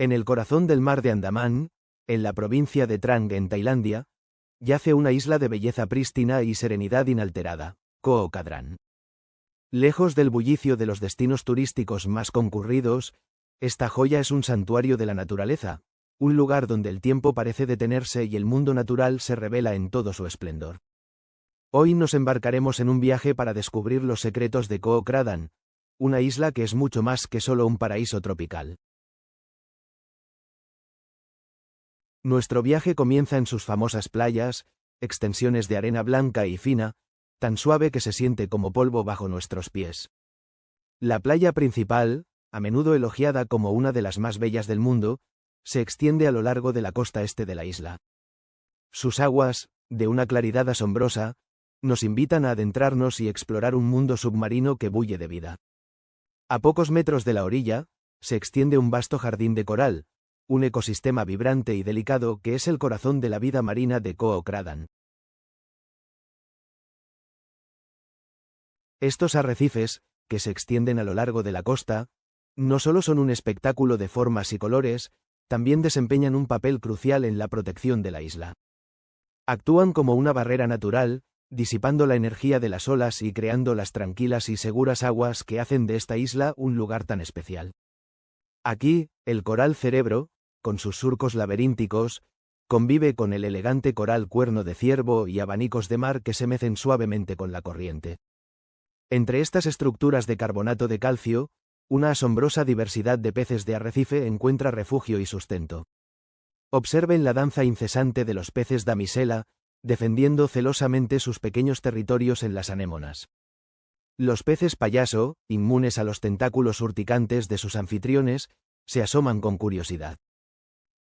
En el corazón del mar de Andamán, en la provincia de Trang en Tailandia, yace una isla de belleza prístina y serenidad inalterada, Koh Kadran. Lejos del bullicio de los destinos turísticos más concurridos, esta joya es un santuario de la naturaleza, un lugar donde el tiempo parece detenerse y el mundo natural se revela en todo su esplendor. Hoy nos embarcaremos en un viaje para descubrir los secretos de Koh Kadran, una isla que es mucho más que solo un paraíso tropical. Nuestro viaje comienza en sus famosas playas, extensiones de arena blanca y fina, tan suave que se siente como polvo bajo nuestros pies. La playa principal, a menudo elogiada como una de las más bellas del mundo, se extiende a lo largo de la costa este de la isla. Sus aguas, de una claridad asombrosa, nos invitan a adentrarnos y explorar un mundo submarino que bulle de vida. A pocos metros de la orilla, se extiende un vasto jardín de coral, un ecosistema vibrante y delicado que es el corazón de la vida marina de Koh Kadran. Estos arrecifes, que se extienden a lo largo de la costa, no solo son un espectáculo de formas y colores, también desempeñan un papel crucial en la protección de la isla. Actúan como una barrera natural, disipando la energía de las olas y creando las tranquilas y seguras aguas que hacen de esta isla un lugar tan especial. Aquí, el coral cerebro, con sus surcos laberínticos, convive con el elegante coral cuerno de ciervo y abanicos de mar que se mecen suavemente con la corriente. Entre estas estructuras de carbonato de calcio, una asombrosa diversidad de peces de arrecife encuentra refugio y sustento. Observen la danza incesante de los peces damisela, defendiendo celosamente sus pequeños territorios en las anémonas. Los peces payaso, inmunes a los tentáculos urticantes de sus anfitriones, se asoman con curiosidad.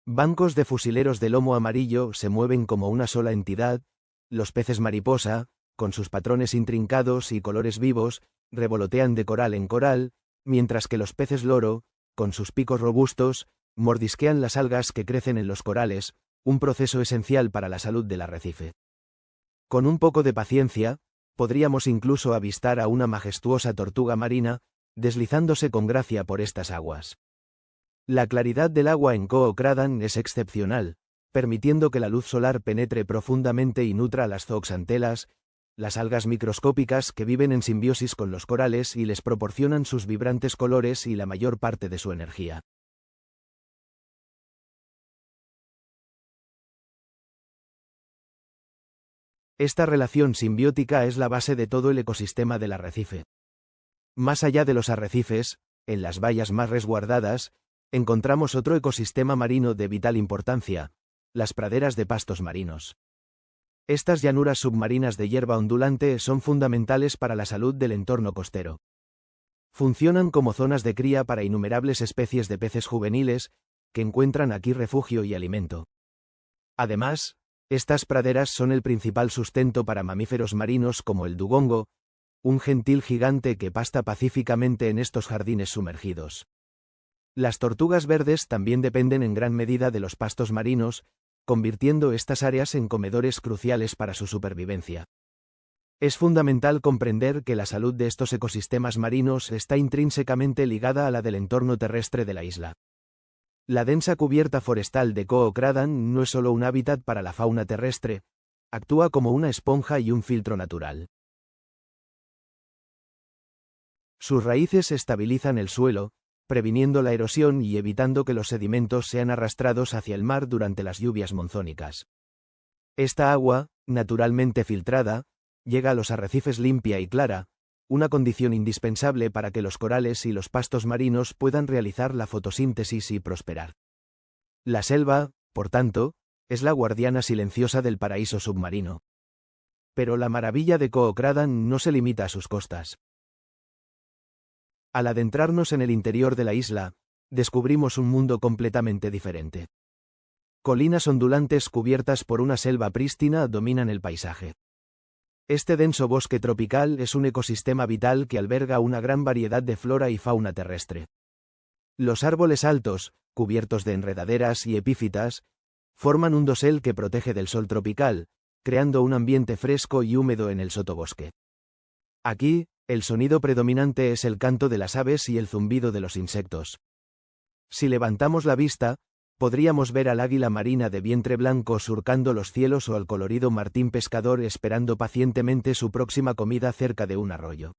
Bancos de fusileros de lomo amarillo se mueven como una sola entidad, los peces mariposa, con sus patrones intrincados y colores vivos, revolotean de coral en coral, mientras que los peces loro, con sus picos robustos, mordisquean las algas que crecen en los corales, un proceso esencial para la salud del arrecife. Con un poco de paciencia, podríamos incluso avistar a una majestuosa tortuga marina, deslizándose con gracia por estas aguas. La claridad del agua en Koh Kadran es excepcional, permitiendo que la luz solar penetre profundamente y nutra las zooxantelas, las algas microscópicas que viven en simbiosis con los corales y les proporcionan sus vibrantes colores y la mayor parte de su energía. Esta relación simbiótica es la base de todo el ecosistema del arrecife. Más allá de los arrecifes, en las bayas más resguardadas, encontramos otro ecosistema marino de vital importancia, las praderas de pastos marinos. Estas llanuras submarinas de hierba ondulante son fundamentales para la salud del entorno costero. Funcionan como zonas de cría para innumerables especies de peces juveniles, que encuentran aquí refugio y alimento. Además, estas praderas son el principal sustento para mamíferos marinos como el dugongo, un gentil gigante que pasta pacíficamente en estos jardines sumergidos. Las tortugas verdes también dependen en gran medida de los pastos marinos, convirtiendo estas áreas en comedores cruciales para su supervivencia. Es fundamental comprender que la salud de estos ecosistemas marinos está intrínsecamente ligada a la del entorno terrestre de la isla. La densa cubierta forestal de Koh Kadran no es solo un hábitat para la fauna terrestre, actúa como una esponja y un filtro natural. Sus raíces estabilizan el suelo, previniendo la erosión y evitando que los sedimentos sean arrastrados hacia el mar durante las lluvias monzónicas. Esta agua, naturalmente filtrada, llega a los arrecifes limpia y clara, una condición indispensable para que los corales y los pastos marinos puedan realizar la fotosíntesis y prosperar. La selva, por tanto, es la guardiana silenciosa del paraíso submarino. Pero la maravilla de Koh Kadran no se limita a sus costas. Al adentrarnos en el interior de la isla, descubrimos un mundo completamente diferente. Colinas ondulantes cubiertas por una selva prístina dominan el paisaje. Este denso bosque tropical es un ecosistema vital que alberga una gran variedad de flora y fauna terrestre. Los árboles altos, cubiertos de enredaderas y epífitas, forman un dosel que protege del sol tropical, creando un ambiente fresco y húmedo en el sotobosque. Aquí, el sonido predominante es el canto de las aves y el zumbido de los insectos. Si levantamos la vista, podríamos ver al águila marina de vientre blanco surcando los cielos o al colorido martín pescador esperando pacientemente su próxima comida cerca de un arroyo.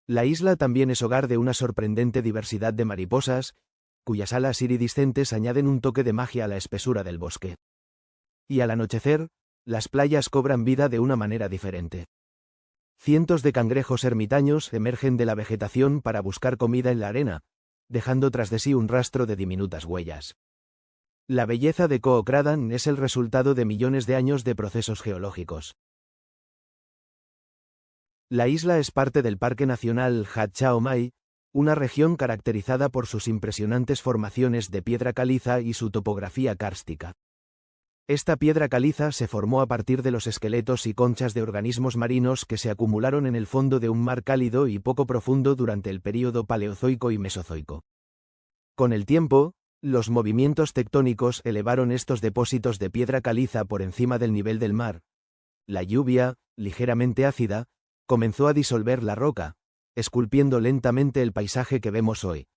La isla también es hogar de una sorprendente diversidad de mariposas, cuyas alas iridiscentes añaden un toque de magia a la espesura del bosque. Y al anochecer, las playas cobran vida de una manera diferente. Cientos de cangrejos ermitaños emergen de la vegetación para buscar comida en la arena, dejando tras de sí un rastro de diminutas huellas. La belleza de Koh Kradan es el resultado de millones de años de procesos geológicos. La isla es parte del Parque Nacional Hat Chao Mai, una región caracterizada por sus impresionantes formaciones de piedra caliza y su topografía kárstica. Esta piedra caliza se formó a partir de los esqueletos y conchas de organismos marinos que se acumularon en el fondo de un mar cálido y poco profundo durante el período Paleozoico y Mesozoico. Con el tiempo, los movimientos tectónicos elevaron estos depósitos de piedra caliza por encima del nivel del mar. La lluvia, ligeramente ácida, comenzó a disolver la roca, esculpiendo lentamente el paisaje que vemos hoy.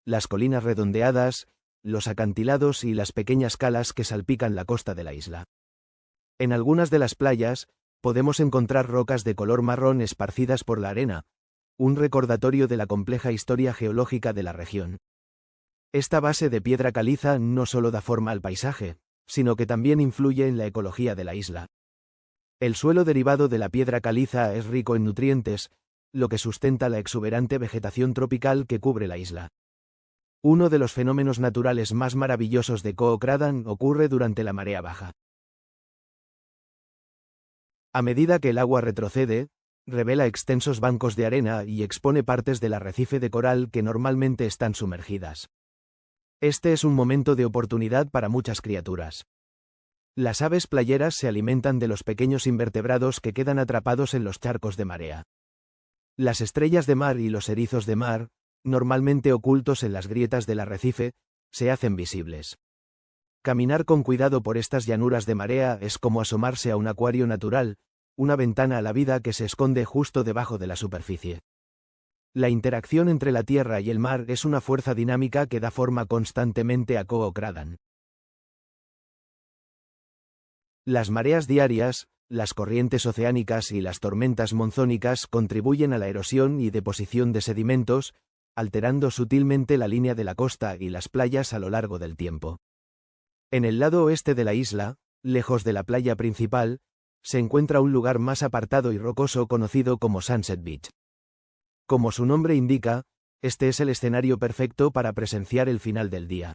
Las colinas redondeadas, los acantilados y las pequeñas calas que salpican la costa de la isla. En algunas de las playas, podemos encontrar rocas de color marrón esparcidas por la arena, un recordatorio de la compleja historia geológica de la región. Esta base de piedra caliza no solo da forma al paisaje, sino que también influye en la ecología de la isla. El suelo derivado de la piedra caliza es rico en nutrientes, lo que sustenta la exuberante vegetación tropical que cubre la isla. Uno de los fenómenos naturales más maravillosos de Koh Kradan ocurre durante la marea baja. A medida que el agua retrocede, revela extensos bancos de arena y expone partes del arrecife de coral que normalmente están sumergidas. Este es un momento de oportunidad para muchas criaturas. Las aves playeras se alimentan de los pequeños invertebrados que quedan atrapados en los charcos de marea. Las estrellas de mar y los erizos de mar, normalmente ocultos en las grietas del arrecife, se hacen visibles. Caminar con cuidado por estas llanuras de marea es como asomarse a un acuario natural, una ventana a la vida que se esconde justo debajo de la superficie. La interacción entre la tierra y el mar es una fuerza dinámica que da forma constantemente a Koh Kradan. Las mareas diarias, las corrientes oceánicas y las tormentas monzónicas contribuyen a la erosión y deposición de sedimentos, alterando sutilmente la línea de la costa y las playas a lo largo del tiempo. En el lado oeste de la isla, lejos de la playa principal, se encuentra un lugar más apartado y rocoso conocido como Sunset Beach. Como su nombre indica, este es el escenario perfecto para presenciar el final del día.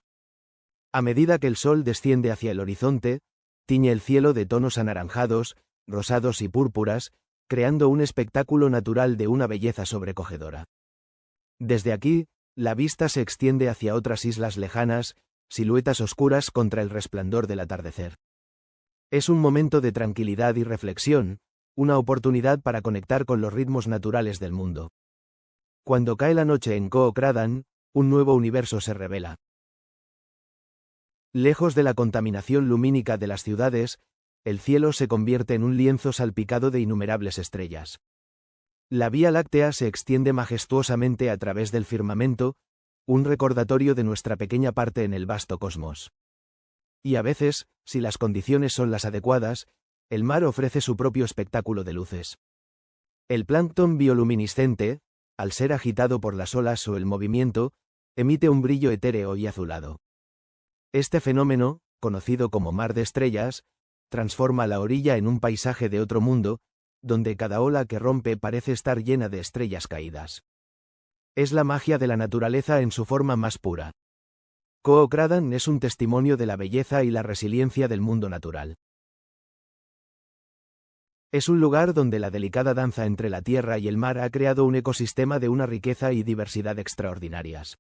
A medida que el sol desciende hacia el horizonte, tiñe el cielo de tonos anaranjados, rosados y púrpuras, creando un espectáculo natural de una belleza sobrecogedora. Desde aquí, la vista se extiende hacia otras islas lejanas, siluetas oscuras contra el resplandor del atardecer. Es un momento de tranquilidad y reflexión, una oportunidad para conectar con los ritmos naturales del mundo. Cuando cae la noche en Koh Kradan, un nuevo universo se revela. Lejos de la contaminación lumínica de las ciudades, el cielo se convierte en un lienzo salpicado de innumerables estrellas. La Vía Láctea se extiende majestuosamente a través del firmamento, un recordatorio de nuestra pequeña parte en el vasto cosmos. Y a veces, si las condiciones son las adecuadas, el mar ofrece su propio espectáculo de luces. El plancton bioluminiscente, al ser agitado por las olas o el movimiento, emite un brillo etéreo y azulado. Este fenómeno, conocido como mar de estrellas, transforma la orilla en un paisaje de otro mundo, donde cada ola que rompe parece estar llena de estrellas caídas. Es la magia de la naturaleza en su forma más pura. Koh Kradan es un testimonio de la belleza y la resiliencia del mundo natural. Es un lugar donde la delicada danza entre la tierra y el mar ha creado un ecosistema de una riqueza y diversidad extraordinarias.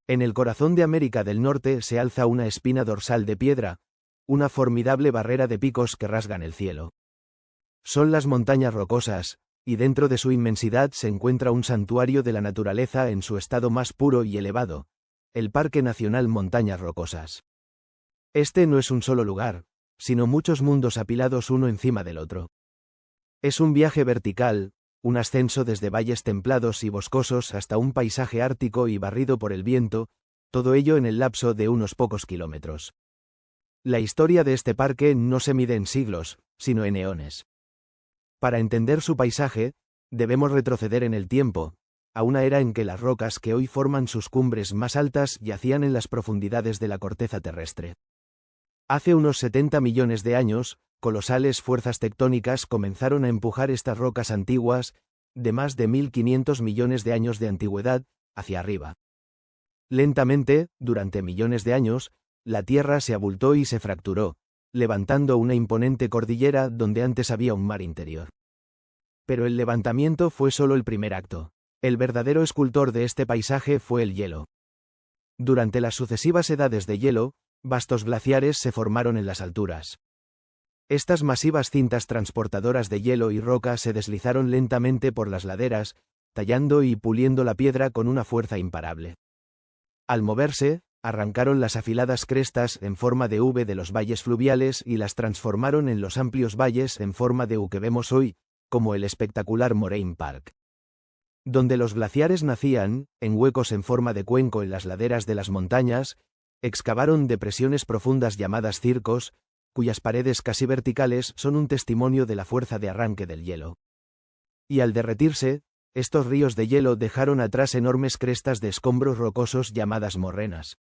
En el corazón de América del Norte se alza una espina dorsal de piedra, una formidable barrera de picos que rasgan el cielo. Son las montañas rocosas, y dentro de su inmensidad se encuentra un santuario de la naturaleza en su estado más puro y elevado, el Parque Nacional Montañas Rocosas. Este no es un solo lugar, sino muchos mundos apilados uno encima del otro. Es un viaje vertical, un ascenso desde valles templados y boscosos hasta un paisaje ártico y barrido por el viento, todo ello en el lapso de unos pocos kilómetros. La historia de este parque no se mide en siglos, sino en eones. Para entender su paisaje, debemos retroceder en el tiempo, a una era en que las rocas que hoy forman sus cumbres más altas yacían en las profundidades de la corteza terrestre. Hace unos 70 millones de años, colosales fuerzas tectónicas comenzaron a empujar estas rocas antiguas, de más de 1500 millones de años de antigüedad, hacia arriba. Lentamente, durante millones de años, la Tierra se abultó y se fracturó, levantando una imponente cordillera donde antes había un mar interior. Pero el levantamiento fue solo el primer acto. El verdadero escultor de este paisaje fue el hielo. Durante las sucesivas edades de hielo, vastos glaciares se formaron en las alturas. Estas masivas cintas transportadoras de hielo y roca se deslizaron lentamente por las laderas, tallando y puliendo la piedra con una fuerza imparable. Al moverse, arrancaron las afiladas crestas en forma de V de los valles fluviales y las transformaron en los amplios valles en forma de U que vemos hoy, como el espectacular Moraine Park. Donde los glaciares nacían, en huecos en forma de cuenco en las laderas de las montañas, excavaron depresiones profundas llamadas circos, cuyas paredes casi verticales son un testimonio de la fuerza de arranque del hielo. Y al derretirse, estos ríos de hielo dejaron atrás enormes crestas de escombros rocosos llamadas morrenas.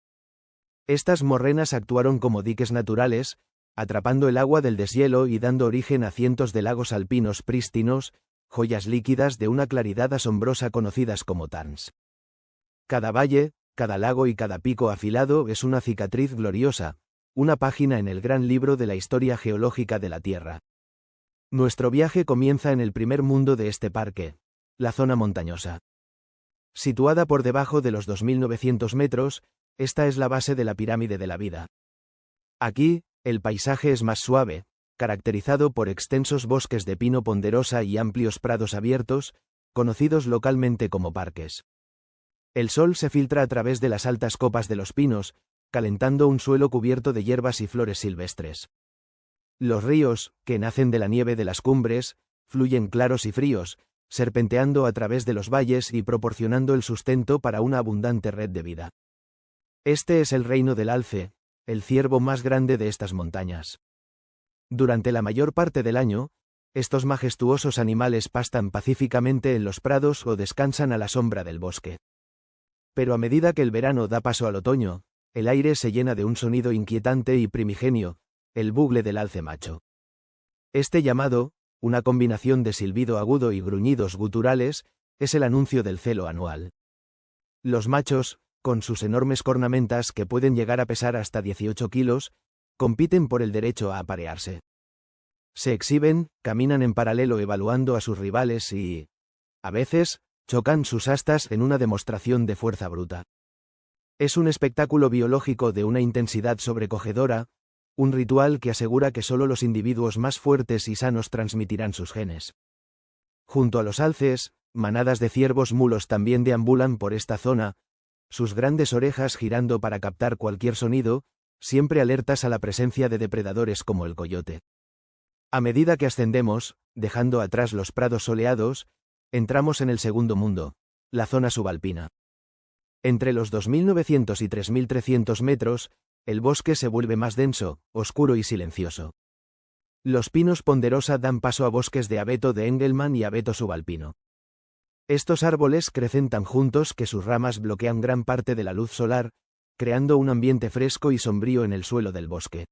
Estas morrenas actuaron como diques naturales, atrapando el agua del deshielo y dando origen a cientos de lagos alpinos prístinos, joyas líquidas de una claridad asombrosa conocidas como tarns. Cada valle, cada lago y cada pico afilado es una cicatriz gloriosa, una página en el gran libro de la historia geológica de la Tierra. Nuestro viaje comienza en el primer mundo de este parque, la zona montañosa. Situada por debajo de los 2900 metros, esta es la base de la pirámide de la vida. Aquí, el paisaje es más suave, caracterizado por extensos bosques de pino ponderosa y amplios prados abiertos, conocidos localmente como parques. El sol se filtra a través de las altas copas de los pinos, calentando un suelo cubierto de hierbas y flores silvestres. Los ríos, que nacen de la nieve de las cumbres, fluyen claros y fríos, serpenteando a través de los valles y proporcionando el sustento para una abundante red de vida. Este es el reino del alce, el ciervo más grande de estas montañas. Durante la mayor parte del año, estos majestuosos animales pastan pacíficamente en los prados o descansan a la sombra del bosque. Pero a medida que el verano da paso al otoño, el aire se llena de un sonido inquietante y primigenio, el bugle del alce macho. Este llamado, una combinación de silbido agudo y gruñidos guturales, es el anuncio del celo anual. Los machos, con sus enormes cornamentas que pueden llegar a pesar hasta 18 kilos, compiten por el derecho a aparearse. Se exhiben, caminan en paralelo evaluando a sus rivales y, a veces, chocan sus astas en una demostración de fuerza bruta. Es un espectáculo biológico de una intensidad sobrecogedora, un ritual que asegura que solo los individuos más fuertes y sanos transmitirán sus genes. Junto a los alces, manadas de ciervos mulos también deambulan por esta zona, sus grandes orejas girando para captar cualquier sonido, siempre alertas a la presencia de depredadores como el coyote. A medida que ascendemos, dejando atrás los prados soleados, entramos en el segundo mundo, la zona subalpina. Entre los 2900 y 3300 metros, el bosque se vuelve más denso, oscuro y silencioso. Los pinos ponderosa dan paso a bosques de abeto de Engelmann y abeto subalpino. Estos árboles crecen tan juntos que sus ramas bloquean gran parte de la luz solar, creando un ambiente fresco y sombrío en el suelo del bosque.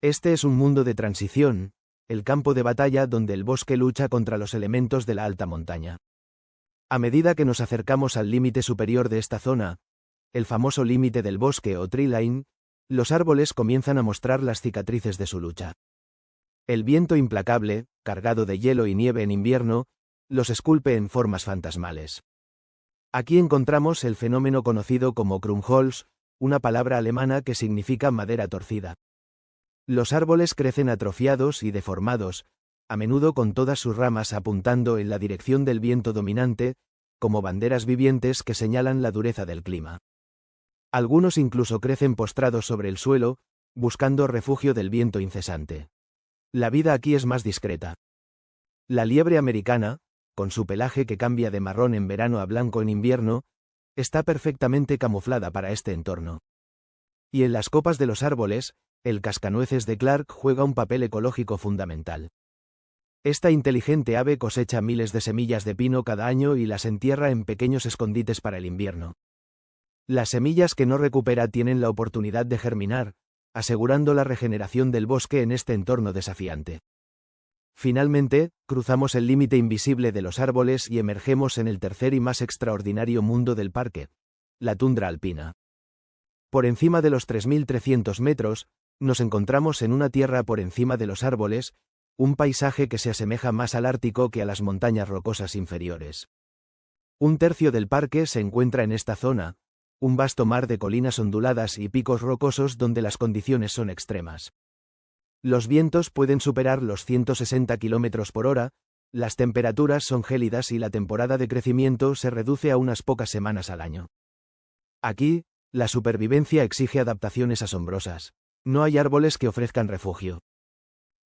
Este es un mundo de transición, el campo de batalla donde el bosque lucha contra los elementos de la alta montaña. A medida que nos acercamos al límite superior de esta zona, el famoso límite del bosque o tree line, los árboles comienzan a mostrar las cicatrices de su lucha. El viento implacable, cargado de hielo y nieve en invierno, los esculpe en formas fantasmales. Aquí encontramos el fenómeno conocido como Krummholz, una palabra alemana que significa madera torcida. Los árboles crecen atrofiados y deformados, a menudo con todas sus ramas apuntando en la dirección del viento dominante, como banderas vivientes que señalan la dureza del clima. Algunos incluso crecen postrados sobre el suelo, buscando refugio del viento incesante. La vida aquí es más discreta. La liebre americana, con su pelaje que cambia de marrón en verano a blanco en invierno, está perfectamente camuflada para este entorno. Y en las copas de los árboles, el cascanueces de Clark juega un papel ecológico fundamental. Esta inteligente ave cosecha miles de semillas de pino cada año y las entierra en pequeños escondites para el invierno. Las semillas que no recupera tienen la oportunidad de germinar, asegurando la regeneración del bosque en este entorno desafiante. Finalmente, cruzamos el límite invisible de los árboles y emergemos en el tercer y más extraordinario mundo del parque, la tundra alpina. Por encima de los 3.300 metros, nos encontramos en una tierra por encima de los árboles, un paisaje que se asemeja más al Ártico que a las montañas rocosas inferiores. Un tercio del parque se encuentra en esta zona, un vasto mar de colinas onduladas y picos rocosos donde las condiciones son extremas. Los vientos pueden superar los 160 km por hora, las temperaturas son gélidas y la temporada de crecimiento se reduce a unas pocas semanas al año. Aquí, la supervivencia exige adaptaciones asombrosas. No hay árboles que ofrezcan refugio.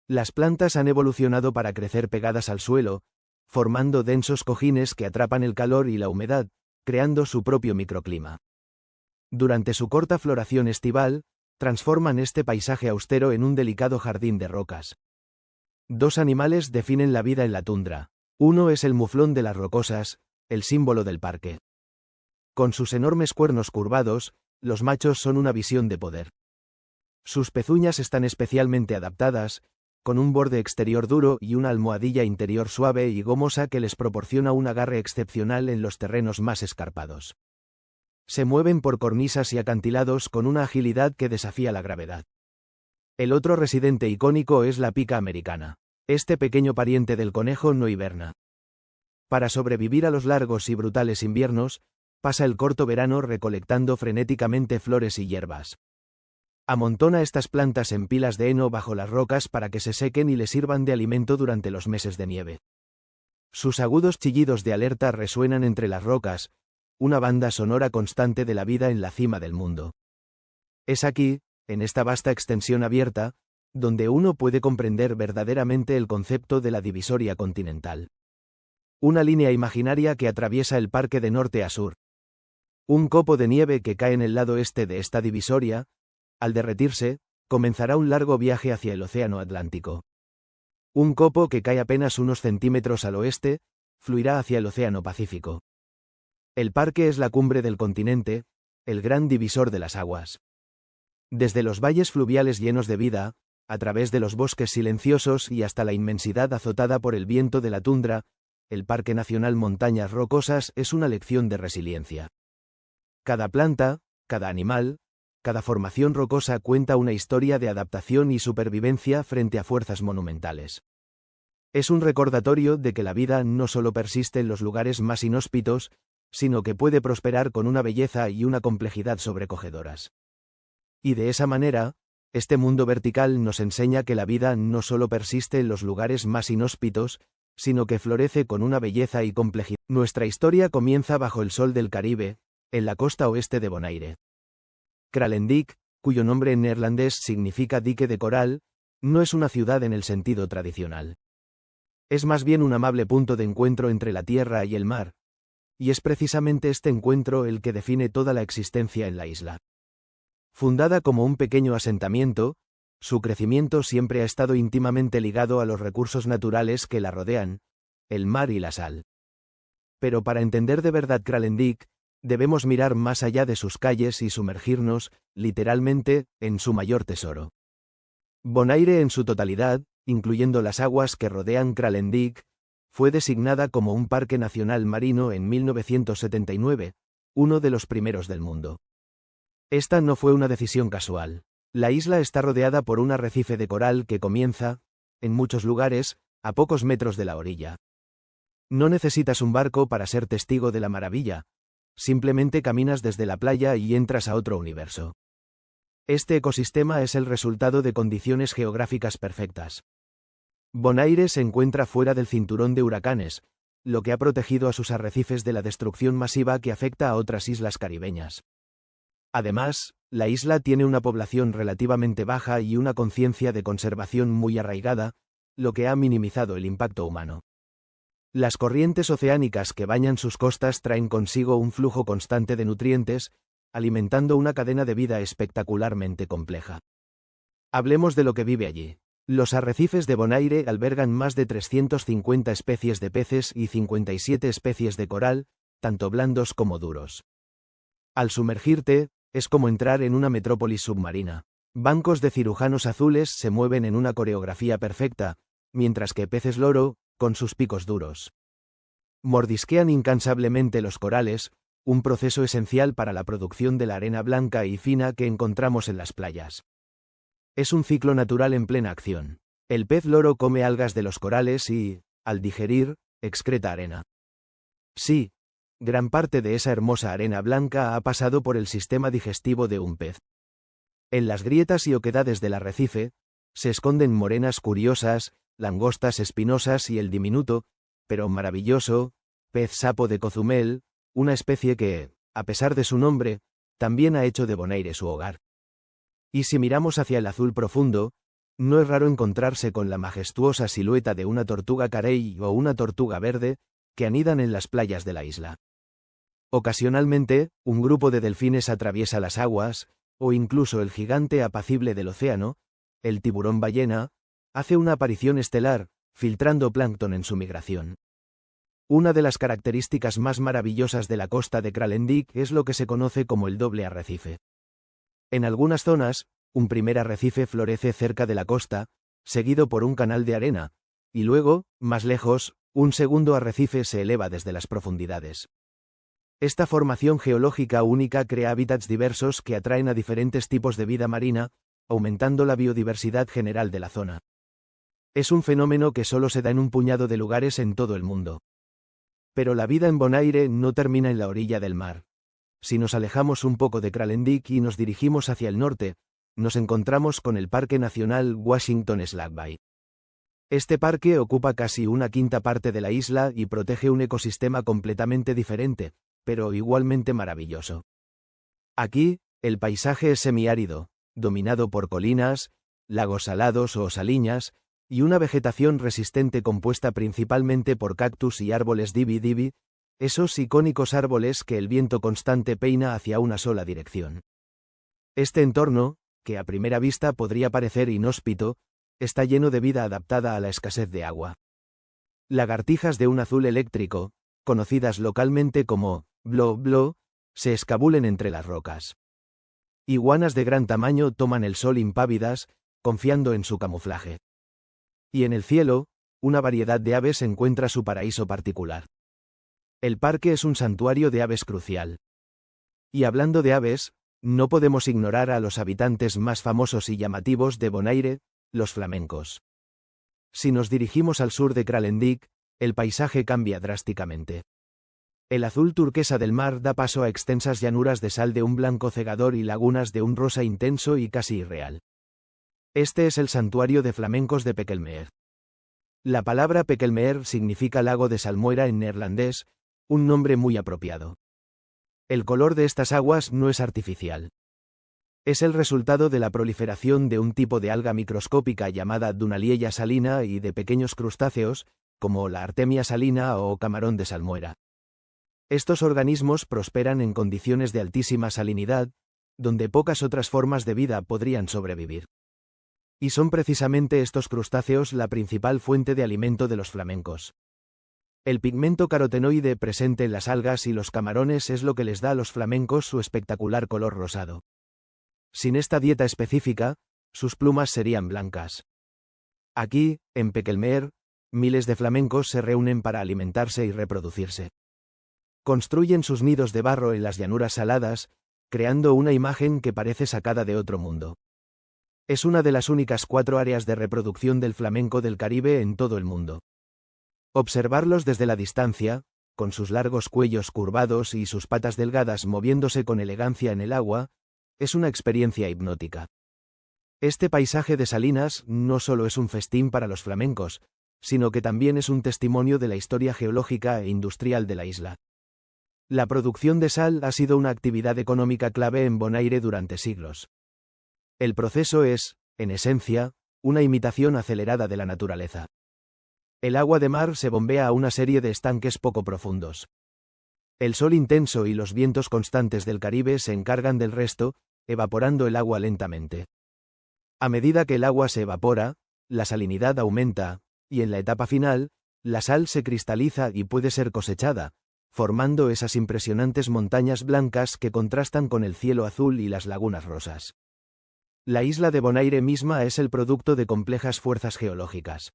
Las plantas han evolucionado para crecer pegadas al suelo, formando densos cojines que atrapan el calor y la humedad, creando su propio microclima. Durante su corta floración estival, transforman este paisaje austero en un delicado jardín de rocas. Dos animales definen la vida en la tundra. Uno es el muflón de las rocosas, el símbolo del parque. Con sus enormes cuernos curvados, los machos son una visión de poder. Sus pezuñas están especialmente adaptadas, con un borde exterior duro y una almohadilla interior suave y gomosa que les proporciona un agarre excepcional en los terrenos más escarpados. Se mueven por cornisas y acantilados con una agilidad que desafía la gravedad. El otro residente icónico es la pica americana. Este pequeño pariente del conejo no hiberna. Para sobrevivir a los largos y brutales inviernos, pasa el corto verano recolectando frenéticamente flores y hierbas. Amontona estas plantas en pilas de heno bajo las rocas para que se sequen y le sirvan de alimento durante los meses de nieve. Sus agudos chillidos de alerta resuenan entre las rocas, una banda sonora constante de la vida en la cima del mundo. Es aquí, en esta vasta extensión abierta, donde uno puede comprender verdaderamente el concepto de la divisoria continental. Una línea imaginaria que atraviesa el parque de norte a sur. Un copo de nieve que cae en el lado este de esta divisoria, al derretirse, comenzará un largo viaje hacia el océano Atlántico. Un copo que cae apenas unos centímetros al oeste, fluirá hacia el océano Pacífico. El parque es la cumbre del continente, el gran divisor de las aguas. Desde los valles fluviales llenos de vida, a través de los bosques silenciosos y hasta la inmensidad azotada por el viento de la tundra, el Parque Nacional Montañas Rocosas es una lección de resiliencia. Cada planta, cada animal, cada formación rocosa cuenta una historia de adaptación y supervivencia frente a fuerzas monumentales. Es un recordatorio de que la vida no solo persiste en los lugares más inhóspitos, sino que puede prosperar con una belleza y una complejidad sobrecogedoras. Y de esa manera, este mundo vertical nos enseña que la vida no solo persiste en los lugares más inhóspitos, sino que florece con una belleza y complejidad. Nuestra historia comienza bajo el sol del Caribe, en la costa oeste de Bonaire. Kralendijk, cuyo nombre en neerlandés significa dique de coral, no es una ciudad en el sentido tradicional. Es más bien un amable punto de encuentro entre la tierra y el mar, y es precisamente este encuentro el que define toda la existencia en la isla. Fundada como un pequeño asentamiento, su crecimiento siempre ha estado íntimamente ligado a los recursos naturales que la rodean, el mar y la sal. Pero para entender de verdad Kralendijk, debemos mirar más allá de sus calles y sumergirnos, literalmente, en su mayor tesoro. Bonaire en su totalidad, incluyendo las aguas que rodean Kralendijk, fue designada como un parque nacional marino en 1979, uno de los primeros del mundo. Esta no fue una decisión casual. La isla está rodeada por un arrecife de coral que comienza, en muchos lugares, a pocos metros de la orilla. No necesitas un barco para ser testigo de la maravilla, simplemente caminas desde la playa y entras a otro universo. Este ecosistema es el resultado de condiciones geográficas perfectas. Bonaire se encuentra fuera del cinturón de huracanes, lo que ha protegido a sus arrecifes de la destrucción masiva que afecta a otras islas caribeñas. Además, la isla tiene una población relativamente baja y una conciencia de conservación muy arraigada, lo que ha minimizado el impacto humano. Las corrientes oceánicas que bañan sus costas traen consigo un flujo constante de nutrientes, alimentando una cadena de vida espectacularmente compleja. Hablemos de lo que vive allí. Los arrecifes de Bonaire albergan más de 350 especies de peces y 57 especies de coral, tanto blandos como duros. Al sumergirte, es como entrar en una metrópolis submarina. Bancos de cirujanos azules se mueven en una coreografía perfecta, mientras que peces loro, con sus picos duros, mordisquean incansablemente los corales, un proceso esencial para la producción de la arena blanca y fina que encontramos en las playas. Es un ciclo natural en plena acción. El pez loro come algas de los corales y, al digerir, excreta arena. Sí, gran parte de esa hermosa arena blanca ha pasado por el sistema digestivo de un pez. En las grietas y oquedades del arrecife, se esconden morenas curiosas, langostas espinosas y el diminuto, pero maravilloso, pez sapo de Cozumel, una especie que, a pesar de su nombre, también ha hecho de Bonaire su hogar. Y si miramos hacia el azul profundo, no es raro encontrarse con la majestuosa silueta de una tortuga carey o una tortuga verde, que anidan en las playas de la isla. Ocasionalmente, un grupo de delfines atraviesa las aguas, o incluso el gigante apacible del océano, el tiburón ballena, hace una aparición estelar, filtrando plancton en su migración. Una de las características más maravillosas de la costa de Kralendijk es lo que se conoce como el doble arrecife. En algunas zonas, un primer arrecife florece cerca de la costa, seguido por un canal de arena, y luego, más lejos, un segundo arrecife se eleva desde las profundidades. Esta formación geológica única crea hábitats diversos que atraen a diferentes tipos de vida marina, aumentando la biodiversidad general de la zona. Es un fenómeno que solo se da en un puñado de lugares en todo el mundo. Pero la vida en Bonaire no termina en la orilla del mar. Si nos alejamos un poco de Kralendijk y nos dirigimos hacia el norte, nos encontramos con el Parque Nacional Washington Slackby. Este parque ocupa casi una quinta parte de la isla y protege un ecosistema completamente diferente, pero igualmente maravilloso. Aquí, el paisaje es semiárido, dominado por colinas, lagos salados o salinas, y una vegetación resistente compuesta principalmente por cactus y árboles dibi-dibi, esos icónicos árboles que el viento constante peina hacia una sola dirección. Este entorno, que a primera vista podría parecer inhóspito, está lleno de vida adaptada a la escasez de agua. Lagartijas de un azul eléctrico, conocidas localmente como blo-blo, se escabulen entre las rocas. Iguanas de gran tamaño toman el sol impávidas, confiando en su camuflaje. Y en el cielo, una variedad de aves encuentra su paraíso particular. El parque es un santuario de aves crucial. Y hablando de aves, no podemos ignorar a los habitantes más famosos y llamativos de Bonaire, los flamencos. Si nos dirigimos al sur de Kralendijk, el paisaje cambia drásticamente. El azul turquesa del mar da paso a extensas llanuras de sal de un blanco cegador y lagunas de un rosa intenso y casi irreal. Este es el santuario de flamencos de Pekelmeer. La palabra Pekelmeer significa lago de salmuera en neerlandés, un nombre muy apropiado. El color de estas aguas no es artificial. Es el resultado de la proliferación de un tipo de alga microscópica llamada Dunaliella salina y de pequeños crustáceos, como la Artemia salina o camarón de salmuera. Estos organismos prosperan en condiciones de altísima salinidad, donde pocas otras formas de vida podrían sobrevivir. Y son precisamente estos crustáceos la principal fuente de alimento de los flamencos. El pigmento carotenoide presente en las algas y los camarones es lo que les da a los flamencos su espectacular color rosado. Sin esta dieta específica, sus plumas serían blancas. Aquí, en Pekelmeer, miles de flamencos se reúnen para alimentarse y reproducirse. Construyen sus nidos de barro en las llanuras saladas, creando una imagen que parece sacada de otro mundo. Es una de las únicas 4 áreas de reproducción del flamenco del Caribe en todo el mundo. Observarlos desde la distancia, con sus largos cuellos curvados y sus patas delgadas moviéndose con elegancia en el agua, es una experiencia hipnótica. Este paisaje de salinas no solo es un festín para los flamencos, sino que también es un testimonio de la historia geológica e industrial de la isla. La producción de sal ha sido una actividad económica clave en Bonaire durante siglos. El proceso es, en esencia, una imitación acelerada de la naturaleza. El agua de mar se bombea a una serie de estanques poco profundos. El sol intenso y los vientos constantes del Caribe se encargan del resto, evaporando el agua lentamente. A medida que el agua se evapora, la salinidad aumenta, y en la etapa final, la sal se cristaliza y puede ser cosechada, formando esas impresionantes montañas blancas que contrastan con el cielo azul y las lagunas rosas. La isla de Bonaire misma es el producto de complejas fuerzas geológicas.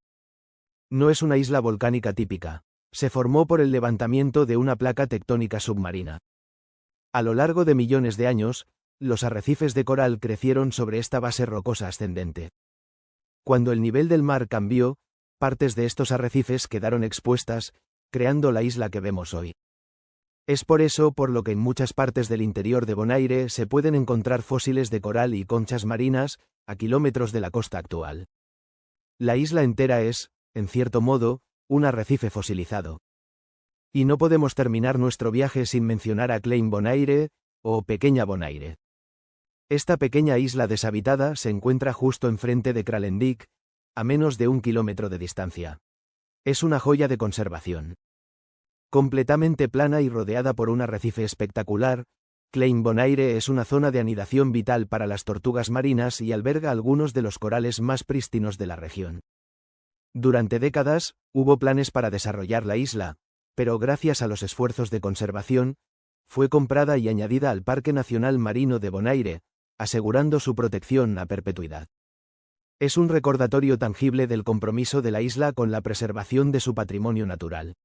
No es una isla volcánica típica. Se formó por el levantamiento de una placa tectónica submarina. A lo largo de millones de años, los arrecifes de coral crecieron sobre esta base rocosa ascendente. Cuando el nivel del mar cambió, partes de estos arrecifes quedaron expuestas, creando la isla que vemos hoy. Es por eso por lo que en muchas partes del interior de Bonaire se pueden encontrar fósiles de coral y conchas marinas, a kilómetros de la costa actual. La isla entera es, en cierto modo, un arrecife fosilizado. Y no podemos terminar nuestro viaje sin mencionar a Klein Bonaire, o Pequeña Bonaire. Esta pequeña isla deshabitada se encuentra justo enfrente de Kralendijk, a menos de 1 kilómetro de distancia. Es una joya de conservación. Completamente plana y rodeada por un arrecife espectacular, Klein Bonaire es una zona de anidación vital para las tortugas marinas y alberga algunos de los corales más prístinos de la región. Durante décadas, hubo planes para desarrollar la isla, pero gracias a los esfuerzos de conservación, fue comprada y añadida al Parque Nacional Marino de Bonaire, asegurando su protección a perpetuidad. Es un recordatorio tangible del compromiso de la isla con la preservación de su patrimonio natural.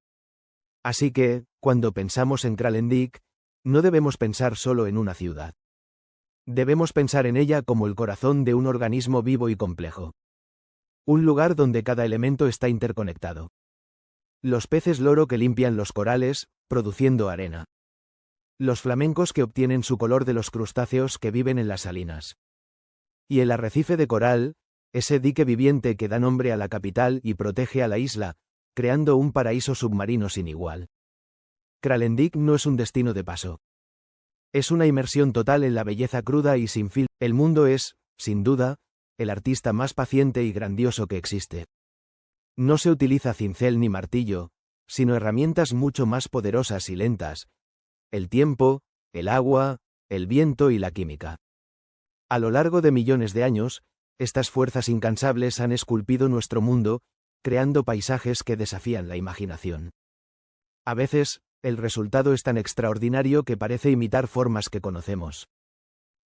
Así que, cuando pensamos en Kralendijk, no debemos pensar solo en una ciudad. Debemos pensar en ella como el corazón de un organismo vivo y complejo. Un lugar donde cada elemento está interconectado. Los peces loro que limpian los corales, produciendo arena. Los flamencos que obtienen su color de los crustáceos que viven en las salinas. Y el arrecife de coral, ese dique viviente que da nombre a la capital y protege a la isla, creando un paraíso submarino sin igual. Kralendijk no es un destino de paso. Es una inmersión total en la belleza cruda y sin filtro. El mundo es, sin duda, el artista más paciente y grandioso que existe. No se utiliza cincel ni martillo, sino herramientas mucho más poderosas y lentas: el tiempo, el agua, el viento y la química. A lo largo de millones de años, estas fuerzas incansables han esculpido nuestro mundo, creando paisajes que desafían la imaginación. A veces, el resultado es tan extraordinario que parece imitar formas que conocemos.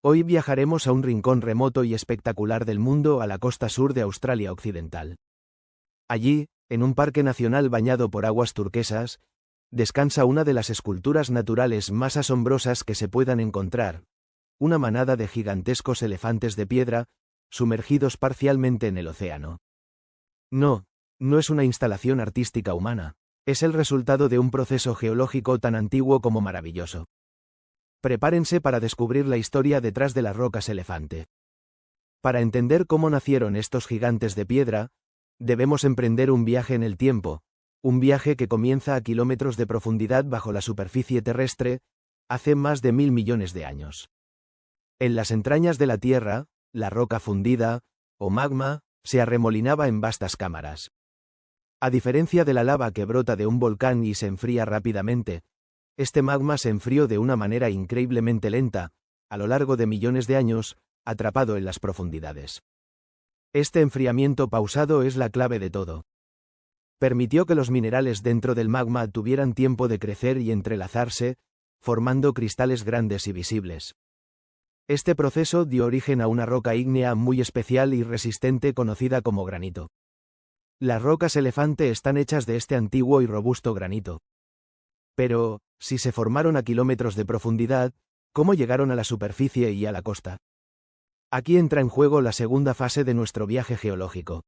Hoy viajaremos a un rincón remoto y espectacular del mundo, a la costa sur de Australia Occidental. Allí, en un parque nacional bañado por aguas turquesas, descansa una de las esculturas naturales más asombrosas que se puedan encontrar: una manada de gigantescos elefantes de piedra, sumergidos parcialmente en el océano. No es una instalación artística humana, es el resultado de un proceso geológico tan antiguo como maravilloso. Prepárense para descubrir la historia detrás de las rocas elefante. Para entender cómo nacieron estos gigantes de piedra, debemos emprender un viaje en el tiempo, un viaje que comienza a kilómetros de profundidad bajo la superficie terrestre, hace más de 1000 millones de años. En las entrañas de la Tierra, la roca fundida, o magma, se arremolinaba en vastas cámaras. A diferencia de la lava que brota de un volcán y se enfría rápidamente, este magma se enfrió de una manera increíblemente lenta, a lo largo de millones de años, atrapado en las profundidades. Este enfriamiento pausado es la clave de todo. Permitió que los minerales dentro del magma tuvieran tiempo de crecer y entrelazarse, formando cristales grandes y visibles. Este proceso dio origen a una roca ígnea muy especial y resistente conocida como granito. Las rocas elefante están hechas de este antiguo y robusto granito. Pero, si se formaron a kilómetros de profundidad, ¿cómo llegaron a la superficie y a la costa? Aquí entra en juego la segunda fase de nuestro viaje geológico.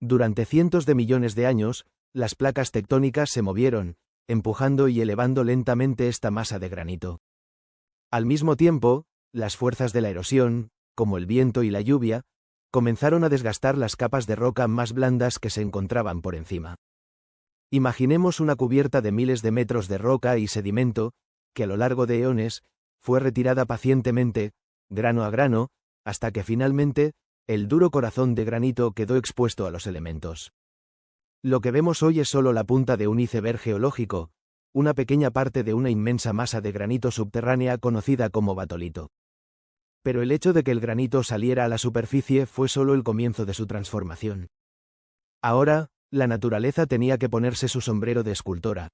Durante cientos de millones de años, las placas tectónicas se movieron, empujando y elevando lentamente esta masa de granito. Al mismo tiempo, las fuerzas de la erosión, como el viento y la lluvia, comenzaron a desgastar las capas de roca más blandas que se encontraban por encima. Imaginemos una cubierta de miles de metros de roca y sedimento, que a lo largo de eones, fue retirada pacientemente, grano a grano, hasta que finalmente, el duro corazón de granito quedó expuesto a los elementos. Lo que vemos hoy es solo la punta de un iceberg geológico, una pequeña parte de una inmensa masa de granito subterránea conocida como batolito. Pero el hecho de que el granito saliera a la superficie fue solo el comienzo de su transformación. Ahora, la naturaleza tenía que ponerse su sombrero de escultora.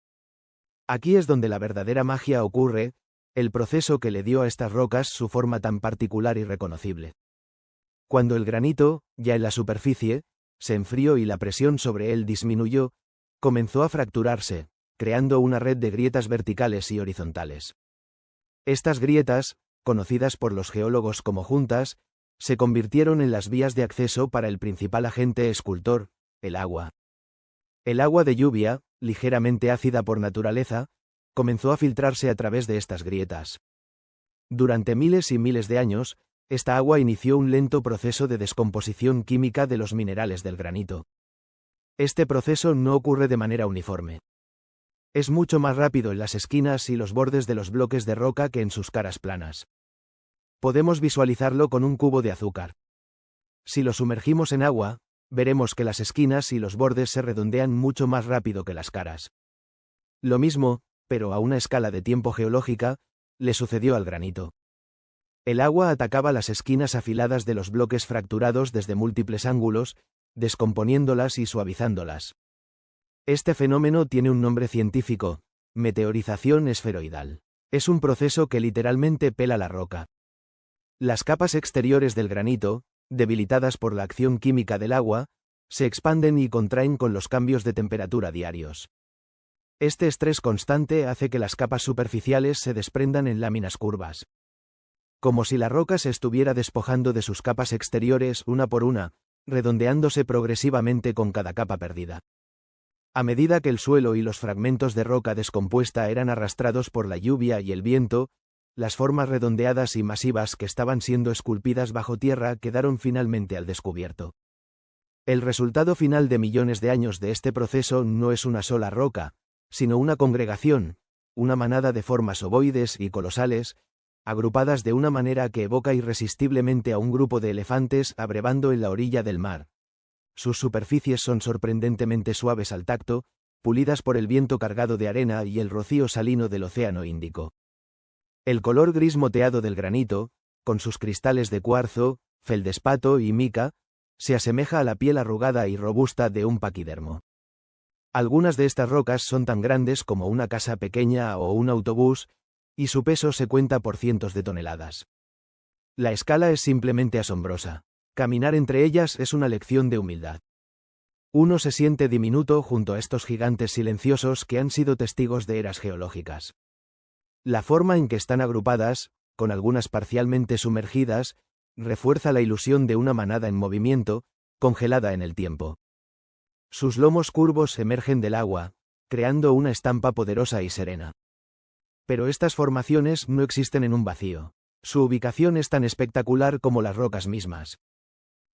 Aquí es donde la verdadera magia ocurre, el proceso que le dio a estas rocas su forma tan particular y reconocible. Cuando el granito, ya en la superficie, se enfrió y la presión sobre él disminuyó, comenzó a fracturarse, creando una red de grietas verticales y horizontales. Estas grietas, conocidas por los geólogos como juntas, se convirtieron en las vías de acceso para el principal agente escultor, el agua. El agua de lluvia, ligeramente ácida por naturaleza, comenzó a filtrarse a través de estas grietas. Durante miles y miles de años, esta agua inició un lento proceso de descomposición química de los minerales del granito. Este proceso no ocurre de manera uniforme. Es mucho más rápido en las esquinas y los bordes de los bloques de roca que en sus caras planas. Podemos visualizarlo con un cubo de azúcar. Si lo sumergimos en agua, veremos que las esquinas y los bordes se redondean mucho más rápido que las caras. Lo mismo, pero a una escala de tiempo geológica, le sucedió al granito. El agua atacaba las esquinas afiladas de los bloques fracturados desde múltiples ángulos, descomponiéndolas y suavizándolas. Este fenómeno tiene un nombre científico: meteorización esferoidal. Es un proceso que literalmente pela la roca. Las capas exteriores del granito, debilitadas por la acción química del agua, se expanden y contraen con los cambios de temperatura diarios. Este estrés constante hace que las capas superficiales se desprendan en láminas curvas. Como si la roca se estuviera despojando de sus capas exteriores una por una, redondeándose progresivamente con cada capa perdida. A medida que el suelo y los fragmentos de roca descompuesta eran arrastrados por la lluvia y el viento, las formas redondeadas y masivas que estaban siendo esculpidas bajo tierra quedaron finalmente al descubierto. El resultado final de millones de años de este proceso no es una sola roca, sino una congregación, una manada de formas ovoides y colosales, agrupadas de una manera que evoca irresistiblemente a un grupo de elefantes abrevando en la orilla del mar. Sus superficies son sorprendentemente suaves al tacto, pulidas por el viento cargado de arena y el rocío salino del Océano Índico. El color gris moteado del granito, con sus cristales de cuarzo, feldespato y mica, se asemeja a la piel arrugada y robusta de un paquidermo. Algunas de estas rocas son tan grandes como una casa pequeña o un autobús, y su peso se cuenta por cientos de toneladas. La escala es simplemente asombrosa. Caminar entre ellas es una lección de humildad. Uno se siente diminuto junto a estos gigantes silenciosos que han sido testigos de eras geológicas. La forma en que están agrupadas, con algunas parcialmente sumergidas, refuerza la ilusión de una manada en movimiento, congelada en el tiempo. Sus lomos curvos emergen del agua, creando una estampa poderosa y serena. Pero estas formaciones no existen en un vacío. Su ubicación es tan espectacular como las rocas mismas.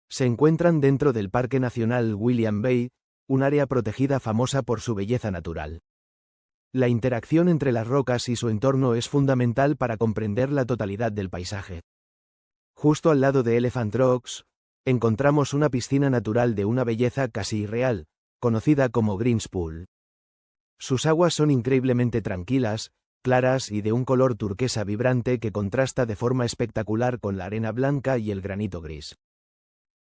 Se encuentran dentro del Parque Nacional William Bay, un área protegida famosa por su belleza natural. La interacción entre las rocas y su entorno es fundamental para comprender la totalidad del paisaje. Justo al lado de Elephant Rocks, encontramos una piscina natural de una belleza casi irreal, conocida como Green's Pool. Sus aguas son increíblemente tranquilas, claras y de un color turquesa vibrante que contrasta de forma espectacular con la arena blanca y el granito gris.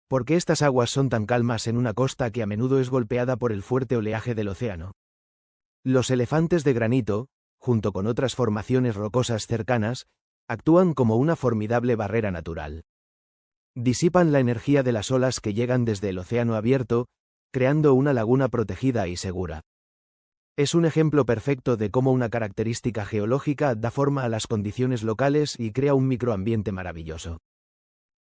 ¿Por qué estas aguas son tan calmas en una costa que a menudo es golpeada por el fuerte oleaje del océano? Los elefantes de granito, junto con otras formaciones rocosas cercanas, actúan como una formidable barrera natural. Disipan la energía de las olas que llegan desde el océano abierto, creando una laguna protegida y segura. Es un ejemplo perfecto de cómo una característica geológica da forma a las condiciones locales y crea un microambiente maravilloso.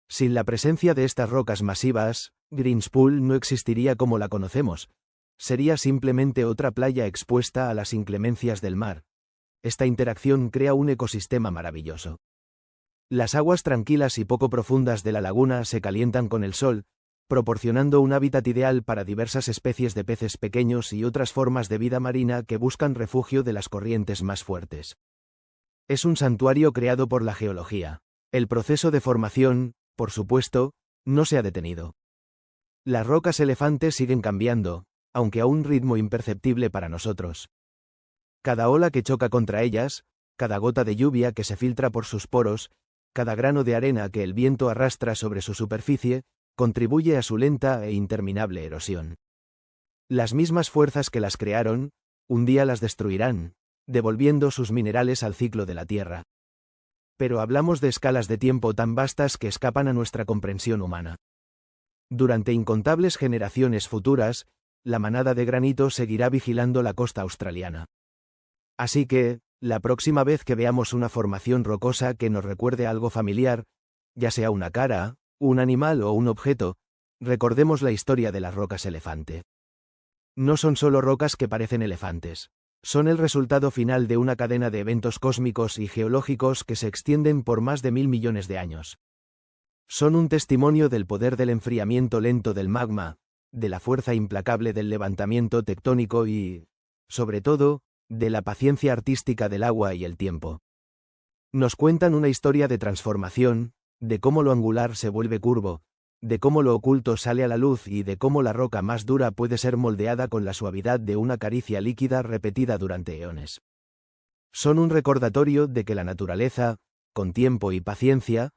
Sin la presencia de estas rocas masivas, Green's Pool no existiría como la conocemos. Sería simplemente otra playa expuesta a las inclemencias del mar. Esta interacción crea un ecosistema maravilloso. Las aguas tranquilas y poco profundas de la laguna se calientan con el sol, proporcionando un hábitat ideal para diversas especies de peces pequeños y otras formas de vida marina que buscan refugio de las corrientes más fuertes. Es un santuario creado por la geología. El proceso de formación, por supuesto, no se ha detenido. Las rocas elefantes siguen cambiando, aunque a un ritmo imperceptible para nosotros. Cada ola que choca contra ellas, cada gota de lluvia que se filtra por sus poros, cada grano de arena que el viento arrastra sobre su superficie, contribuye a su lenta e interminable erosión. Las mismas fuerzas que las crearon, un día las destruirán, devolviendo sus minerales al ciclo de la Tierra. Pero hablamos de escalas de tiempo tan vastas que escapan a nuestra comprensión humana. Durante incontables generaciones futuras, la manada de granito seguirá vigilando la costa australiana. Así que, la próxima vez que veamos una formación rocosa que nos recuerde algo familiar, ya sea una cara, un animal o un objeto, recordemos la historia de las rocas elefante. No son solo rocas que parecen elefantes. Son el resultado final de una cadena de eventos cósmicos y geológicos que se extienden por más de 1000 millones de años. Son un testimonio del poder del enfriamiento lento del magma, de la fuerza implacable del levantamiento tectónico y, sobre todo, de la paciencia artística del agua y el tiempo. Nos cuentan una historia de transformación, de cómo lo angular se vuelve curvo, de cómo lo oculto sale a la luz y de cómo la roca más dura puede ser moldeada con la suavidad de una caricia líquida repetida durante eones. Son un recordatorio de que la naturaleza, con tiempo y paciencia,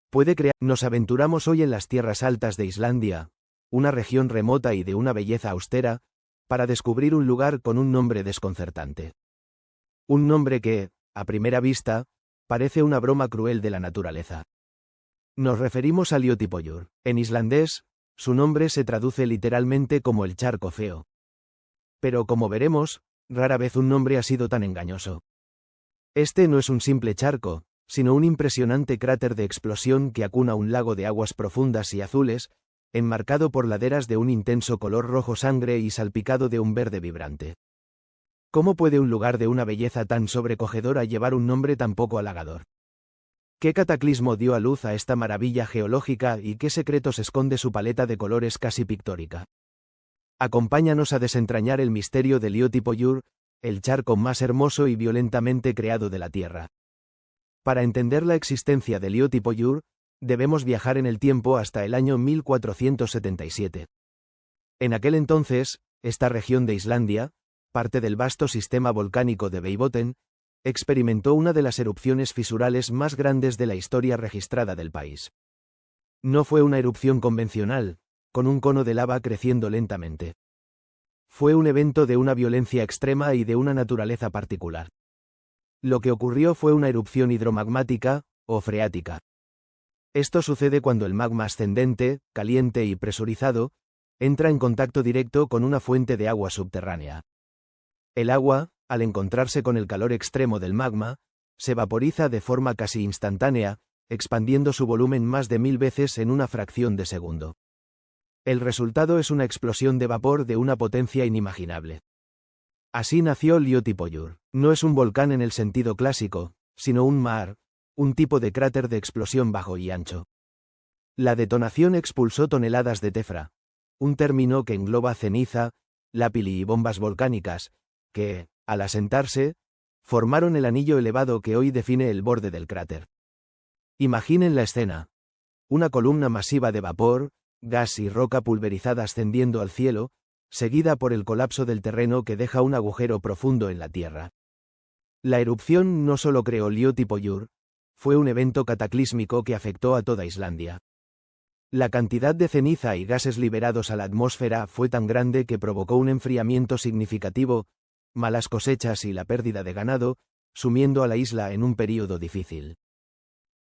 puede crear. Nos aventuramos hoy en las tierras altas de Islandia, una región remota y de una belleza austera, para descubrir un lugar con un nombre desconcertante. Un nombre que, a primera vista, parece una broma cruel de la naturaleza. Nos referimos a Ljótipollur. En islandés, su nombre se traduce literalmente como el charco feo. Pero como veremos, rara vez un nombre ha sido tan engañoso. Este no es un simple charco, sino un impresionante cráter de explosión que acuna un lago de aguas profundas y azules, enmarcado por laderas de un intenso color rojo sangre y salpicado de un verde vibrante. ¿Cómo puede un lugar de una belleza tan sobrecogedora llevar un nombre tan poco halagador? ¿Qué cataclismo dio a luz a esta maravilla geológica y qué secretos esconde su paleta de colores casi pictórica? Acompáñanos a desentrañar el misterio de Ljótipollur, el charco más hermoso y violentamente creado de la Tierra. Para entender la existencia de Ljótipollur, debemos viajar en el tiempo hasta el año 1477. En aquel entonces, esta región de Islandia, parte del vasto sistema volcánico de Veiboten, experimentó una de las erupciones fisurales más grandes de la historia registrada del país. No fue una erupción convencional, con un cono de lava creciendo lentamente. Fue un evento de una violencia extrema y de una naturaleza particular. Lo que ocurrió fue una erupción hidromagmática, o freática. Esto sucede cuando el magma ascendente, caliente y presurizado, entra en contacto directo con una fuente de agua subterránea. El agua, al encontrarse con el calor extremo del magma, se vaporiza de forma casi instantánea, expandiendo su volumen más de 1000 veces en una fracción de segundo. El resultado es una explosión de vapor de una potencia inimaginable. Así nació Ljótipollur. No es un volcán en el sentido clásico, sino un maar, un tipo de cráter de explosión bajo y ancho. La detonación expulsó toneladas de tefra, un término que engloba ceniza, lápili y bombas volcánicas, que, al asentarse, formaron el anillo elevado que hoy define el borde del cráter. Imaginen la escena. Una columna masiva de vapor, gas y roca pulverizada ascendiendo al cielo, seguida por el colapso del terreno que deja un agujero profundo en la tierra. La erupción no solo creó Ljótipollur, fue un evento cataclísmico que afectó a toda Islandia. La cantidad de ceniza y gases liberados a la atmósfera fue tan grande que provocó un enfriamiento significativo, malas cosechas y la pérdida de ganado, sumiendo a la isla en un período difícil.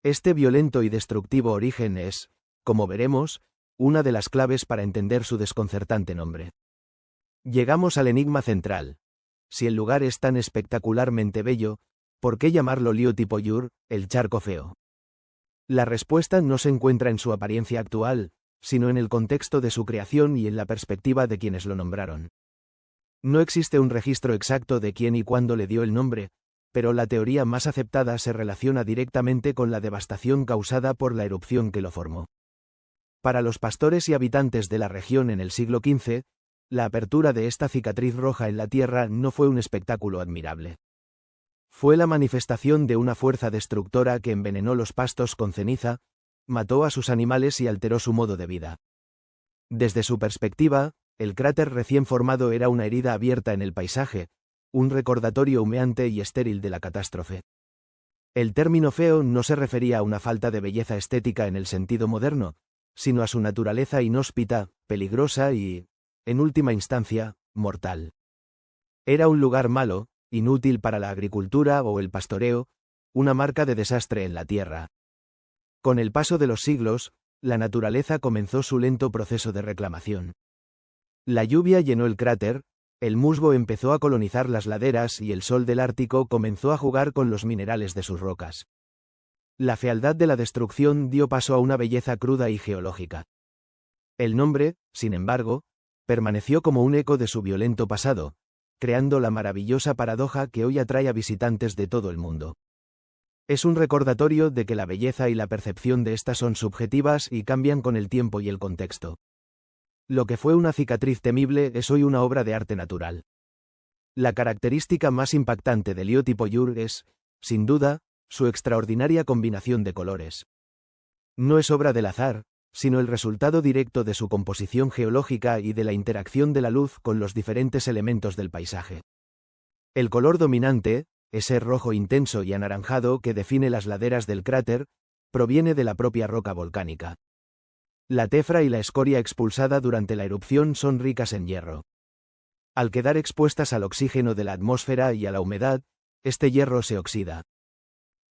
Este violento y destructivo origen es, como veremos, una de las claves para entender su desconcertante nombre. Llegamos al enigma central. Si el lugar es tan espectacularmente bello, ¿por qué llamarlo Ljótipollur, el charco feo? La respuesta no se encuentra en su apariencia actual, sino en el contexto de su creación y en la perspectiva de quienes lo nombraron. No existe un registro exacto de quién y cuándo le dio el nombre, pero la teoría más aceptada se relaciona directamente con la devastación causada por la erupción que lo formó. Para los pastores y habitantes de la región en el siglo XV, la apertura de esta cicatriz roja en la tierra no fue un espectáculo admirable. Fue la manifestación de una fuerza destructora que envenenó los pastos con ceniza, mató a sus animales y alteró su modo de vida. Desde su perspectiva, el cráter recién formado era una herida abierta en el paisaje, un recordatorio humeante y estéril de la catástrofe. El término feo no se refería a una falta de belleza estética en el sentido moderno, sino a su naturaleza inhóspita, peligrosa y, en última instancia, mortal. Era un lugar malo, inútil para la agricultura o el pastoreo, una marca de desastre en la tierra. Con el paso de los siglos, la naturaleza comenzó su lento proceso de reclamación. La lluvia llenó el cráter, el musgo empezó a colonizar las laderas y el sol del Ártico comenzó a jugar con los minerales de sus rocas. La fealdad de la destrucción dio paso a una belleza cruda y geológica. El nombre, sin embargo, permaneció como un eco de su violento pasado, creando la maravillosa paradoja que hoy atrae a visitantes de todo el mundo. Es un recordatorio de que la belleza y la percepción de estas son subjetivas y cambian con el tiempo y el contexto. Lo que fue una cicatriz temible es hoy una obra de arte natural. La característica más impactante del Oyu-Tupouur es, sin duda, su extraordinaria combinación de colores. No es obra del azar, sino el resultado directo de su composición geológica y de la interacción de la luz con los diferentes elementos del paisaje. El color dominante, ese rojo intenso y anaranjado que define las laderas del cráter, proviene de la propia roca volcánica. La tefra y la escoria expulsada durante la erupción son ricas en hierro. Al quedar expuestas al oxígeno de la atmósfera y a la humedad, este hierro se oxida.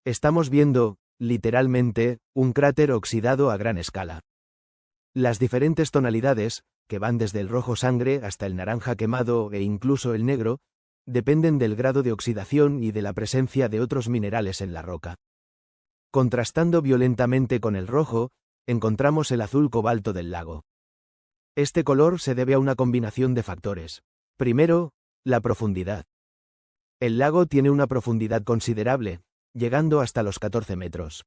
Estamos viendo, literalmente, un cráter oxidado a gran escala. Las diferentes tonalidades, que van desde el rojo sangre hasta el naranja quemado e incluso el negro, dependen del grado de oxidación y de la presencia de otros minerales en la roca. Contrastando violentamente con el rojo, encontramos el azul cobalto del lago. Este color se debe a una combinación de factores. Primero, la profundidad. El lago tiene una profundidad considerable, llegando hasta los 14 metros.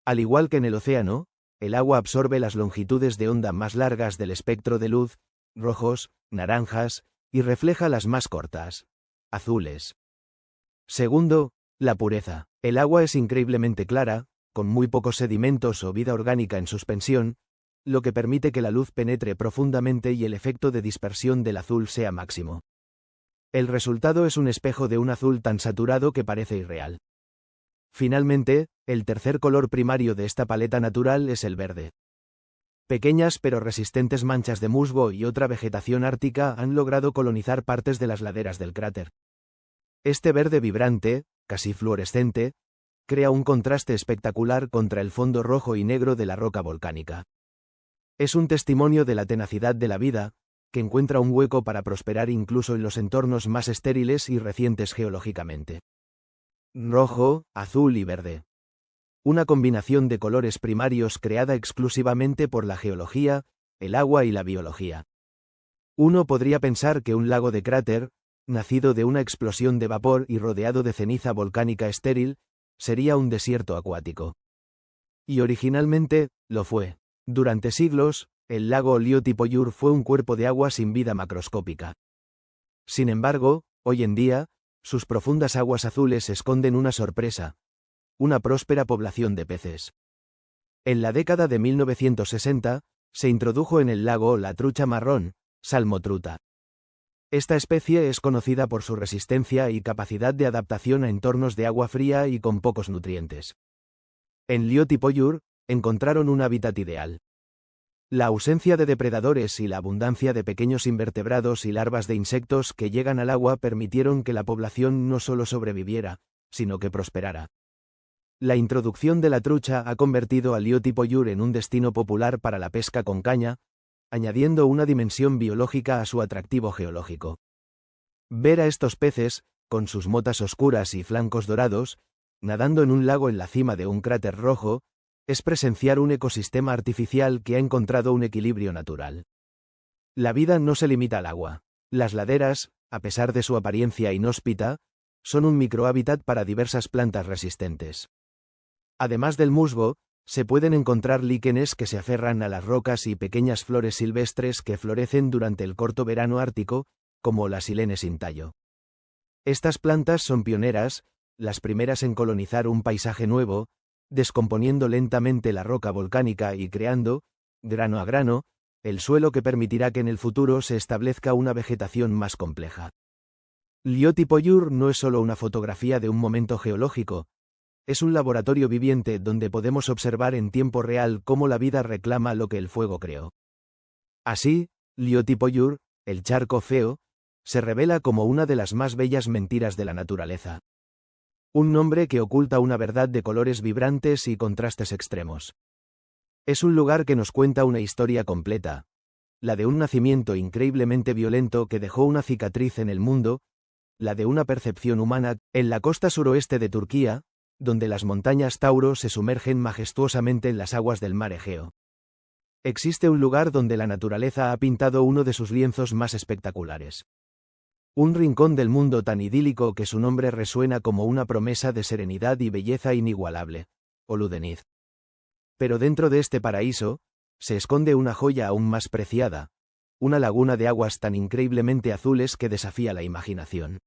Al igual que en el océano, el agua absorbe las longitudes de onda más largas del espectro de luz, rojos, naranjas, y refleja las más cortas, azules. Segundo, la pureza. El agua es increíblemente clara, con muy pocos sedimentos o vida orgánica en suspensión, lo que permite que la luz penetre profundamente y el efecto de dispersión del azul sea máximo. El resultado es un espejo de un azul tan saturado que parece irreal. Finalmente, el tercer color primario de esta paleta natural es el verde. Pequeñas pero resistentes manchas de musgo y otra vegetación ártica han logrado colonizar partes de las laderas del cráter. Este verde vibrante, casi fluorescente, crea un contraste espectacular contra el fondo rojo y negro de la roca volcánica. Es un testimonio de la tenacidad de la vida, que encuentra un hueco para prosperar incluso en los entornos más estériles y recientes geológicamente. Rojo, azul y verde. Una combinación de colores primarios creada exclusivamente por la geología, el agua y la biología. Uno podría pensar que un lago de cráter, nacido de una explosión de vapor y rodeado de ceniza volcánica estéril, sería un desierto acuático. Y originalmente, lo fue. Durante siglos, el lago Oyu-Tupouur fue un cuerpo de agua sin vida macroscópica. Sin embargo, hoy en día, sus profundas aguas azules esconden una sorpresa: una próspera población de peces. En la década de 1960, se introdujo en el lago la trucha marrón, Salmotruta. Esta especie es conocida por su resistencia y capacidad de adaptación a entornos de agua fría y con pocos nutrientes. En Oyu-Tupouur, encontraron un hábitat ideal. La ausencia de depredadores y la abundancia de pequeños invertebrados y larvas de insectos que llegan al agua permitieron que la población no solo sobreviviera, sino que prosperara. La introducción de la trucha ha convertido a Oyu-Tupouur en un destino popular para la pesca con caña, añadiendo una dimensión biológica a su atractivo geológico. Ver a estos peces, con sus motas oscuras y flancos dorados, nadando en un lago en la cima de un cráter rojo, es presenciar un ecosistema artificial que ha encontrado un equilibrio natural. La vida no se limita al agua. Las laderas, a pesar de su apariencia inhóspita, son un microhábitat para diversas plantas resistentes. Además del musgo, se pueden encontrar líquenes que se aferran a las rocas y pequeñas flores silvestres que florecen durante el corto verano ártico, como la silene sin tallo. Estas plantas son pioneras, las primeras en colonizar un paisaje nuevo, descomponiendo lentamente la roca volcánica y creando, grano a grano, el suelo que permitirá que en el futuro se establezca una vegetación más compleja. Liotipoyur no es solo una fotografía de un momento geológico, es un laboratorio viviente donde podemos observar en tiempo real cómo la vida reclama lo que el fuego creó. Así, Liotipoyur, el charco feo, se revela como una de las más bellas mentiras de la naturaleza. Un nombre que oculta una verdad de colores vibrantes y contrastes extremos. Es un lugar que nos cuenta una historia completa, la de un nacimiento increíblemente violento que dejó una cicatriz en el mundo, la de una percepción humana, en la costa suroeste de Turquía, donde las montañas Tauro se sumergen majestuosamente en las aguas del mar Egeo. Existe un lugar donde la naturaleza ha pintado uno de sus lienzos más espectaculares. Un rincón del mundo tan idílico que su nombre resuena como una promesa de serenidad y belleza inigualable, Oludeniz. Pero dentro de este paraíso, se esconde una joya aún más preciada, una laguna de aguas tan increíblemente azules que desafía la imaginación.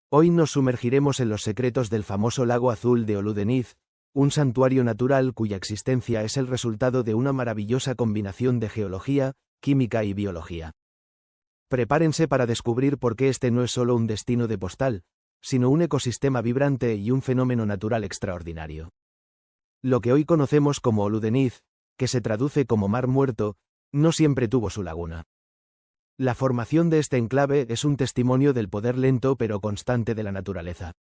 Hoy nos sumergiremos en los secretos del famoso lago azul de Oludeniz, un santuario natural cuya existencia es el resultado de una maravillosa combinación de geología, química y biología. Prepárense para descubrir por qué este no es solo un destino de postal, sino un ecosistema vibrante y un fenómeno natural extraordinario. Lo que hoy conocemos como Oludeniz, que se traduce como Mar Muerto, no siempre tuvo su laguna. La formación de este enclave es un testimonio del poder lento pero constante de la naturaleza.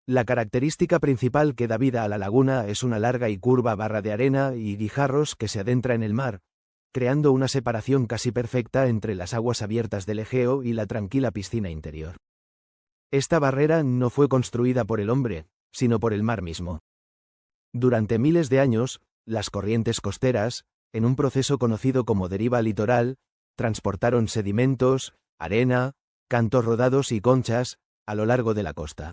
La característica principal que da vida a la laguna es una larga y curva barra de arena y guijarros que se adentra en el mar, creando una separación casi perfecta entre las aguas abiertas del Egeo y la tranquila piscina interior. Esta barrera no fue construida por el hombre, sino por el mar mismo. Durante miles de años, las corrientes costeras, en un proceso conocido como deriva litoral, transportaron sedimentos, arena, cantos rodados y conchas, a lo largo de la costa.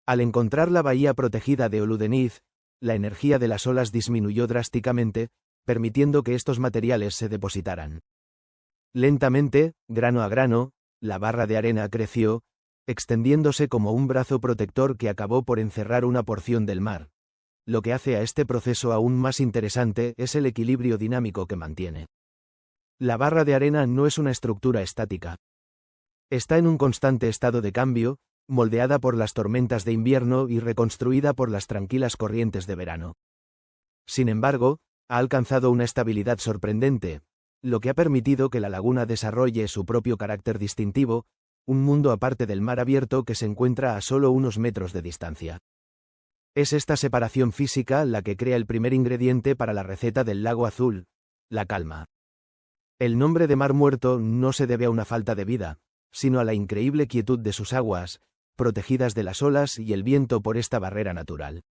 Al encontrar la bahía protegida de Oludeniz, la energía de las olas disminuyó drásticamente, permitiendo que estos materiales se depositaran. Lentamente, grano a grano, la barra de arena creció, extendiéndose como un brazo protector que acabó por encerrar una porción del mar. Lo que hace a este proceso aún más interesante es el equilibrio dinámico que mantiene. La barra de arena no es una estructura estática. Está en un constante estado de cambio, moldeada por las tormentas de invierno y reconstruida por las tranquilas corrientes de verano. Sin embargo, ha alcanzado una estabilidad sorprendente, lo que ha permitido que la laguna desarrolle su propio carácter distintivo, un mundo aparte del mar abierto que se encuentra a solo unos metros de distancia. Es esta separación física la que crea el primer ingrediente para la receta del lago azul, la calma. El nombre de Mar Muerto no se debe a una falta de vida, sino a la increíble quietud de sus aguas, protegidas de las olas y el viento por esta barrera natural.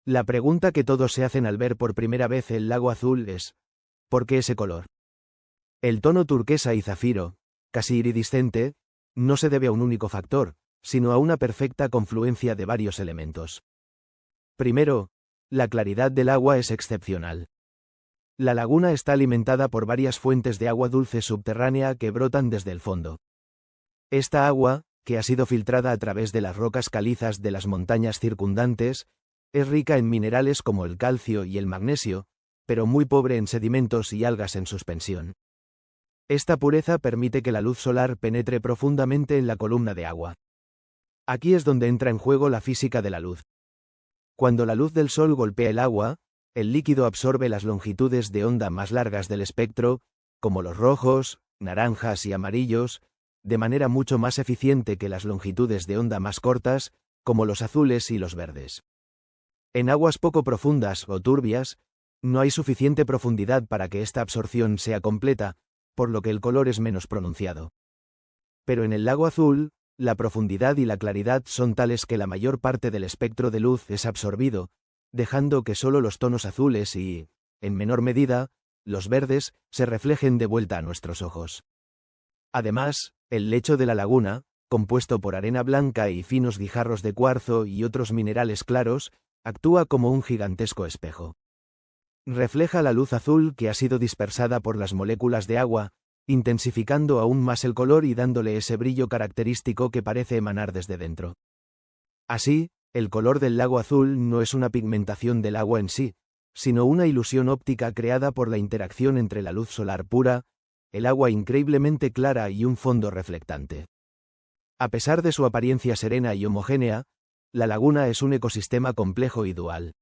La pregunta que todos se hacen al ver por primera vez el lago azul es: ¿por qué ese color? El tono turquesa y zafiro, casi iridiscente, no se debe a un único factor, sino a una perfecta confluencia de varios elementos. Primero, la claridad del agua es excepcional. La laguna está alimentada por varias fuentes de agua dulce subterránea que brotan desde el fondo. Esta agua, que ha sido filtrada a través de las rocas calizas de las montañas circundantes, es rica en minerales como el calcio y el magnesio, pero muy pobre en sedimentos y algas en suspensión. Esta pureza permite que la luz solar penetre profundamente en la columna de agua. Aquí es donde entra en juego la física de la luz. Cuando la luz del sol golpea el agua, el líquido absorbe las longitudes de onda más largas del espectro, como los rojos, naranjas y amarillos, de manera mucho más eficiente que las longitudes de onda más cortas, como los azules y los verdes. En aguas poco profundas o turbias, no hay suficiente profundidad para que esta absorción sea completa, por lo que el color es menos pronunciado. Pero en el lago azul, la profundidad y la claridad son tales que la mayor parte del espectro de luz es absorbido, dejando que solo los tonos azules y, en menor medida, los verdes, se reflejen de vuelta a nuestros ojos. Además, el lecho de la laguna, compuesto por arena blanca y finos guijarros de cuarzo y otros minerales claros, actúa como un gigantesco espejo. Refleja la luz azul que ha sido dispersada por las moléculas de agua, intensificando aún más el color y dándole ese brillo característico que parece emanar desde dentro. Así, el color del lago azul no es una pigmentación del agua en sí, sino una ilusión óptica creada por la interacción entre la luz solar pura, el agua increíblemente clara y un fondo reflectante. A pesar de su apariencia serena y homogénea, la laguna es un ecosistema complejo y dual.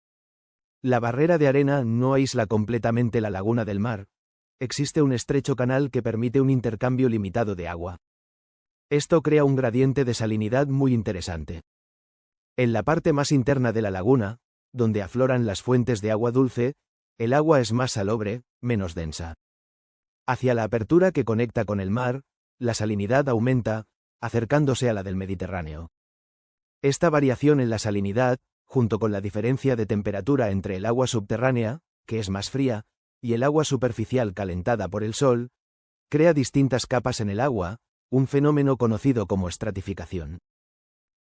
La barrera de arena no aísla completamente la laguna del mar. Existe un estrecho canal que permite un intercambio limitado de agua. Esto crea un gradiente de salinidad muy interesante. En la parte más interna de la laguna, donde afloran las fuentes de agua dulce, el agua es más salobre, menos densa. Hacia la apertura que conecta con el mar, la salinidad aumenta, acercándose a la del Mediterráneo. Esta variación en la salinidad, junto con la diferencia de temperatura entre el agua subterránea, que es más fría, y el agua superficial calentada por el sol, crea distintas capas en el agua, un fenómeno conocido como estratificación.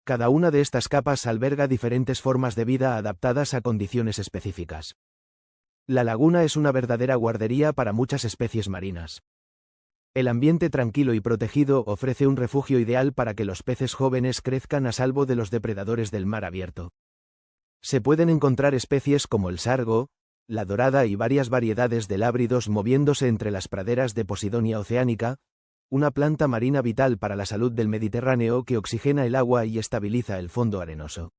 Cada una de estas capas alberga diferentes formas de vida adaptadas a condiciones específicas. La laguna es una verdadera guardería para muchas especies marinas. El ambiente tranquilo y protegido ofrece un refugio ideal para que los peces jóvenes crezcan a salvo de los depredadores del mar abierto. Se pueden encontrar especies como el sargo, la dorada y varias variedades de lábridos moviéndose entre las praderas de Posidonia oceanica, una planta marina vital para la salud del Mediterráneo que oxigena el agua y estabiliza el fondo arenoso.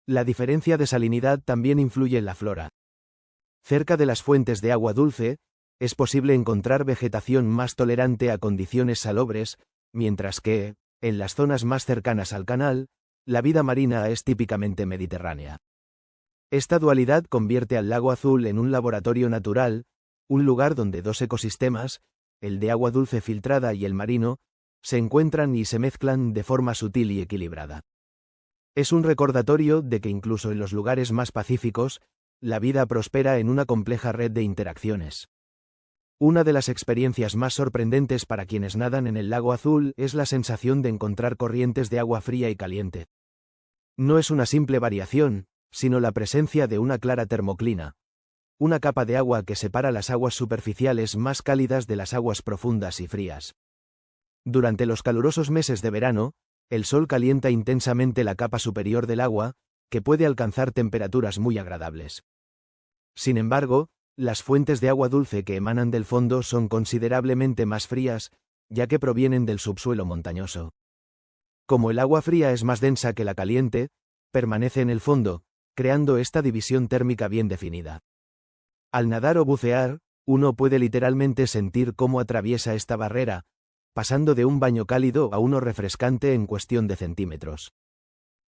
La diferencia de salinidad también influye en la flora. Cerca de las fuentes de agua dulce, es posible encontrar vegetación más tolerante a condiciones salobres, mientras que, en las zonas más cercanas al canal, la vida marina es típicamente mediterránea. Esta dualidad convierte al lago azul en un laboratorio natural, un lugar donde dos ecosistemas, el de agua dulce filtrada y el marino, se encuentran y se mezclan de forma sutil y equilibrada. Es un recordatorio de que incluso en los lugares más pacíficos, la vida prospera en una compleja red de interacciones. Una de las experiencias más sorprendentes para quienes nadan en el lago azul es la sensación de encontrar corrientes de agua fría y caliente. No es una simple variación, sino la presencia de una clara termoclina, una capa de agua que separa las aguas superficiales más cálidas de las aguas profundas y frías. Durante los calurosos meses de verano, el sol calienta intensamente la capa superior del agua, que puede alcanzar temperaturas muy agradables. Sin embargo, las fuentes de agua dulce que emanan del fondo son considerablemente más frías, ya que provienen del subsuelo montañoso. Como el agua fría es más densa que la caliente, permanece en el fondo, creando esta división térmica bien definida. Al nadar o bucear, uno puede literalmente sentir cómo atraviesa esta barrera, pasando de un baño cálido a uno refrescante en cuestión de centímetros.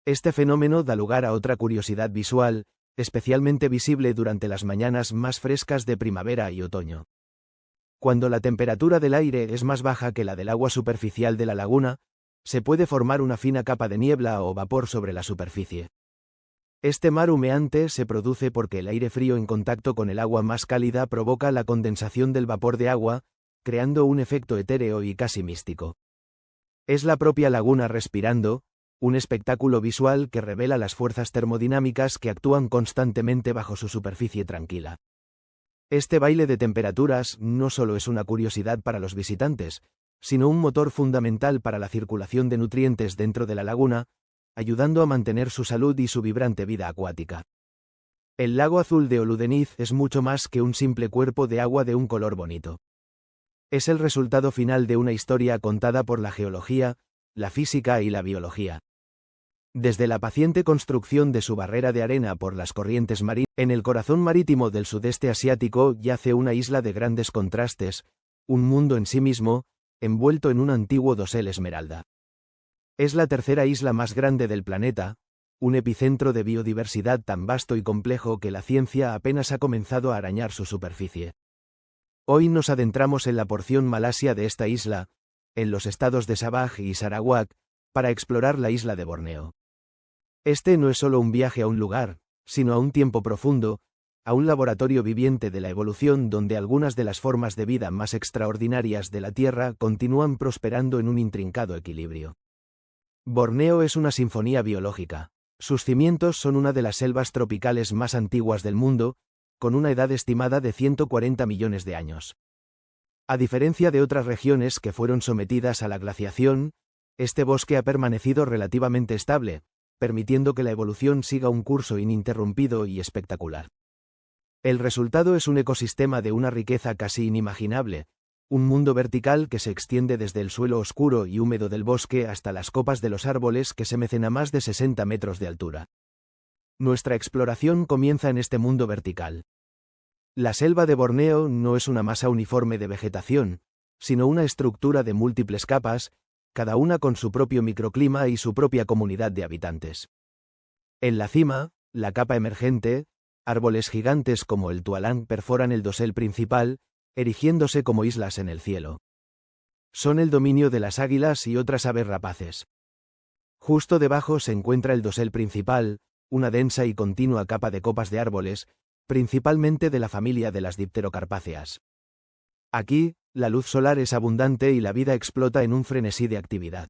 Este fenómeno da lugar a otra curiosidad visual, especialmente visible durante las mañanas más frescas de primavera y otoño. Cuando la temperatura del aire es más baja que la del agua superficial de la laguna, se puede formar una fina capa de niebla o vapor sobre la superficie. Este mar humeante se produce porque el aire frío en contacto con el agua más cálida provoca la condensación del vapor de agua, creando un efecto etéreo y casi místico. Es la propia laguna respirando, un espectáculo visual que revela las fuerzas termodinámicas que actúan constantemente bajo su superficie tranquila. Este baile de temperaturas no solo es una curiosidad para los visitantes, sino un motor fundamental para la circulación de nutrientes dentro de la laguna, ayudando a mantener su salud y su vibrante vida acuática. El lago azul de Oludeniz es mucho más que un simple cuerpo de agua de un color bonito. Es el resultado final de una historia contada por la geología, la física y la biología. Desde la paciente construcción de su barrera de arena por las corrientes marinas, en el corazón marítimo del sudeste asiático yace una isla de grandes contrastes, un mundo en sí mismo, envuelto en un antiguo dosel esmeralda. Es la tercera isla más grande del planeta, un epicentro de biodiversidad tan vasto y complejo que la ciencia apenas ha comenzado a arañar su superficie. Hoy nos adentramos en la porción Malasia de esta isla, en los estados de Sabah y Sarawak, para explorar la isla de Borneo. Este no es solo un viaje a un lugar, sino a un tiempo profundo, a un laboratorio viviente de la evolución donde algunas de las formas de vida más extraordinarias de la Tierra continúan prosperando en un intrincado equilibrio. Borneo es una sinfonía biológica. Sus cimientos son una de las selvas tropicales más antiguas del mundo, con una edad estimada de 140 millones de años. A diferencia de otras regiones que fueron sometidas a la glaciación, este bosque ha permanecido relativamente estable, permitiendo que la evolución siga un curso ininterrumpido y espectacular. El resultado es un ecosistema de una riqueza casi inimaginable, un mundo vertical que se extiende desde el suelo oscuro y húmedo del bosque hasta las copas de los árboles que se mecen a más de 60 metros de altura. Nuestra exploración comienza en este mundo vertical. La selva de Borneo no es una masa uniforme de vegetación, sino una estructura de múltiples capas, cada una con su propio microclima y su propia comunidad de habitantes. En la cima, la capa emergente, árboles gigantes como el tualang perforan el dosel principal, erigiéndose como islas en el cielo. Son el dominio de las águilas y otras aves rapaces. Justo debajo se encuentra el dosel principal, una densa y continua capa de copas de árboles, principalmente de la familia de las dipterocarpáceas. Aquí, la luz solar es abundante y la vida explota en un frenesí de actividad.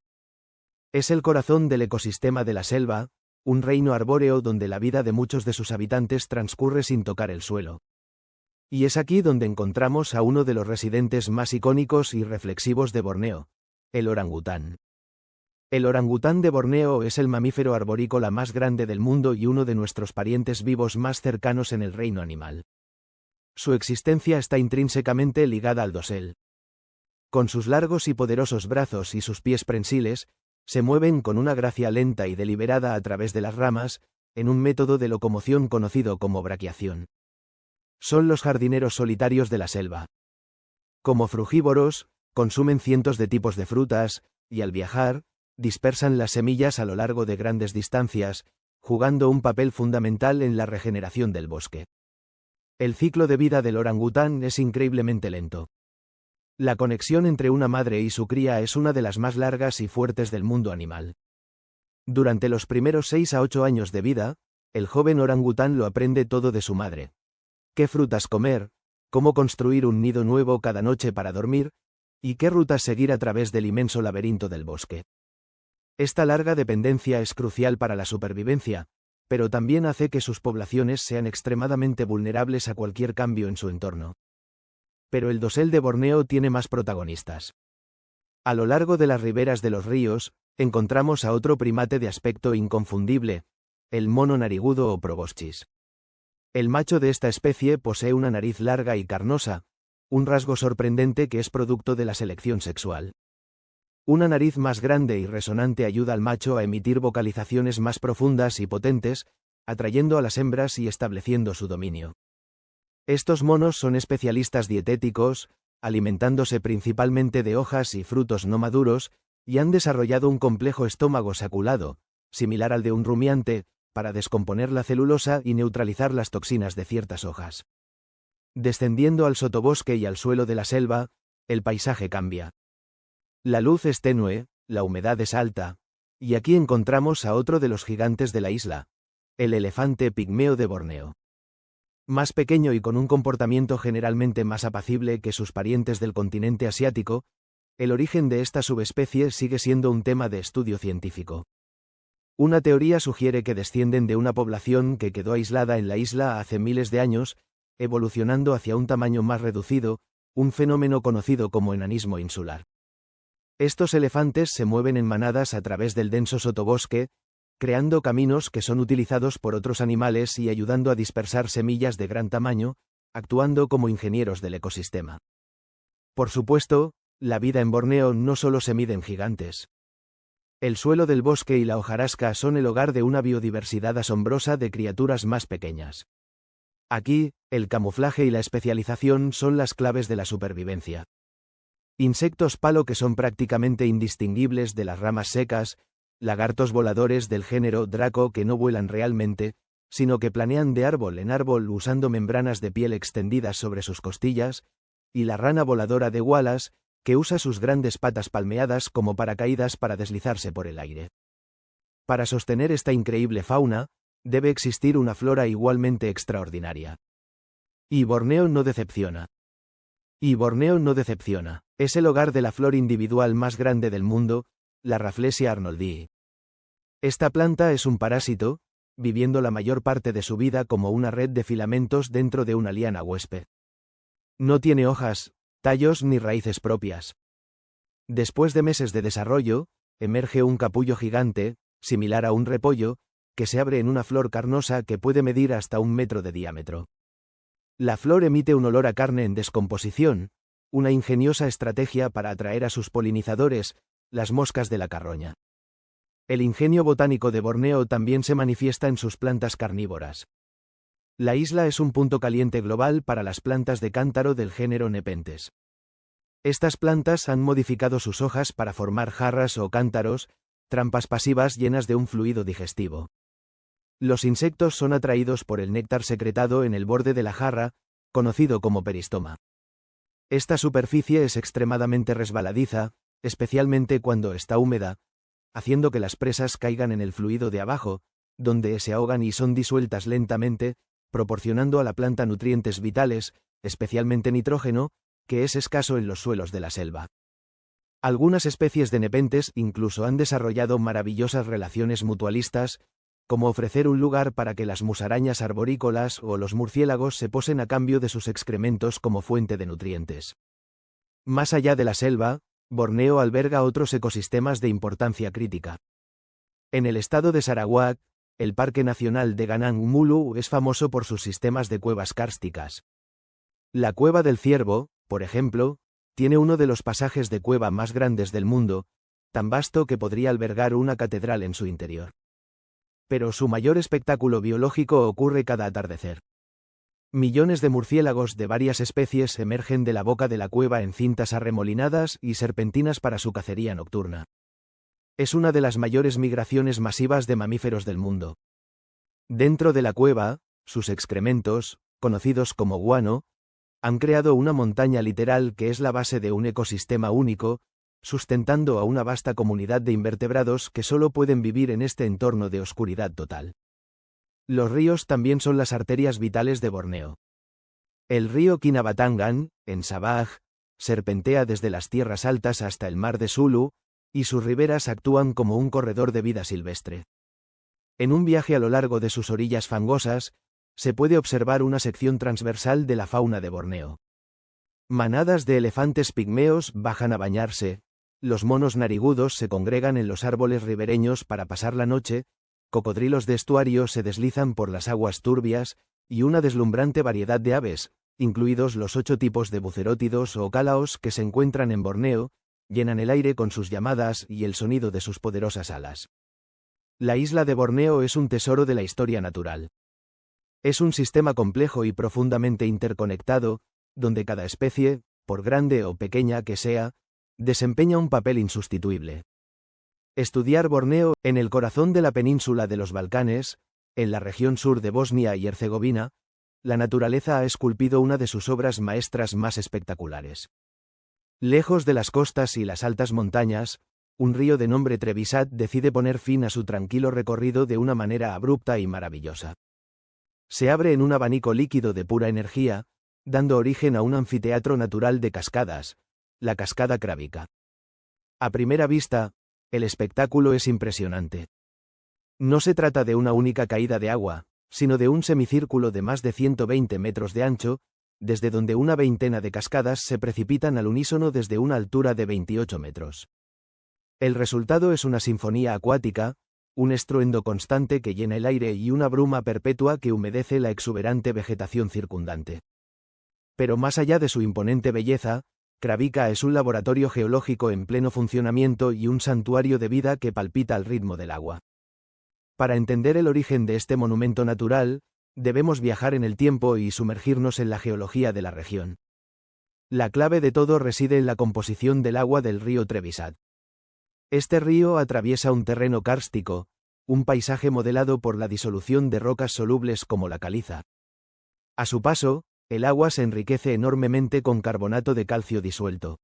Es el corazón del ecosistema de la selva, un reino arbóreo donde la vida de muchos de sus habitantes transcurre sin tocar el suelo. Y es aquí donde encontramos a uno de los residentes más icónicos y reflexivos de Borneo, el orangután. El orangután de Borneo es el mamífero arborícola más grande del mundo y uno de nuestros parientes vivos más cercanos en el reino animal. Su existencia está intrínsecamente ligada al dosel. Con sus largos y poderosos brazos y sus pies prensiles, se mueven con una gracia lenta y deliberada a través de las ramas, en un método de locomoción conocido como braquiación. Son los jardineros solitarios de la selva. Como frugívoros, consumen cientos de tipos de frutas, y al viajar, dispersan las semillas a lo largo de grandes distancias, jugando un papel fundamental en la regeneración del bosque. El ciclo de vida del orangután es increíblemente lento. La conexión entre una madre y su cría es una de las más largas y fuertes del mundo animal. Durante los primeros 6 a 8 años de vida, el joven orangután lo aprende todo de su madre. Qué frutas comer, cómo construir un nido nuevo cada noche para dormir, y qué rutas seguir a través del inmenso laberinto del bosque. Esta larga dependencia es crucial para la supervivencia, pero también hace que sus poblaciones sean extremadamente vulnerables a cualquier cambio en su entorno. Pero el dosel de Borneo tiene más protagonistas. A lo largo de las riberas de los ríos, encontramos a otro primate de aspecto inconfundible, el mono narigudo o proboscis. El macho de esta especie posee una nariz larga y carnosa, un rasgo sorprendente que es producto de la selección sexual. Una nariz más grande y resonante ayuda al macho a emitir vocalizaciones más profundas y potentes, atrayendo a las hembras y estableciendo su dominio. Estos monos son especialistas dietéticos, alimentándose principalmente de hojas y frutos no maduros, y han desarrollado un complejo estómago saculado, similar al de un rumiante, para descomponer la celulosa y neutralizar las toxinas de ciertas hojas. Descendiendo al sotobosque y al suelo de la selva, el paisaje cambia. La luz es tenue, la humedad es alta, y aquí encontramos a otro de los gigantes de la isla, el elefante pigmeo de Borneo. Más pequeño y con un comportamiento generalmente más apacible que sus parientes del continente asiático, el origen de esta subespecie sigue siendo un tema de estudio científico. Una teoría sugiere que descienden de una población que quedó aislada en la isla hace miles de años, evolucionando hacia un tamaño más reducido, un fenómeno conocido como enanismo insular. Estos elefantes se mueven en manadas a través del denso sotobosque, creando caminos que son utilizados por otros animales y ayudando a dispersar semillas de gran tamaño, actuando como ingenieros del ecosistema. Por supuesto, la vida en Borneo no solo se mide en gigantes. El suelo del bosque y la hojarasca son el hogar de una biodiversidad asombrosa de criaturas más pequeñas. Aquí, el camuflaje y la especialización son las claves de la supervivencia. Insectos palo que son prácticamente indistinguibles de las ramas secas, lagartos voladores del género Draco que no vuelan realmente, sino que planean de árbol en árbol usando membranas de piel extendidas sobre sus costillas, y la rana voladora de Wallace, que usa sus grandes patas palmeadas como paracaídas para deslizarse por el aire. Para sostener esta increíble fauna, debe existir una flora igualmente extraordinaria. Y Borneo no decepciona. Es el hogar de la flor individual más grande del mundo, la Rafflesia arnoldii. Esta planta es un parásito, viviendo la mayor parte de su vida como una red de filamentos dentro de una liana huésped. No tiene hojas, tallos ni raíces propias. Después de meses de desarrollo, emerge un capullo gigante, similar a un repollo, que se abre en una flor carnosa que puede medir hasta 1 metro de diámetro. La flor emite un olor a carne en descomposición, una ingeniosa estrategia para atraer a sus polinizadores, las moscas de la carroña. El ingenio botánico de Borneo también se manifiesta en sus plantas carnívoras. La isla es un punto caliente global para las plantas de cántaro del género Nepenthes. Estas plantas han modificado sus hojas para formar jarras o cántaros, trampas pasivas llenas de un fluido digestivo. Los insectos son atraídos por el néctar secretado en el borde de la jarra, conocido como peristoma. Esta superficie es extremadamente resbaladiza, especialmente cuando está húmeda, haciendo que las presas caigan en el fluido de abajo, donde se ahogan y son disueltas lentamente, proporcionando a la planta nutrientes vitales, especialmente nitrógeno, que es escaso en los suelos de la selva. Algunas especies de Nepenthes incluso han desarrollado maravillosas relaciones mutualistas, como ofrecer un lugar para que las musarañas arborícolas o los murciélagos se posen a cambio de sus excrementos como fuente de nutrientes. Más allá de la selva, Borneo alberga otros ecosistemas de importancia crítica. En el estado de Sarawak, el Parque Nacional de Ganang Mulu es famoso por sus sistemas de cuevas kársticas. La Cueva del Ciervo, por ejemplo, tiene uno de los pasajes de cueva más grandes del mundo, tan vasto que podría albergar una catedral en su interior. Pero su mayor espectáculo biológico ocurre cada atardecer. Millones de murciélagos de varias especies emergen de la boca de la cueva en cintas arremolinadas y serpentinas para su cacería nocturna. Es una de las mayores migraciones masivas de mamíferos del mundo. Dentro de la cueva, sus excrementos, conocidos como guano, han creado una montaña literal que es la base de un ecosistema único, sustentando a una vasta comunidad de invertebrados que solo pueden vivir en este entorno de oscuridad total. Los ríos también son las arterias vitales de Borneo. El río Kinabatangan, en Sabah, serpentea desde las tierras altas hasta el mar de Sulu, y sus riberas actúan como un corredor de vida silvestre. En un viaje a lo largo de sus orillas fangosas, se puede observar una sección transversal de la fauna de Borneo. Manadas de elefantes pigmeos bajan a bañarse, los monos narigudos se congregan en los árboles ribereños para pasar la noche, cocodrilos de estuario se deslizan por las aguas turbias, y una deslumbrante variedad de aves, incluidos los 8 tipos de bucerótidos o cálaos que se encuentran en Borneo, llenan el aire con sus llamadas y el sonido de sus poderosas alas. La isla de Borneo es un tesoro de la historia natural. Es un sistema complejo y profundamente interconectado, donde cada especie, por grande o pequeña que sea, desempeña un papel insustituible. Estudiar Borneo, en el corazón de la península de los Balcanes, en la región sur de Bosnia y Herzegovina, la naturaleza ha esculpido una de sus obras maestras más espectaculares. Lejos de las costas y las altas montañas, un río de nombre Trevisat decide poner fin a su tranquilo recorrido de una manera abrupta y maravillosa. Se abre en un abanico líquido de pura energía, dando origen a un anfiteatro natural de cascadas, la cascada Kravica. A primera vista, el espectáculo es impresionante. No se trata de una única caída de agua, sino de un semicírculo de más de 120 metros de ancho, desde donde una veintena de cascadas se precipitan al unísono desde una altura de 28 metros. El resultado es una sinfonía acuática, un estruendo constante que llena el aire y una bruma perpetua que humedece la exuberante vegetación circundante. Pero más allá de su imponente belleza, Kravica es un laboratorio geológico en pleno funcionamiento y un santuario de vida que palpita al ritmo del agua. Para entender el origen de este monumento natural, debemos viajar en el tiempo y sumergirnos en la geología de la región. La clave de todo reside en la composición del agua del río Trevisat. Este río atraviesa un terreno kárstico, un paisaje modelado por la disolución de rocas solubles como la caliza. A su paso, el agua se enriquece enormemente con carbonato de calcio disuelto.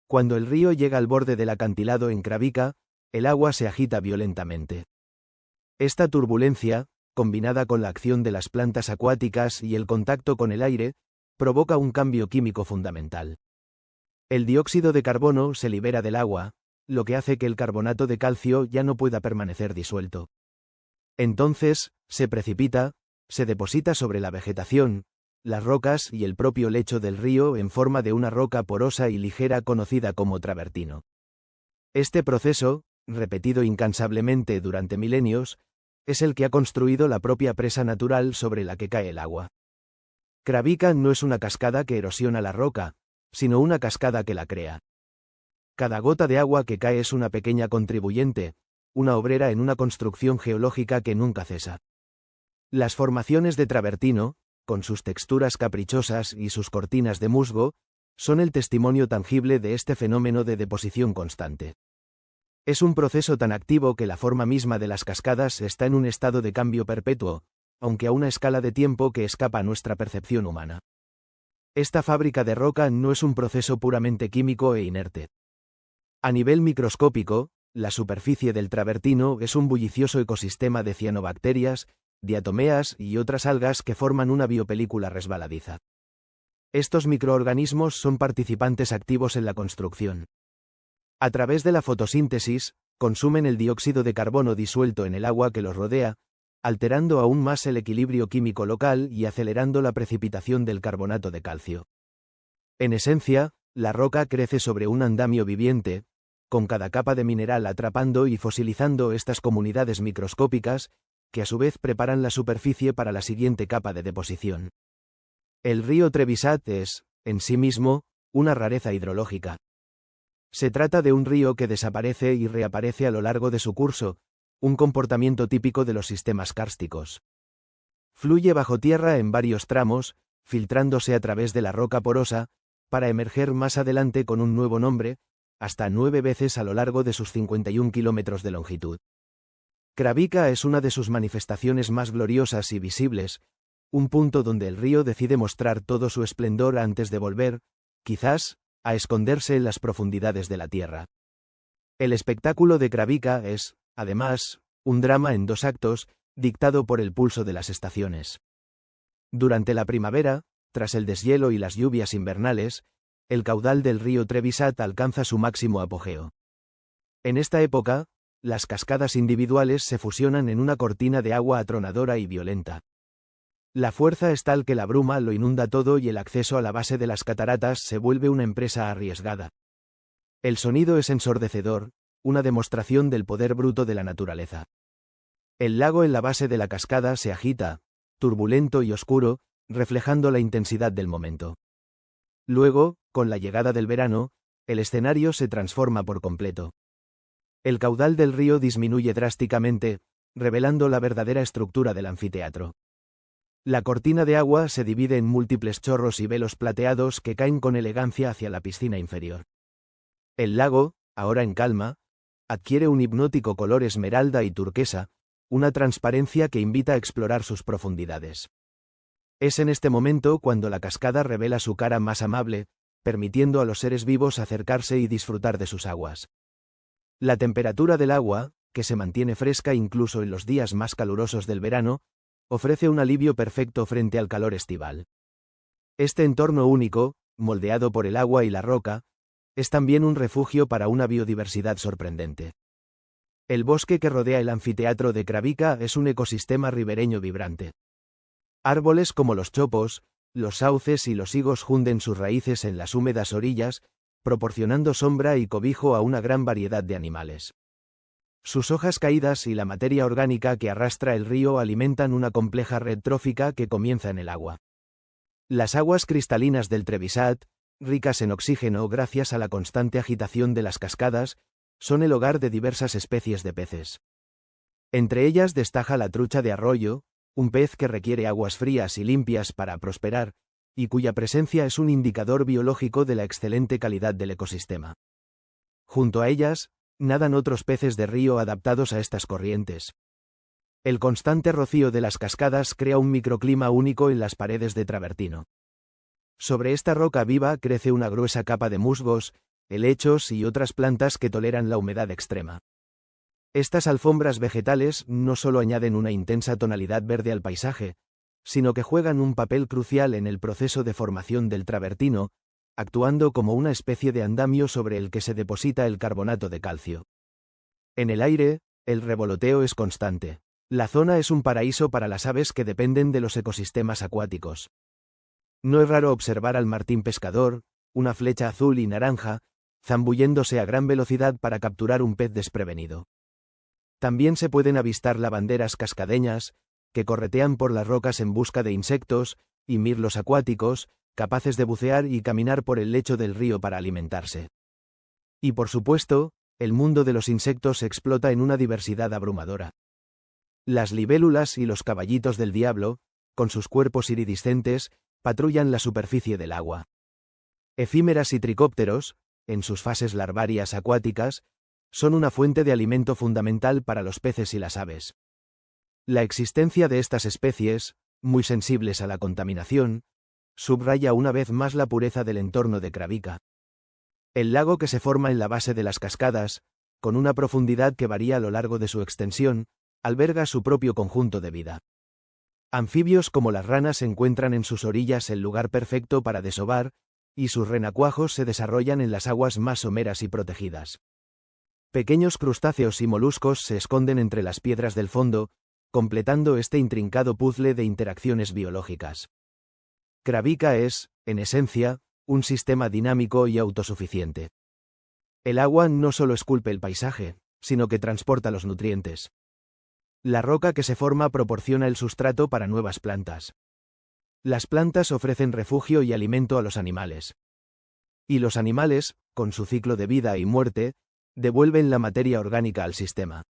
Cuando el río llega al borde del acantilado en Kravica, el agua se agita violentamente. Esta turbulencia, combinada con la acción de las plantas acuáticas y el contacto con el aire, provoca un cambio químico fundamental. El dióxido de carbono se libera del agua, lo que hace que el carbonato de calcio ya no pueda permanecer disuelto. Entonces, se precipita, se deposita sobre la vegetación, las rocas y el propio lecho del río en forma de una roca porosa y ligera conocida como travertino. Este proceso, repetido incansablemente durante milenios, es el que ha construido la propia presa natural sobre la que cae el agua. Kravica no es una cascada que erosiona la roca, sino una cascada que la crea. Cada gota de agua que cae es una pequeña contribuyente, una obrera en una construcción geológica que nunca cesa. Las formaciones de travertino, con sus texturas caprichosas y sus cortinas de musgo, son el testimonio tangible de este fenómeno de deposición constante. Es un proceso tan activo que la forma misma de las cascadas está en un estado de cambio perpetuo, aunque a una escala de tiempo que escapa a nuestra percepción humana. Esta fábrica de roca no es un proceso puramente químico e inerte. A nivel microscópico, la superficie del travertino es un bullicioso ecosistema de cianobacterias, diatomeas y otras algas que forman una biopelícula resbaladiza. Estos microorganismos son participantes activos en la construcción. A través de la fotosíntesis, consumen el dióxido de carbono disuelto en el agua que los rodea, alterando aún más el equilibrio químico local y acelerando la precipitación del carbonato de calcio. En esencia, la roca crece sobre un andamio viviente, con cada capa de mineral atrapando y fosilizando estas comunidades microscópicas, que a su vez preparan la superficie para la siguiente capa de deposición. El río Trevisat es, en sí mismo, una rareza hidrológica. Se trata de un río que desaparece y reaparece a lo largo de su curso, un comportamiento típico de los sistemas kársticos. Fluye bajo tierra en varios tramos, filtrándose a través de la roca porosa, para emerger más adelante con un nuevo nombre, hasta 9 veces a lo largo de sus 51 kilómetros de longitud. Kravica es una de sus manifestaciones más gloriosas y visibles, un punto donde el río decide mostrar todo su esplendor antes de volver, quizás, a esconderse en las profundidades de la tierra. El espectáculo de Kravica es, además, un drama en 2 actos, dictado por el pulso de las estaciones. Durante la primavera, tras el deshielo y las lluvias invernales, el caudal del río Trevisat alcanza su máximo apogeo. En esta época, las cascadas individuales se fusionan en una cortina de agua atronadora y violenta. La fuerza es tal que la bruma lo inunda todo y el acceso a la base de las cataratas se vuelve una empresa arriesgada. El sonido es ensordecedor, una demostración del poder bruto de la naturaleza. El lago en la base de la cascada se agita, turbulento y oscuro, reflejando la intensidad del momento. Luego, con la llegada del verano, el escenario se transforma por completo. El caudal del río disminuye drásticamente, revelando la verdadera estructura del anfiteatro. La cortina de agua se divide en múltiples chorros y velos plateados que caen con elegancia hacia la piscina inferior. El lago, ahora en calma, adquiere un hipnótico color esmeralda y turquesa, una transparencia que invita a explorar sus profundidades. Es en este momento cuando la cascada revela su cara más amable, permitiendo a los seres vivos acercarse y disfrutar de sus aguas. La temperatura del agua, que se mantiene fresca incluso en los días más calurosos del verano, ofrece un alivio perfecto frente al calor estival. Este entorno único, moldeado por el agua y la roca, es también un refugio para una biodiversidad sorprendente. El bosque que rodea el anfiteatro de Kravica es un ecosistema ribereño vibrante. Árboles como los chopos, los sauces y los higos hunden sus raíces en las húmedas orillas, proporcionando sombra y cobijo a una gran variedad de animales. Sus hojas caídas y la materia orgánica que arrastra el río alimentan una compleja red trófica que comienza en el agua. Las aguas cristalinas del Trevisat, ricas en oxígeno gracias a la constante agitación de las cascadas, son el hogar de diversas especies de peces. Entre ellas destaca la trucha de arroyo, un pez que requiere aguas frías y limpias para prosperar, y cuya presencia es un indicador biológico de la excelente calidad del ecosistema. Junto a ellas, nadan otros peces de río adaptados a estas corrientes. El constante rocío de las cascadas crea un microclima único en las paredes de travertino. Sobre esta roca viva crece una gruesa capa de musgos, helechos y otras plantas que toleran la humedad extrema. Estas alfombras vegetales no solo añaden una intensa tonalidad verde al paisaje, sino que juegan un papel crucial en el proceso de formación del travertino, actuando como una especie de andamio sobre el que se deposita el carbonato de calcio. En el aire, el revoloteo es constante. La zona es un paraíso para las aves que dependen de los ecosistemas acuáticos. No es raro observar al martín pescador, una flecha azul y naranja, zambulléndose a gran velocidad para capturar un pez desprevenido. También se pueden avistar lavanderas cascadeñas, que corretean por las rocas en busca de insectos, y mirlos acuáticos, capaces de bucear y caminar por el lecho del río para alimentarse. Y por supuesto, el mundo de los insectos explota en una diversidad abrumadora. Las libélulas y los caballitos del diablo, con sus cuerpos iridiscentes, patrullan la superficie del agua. Efímeras y tricópteros, en sus fases larvarias acuáticas, son una fuente de alimento fundamental para los peces y las aves. La existencia de estas especies, muy sensibles a la contaminación, subraya una vez más la pureza del entorno de Kravica. El lago que se forma en la base de las cascadas, con una profundidad que varía a lo largo de su extensión, alberga su propio conjunto de vida. Anfibios como las ranas encuentran en sus orillas el lugar perfecto para desovar, y sus renacuajos se desarrollan en las aguas más someras y protegidas. Pequeños crustáceos y moluscos se esconden entre las piedras del fondo, completando este intrincado puzzle de interacciones biológicas. Kravica es, en esencia, un sistema dinámico y autosuficiente. El agua no solo esculpe el paisaje, sino que transporta los nutrientes. La roca que se forma proporciona el sustrato para nuevas plantas. Las plantas ofrecen refugio y alimento a los animales. Y los animales, con su ciclo de vida y muerte, devuelven la materia orgánica al sistema.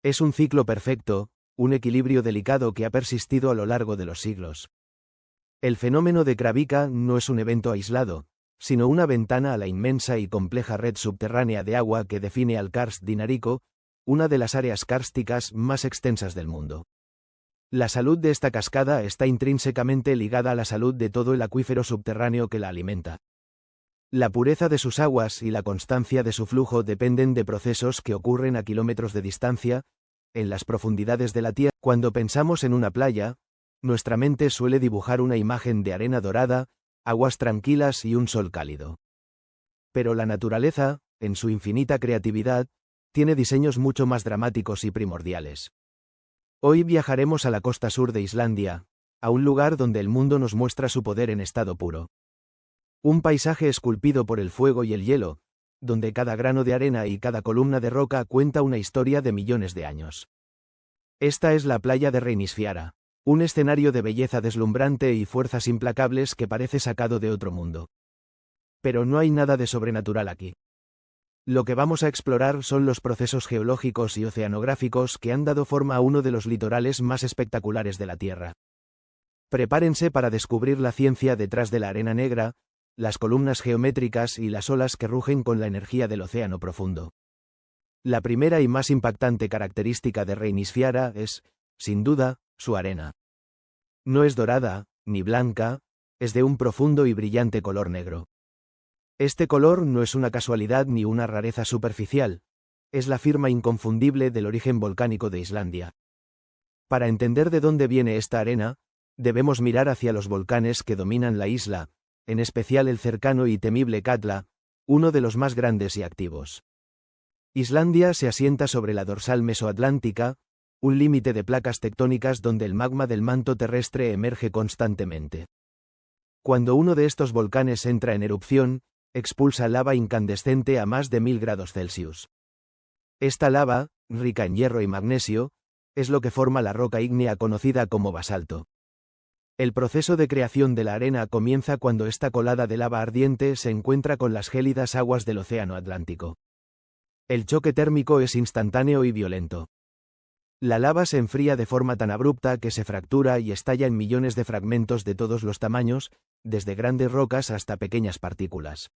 Es un ciclo perfecto, un equilibrio delicado que ha persistido a lo largo de los siglos. El fenómeno de Kravica no es un evento aislado, sino una ventana a la inmensa y compleja red subterránea de agua que define al Karst dinarico, una de las áreas kársticas más extensas del mundo. La salud de esta cascada está intrínsecamente ligada a la salud de todo el acuífero subterráneo que la alimenta. La pureza de sus aguas y la constancia de su flujo dependen de procesos que ocurren a kilómetros de distancia, en las profundidades de la tierra. Cuando pensamos en una playa, nuestra mente suele dibujar una imagen de arena dorada, aguas tranquilas y un sol cálido. Pero la naturaleza, en su infinita creatividad, tiene diseños mucho más dramáticos y primordiales. Hoy viajaremos a la costa sur de Islandia, a un lugar donde el mundo nos muestra su poder en estado puro. Un paisaje esculpido por el fuego y el hielo, donde cada grano de arena y cada columna de roca cuenta una historia de millones de años. Esta es la playa de Reynisfjara, un escenario de belleza deslumbrante y fuerzas implacables que parece sacado de otro mundo. Pero no hay nada de sobrenatural aquí. Lo que vamos a explorar son los procesos geológicos y oceanográficos que han dado forma a uno de los litorales más espectaculares de la Tierra. Prepárense para descubrir la ciencia detrás de la arena negra, las columnas geométricas y las olas que rugen con la energía del océano profundo. La primera y más impactante característica de Reynisfjara es, sin duda, su arena. No es dorada, ni blanca, es de un profundo y brillante color negro. Este color no es una casualidad ni una rareza superficial, es la firma inconfundible del origen volcánico de Islandia. Para entender de dónde viene esta arena, debemos mirar hacia los volcanes que dominan la isla, en especial el cercano y temible Katla, uno de los más grandes y activos. Islandia se asienta sobre la dorsal mesoatlántica, un límite de placas tectónicas donde el magma del manto terrestre emerge constantemente. Cuando uno de estos volcanes entra en erupción, expulsa lava incandescente a más de 1000 grados Celsius. Esta lava, rica en hierro y magnesio, es lo que forma la roca ígnea conocida como basalto. El proceso de creación de la arena comienza cuando esta colada de lava ardiente se encuentra con las gélidas aguas del Océano Atlántico. El choque térmico es instantáneo y violento. La lava se enfría de forma tan abrupta que se fractura y estalla en millones de fragmentos de todos los tamaños, desde grandes rocas hasta pequeñas partículas.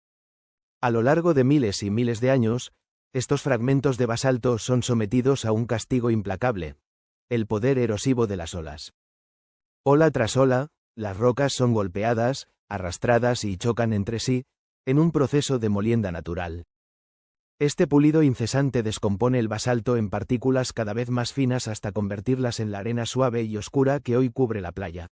A lo largo de miles y miles de años, estos fragmentos de basalto son sometidos a un castigo implacable, el poder erosivo de las olas. Ola tras ola, las rocas son golpeadas, arrastradas y chocan entre sí, en un proceso de molienda natural. Este pulido incesante descompone el basalto en partículas cada vez más finas hasta convertirlas en la arena suave y oscura que hoy cubre la playa.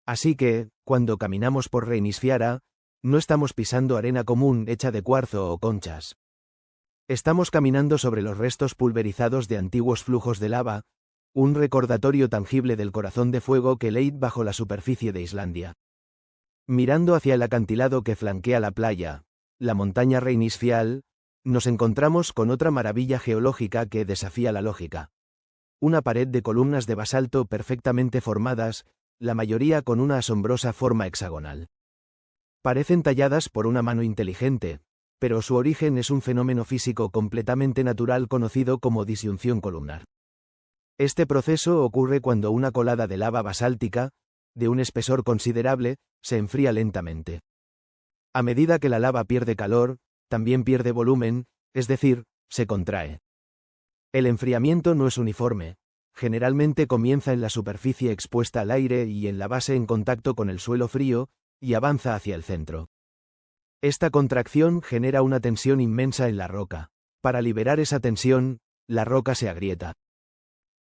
Así que, cuando caminamos por Reynisfjara, no estamos pisando arena común hecha de cuarzo o conchas. Estamos caminando sobre los restos pulverizados de antiguos flujos de lava, un recordatorio tangible del corazón de fuego que late bajo la superficie de Islandia. Mirando hacia el acantilado que flanquea la playa, la montaña Reynisfjall, nos encontramos con otra maravilla geológica que desafía la lógica. Una pared de columnas de basalto perfectamente formadas, la mayoría con una asombrosa forma hexagonal. Parecen talladas por una mano inteligente, pero su origen es un fenómeno físico completamente natural conocido como disyunción columnar. Este proceso ocurre cuando una colada de lava basáltica, de un espesor considerable, se enfría lentamente. A medida que la lava pierde calor, también pierde volumen, es decir, se contrae. El enfriamiento no es uniforme. Generalmente comienza en la superficie expuesta al aire y en la base en contacto con el suelo frío, y avanza hacia el centro. Esta contracción genera una tensión inmensa en la roca. Para liberar esa tensión, la roca se agrieta.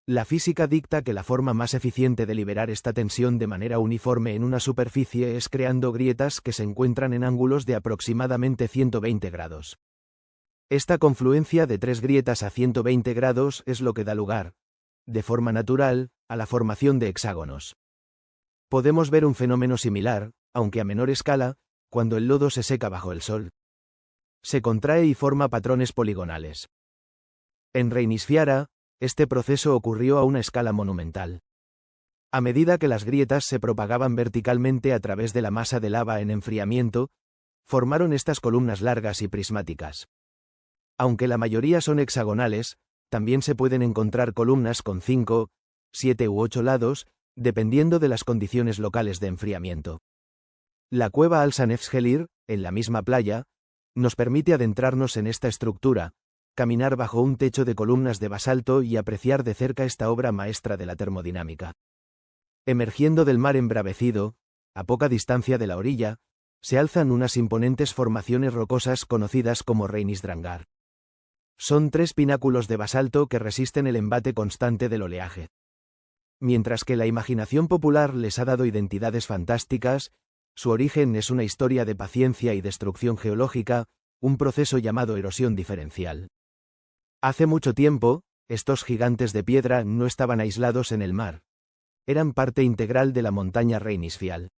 La física dicta que la forma más eficiente de liberar esta tensión de manera uniforme en una superficie es creando grietas que se encuentran en ángulos de aproximadamente 120 grados. Esta confluencia de tres grietas a 120 grados es lo que da lugar, de forma natural, a la formación de hexágonos. Podemos ver un fenómeno similar, aunque a menor escala, cuando el lodo se seca bajo el sol. Se contrae y forma patrones poligonales. En Reynisfiara, este proceso ocurrió a una escala monumental. A medida que las grietas se propagaban verticalmente a través de la masa de lava en enfriamiento, formaron estas columnas largas y prismáticas. Aunque la mayoría son hexagonales, también se pueden encontrar columnas con 5, 7 u 8 lados, dependiendo de las condiciones locales de enfriamiento. La cueva Al-Sanefshelir, en la misma playa, nos permite adentrarnos en esta estructura, caminar bajo un techo de columnas de basalto y apreciar de cerca esta obra maestra de la termodinámica. Emergiendo del mar embravecido, a poca distancia de la orilla, se alzan unas imponentes formaciones rocosas conocidas como Reynisdrangar. Son tres pináculos de basalto que resisten el embate constante del oleaje. Mientras que la imaginación popular les ha dado identidades fantásticas, su origen es una historia de paciencia y destrucción geológica, un proceso llamado erosión diferencial. Hace mucho tiempo, estos gigantes de piedra no estaban aislados en el mar. Eran parte integral de la montaña Reynisfjall.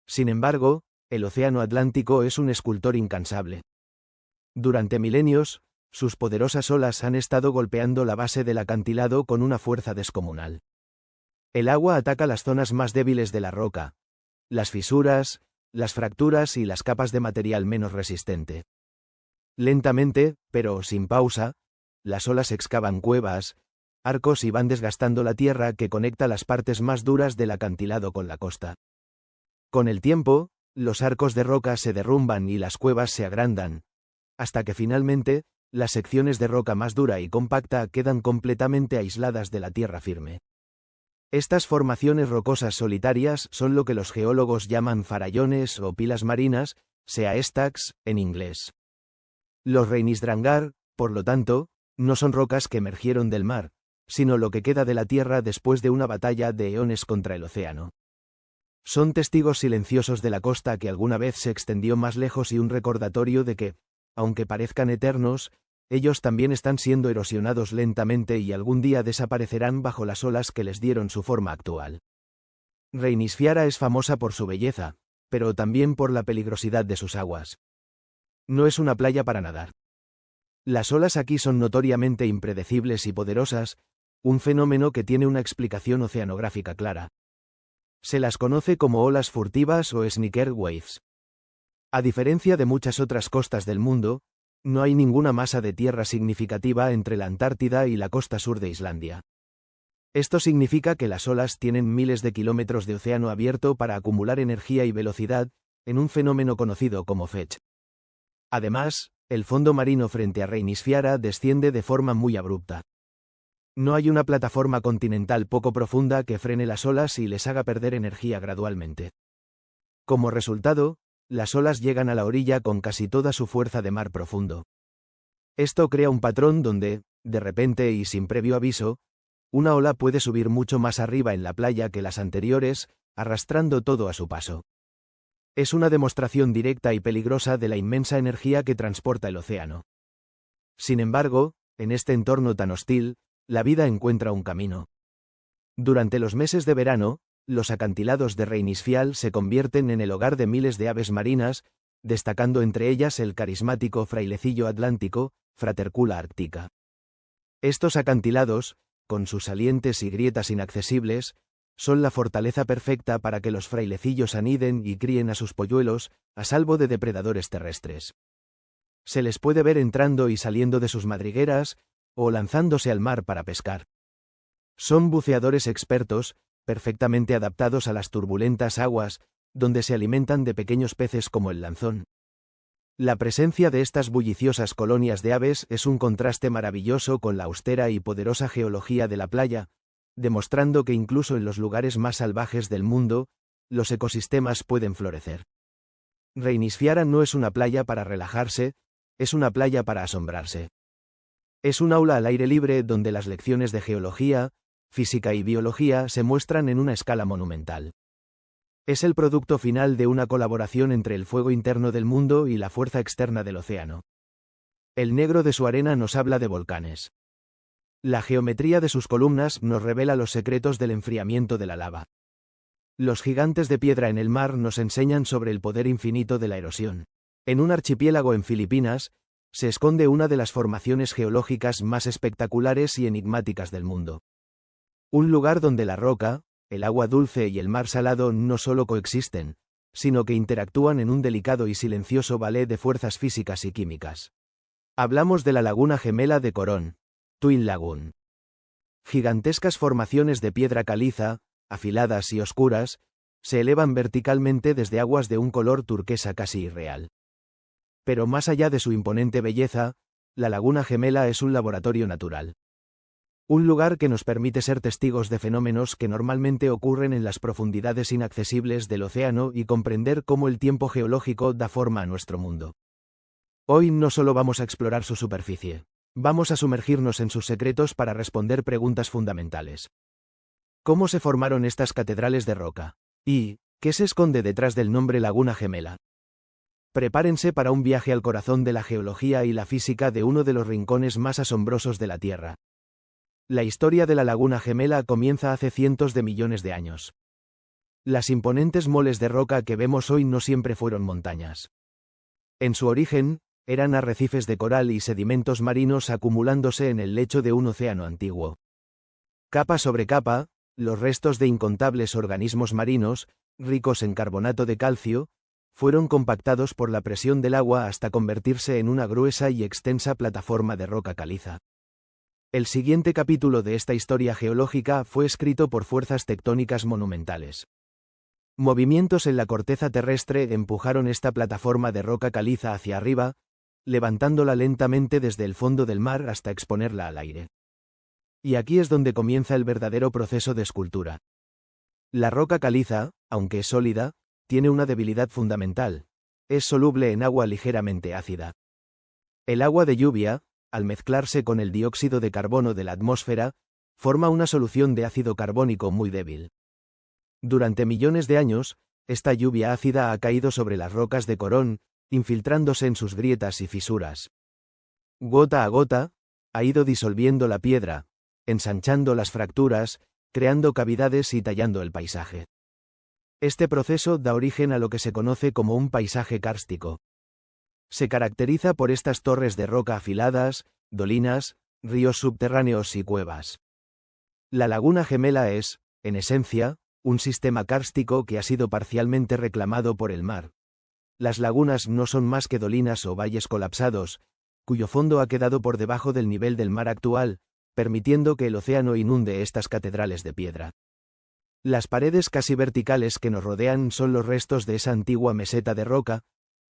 Sin embargo, el océano Atlántico es un escultor incansable. Durante milenios, sus poderosas olas han estado golpeando la base del acantilado con una fuerza descomunal. El agua ataca las zonas más débiles de la roca, las fisuras, las fracturas y las capas de material menos resistente. Lentamente, pero sin pausa, las olas excavan cuevas, arcos y van desgastando la tierra que conecta las partes más duras del acantilado con la costa. Con el tiempo, los arcos de roca se derrumban y las cuevas se agrandan, hasta que finalmente, las secciones de roca más dura y compacta quedan completamente aisladas de la tierra firme. Estas formaciones rocosas solitarias son lo que los geólogos llaman farallones o pilas marinas, sea stacks, en inglés. Los Reynisdrangar, por lo tanto, no son rocas que emergieron del mar, sino lo que queda de la tierra después de una batalla de eones contra el océano. Son testigos silenciosos de la costa que alguna vez se extendió más lejos y un recordatorio de que, aunque parezcan eternos, ellos también están siendo erosionados lentamente y algún día desaparecerán bajo las olas que les dieron su forma actual. Reynisfiara es famosa por su belleza, pero también por la peligrosidad de sus aguas. No es una playa para nadar. Las olas aquí son notoriamente impredecibles y poderosas, un fenómeno que tiene una explicación oceanográfica clara. Se las conoce como olas furtivas o sneaker waves. A diferencia de muchas otras costas del mundo, no hay ninguna masa de tierra significativa entre la Antártida y la costa sur de Islandia. Esto significa que las olas tienen miles de kilómetros de océano abierto para acumular energía y velocidad, en un fenómeno conocido como fetch. Además, el fondo marino frente a Reynisfiara desciende de forma muy abrupta. No hay una plataforma continental poco profunda que frene las olas y les haga perder energía gradualmente. Como resultado, las olas llegan a la orilla con casi toda su fuerza de mar profundo. Esto crea un patrón donde, de repente y sin previo aviso, una ola puede subir mucho más arriba en la playa que las anteriores, arrastrando todo a su paso. Es una demostración directa y peligrosa de la inmensa energía que transporta el océano. Sin embargo, en este entorno tan hostil, la vida encuentra un camino. Durante los meses de verano, los acantilados de Reynisfjall se convierten en el hogar de miles de aves marinas, destacando entre ellas el carismático frailecillo atlántico, Fratercula arctica. Estos acantilados, con sus salientes y grietas inaccesibles, son la fortaleza perfecta para que los frailecillos aniden y críen a sus polluelos, a salvo de depredadores terrestres. Se les puede ver entrando y saliendo de sus madrigueras, o lanzándose al mar para pescar. Son buceadores expertos, perfectamente adaptados a las turbulentas aguas, donde se alimentan de pequeños peces como el lanzón. La presencia de estas bulliciosas colonias de aves es un contraste maravilloso con la austera y poderosa geología de la playa, demostrando que incluso en los lugares más salvajes del mundo, los ecosistemas pueden florecer. Reinisfiara no es una playa para relajarse, es una playa para asombrarse. Es un aula al aire libre donde las lecciones de geología, física y biología se muestran en una escala monumental. Es el producto final de una colaboración entre el fuego interno del mundo y la fuerza externa del océano. El negro de su arena nos habla de volcanes. La geometría de sus columnas nos revela los secretos del enfriamiento de la lava. Los gigantes de piedra en el mar nos enseñan sobre el poder infinito de la erosión. En un archipiélago en Filipinas, se esconde una de las formaciones geológicas más espectaculares y enigmáticas del mundo. Un lugar donde la roca, el agua dulce y el mar salado no solo coexisten, sino que interactúan en un delicado y silencioso ballet de fuerzas físicas y químicas. Hablamos de la laguna gemela de Corón, Twin Lagoon. Gigantescas formaciones de piedra caliza, afiladas y oscuras, se elevan verticalmente desde aguas de un color turquesa casi irreal. Pero más allá de su imponente belleza, la laguna gemela es un laboratorio natural. Un lugar que nos permite ser testigos de fenómenos que normalmente ocurren en las profundidades inaccesibles del océano y comprender cómo el tiempo geológico da forma a nuestro mundo. Hoy no solo vamos a explorar su superficie, vamos a sumergirnos en sus secretos para responder preguntas fundamentales. ¿Cómo se formaron estas catedrales de roca? ¿Y qué se esconde detrás del nombre Laguna Gemela? Prepárense para un viaje al corazón de la geología y la física de uno de los rincones más asombrosos de la Tierra. La historia de la Laguna Gemela comienza hace cientos de millones de años. Las imponentes moles de roca que vemos hoy no siempre fueron montañas. En su origen, eran arrecifes de coral y sedimentos marinos acumulándose en el lecho de un océano antiguo. Capa sobre capa, los restos de incontables organismos marinos, ricos en carbonato de calcio, fueron compactados por la presión del agua hasta convertirse en una gruesa y extensa plataforma de roca caliza. El siguiente capítulo de esta historia geológica fue escrito por fuerzas tectónicas monumentales. Movimientos en la corteza terrestre empujaron esta plataforma de roca caliza hacia arriba, levantándola lentamente desde el fondo del mar hasta exponerla al aire. Y aquí es donde comienza el verdadero proceso de escultura. La roca caliza, aunque es sólida, tiene una debilidad fundamental: es soluble en agua ligeramente ácida. El agua de lluvia, al mezclarse con el dióxido de carbono de la atmósfera, forma una solución de ácido carbónico muy débil. Durante millones de años, esta lluvia ácida ha caído sobre las rocas de Corón, infiltrándose en sus grietas y fisuras. Gota a gota, ha ido disolviendo la piedra, ensanchando las fracturas, creando cavidades y tallando el paisaje. Este proceso da origen a lo que se conoce como un paisaje kárstico. Se caracteriza por estas torres de roca afiladas, dolinas, ríos subterráneos y cuevas. La Laguna Gemela es, en esencia, un sistema kárstico que ha sido parcialmente reclamado por el mar. Las lagunas no son más que dolinas o valles colapsados, cuyo fondo ha quedado por debajo del nivel del mar actual, permitiendo que el océano inunde estas catedrales de piedra. Las paredes casi verticales que nos rodean son los restos de esa antigua meseta de roca,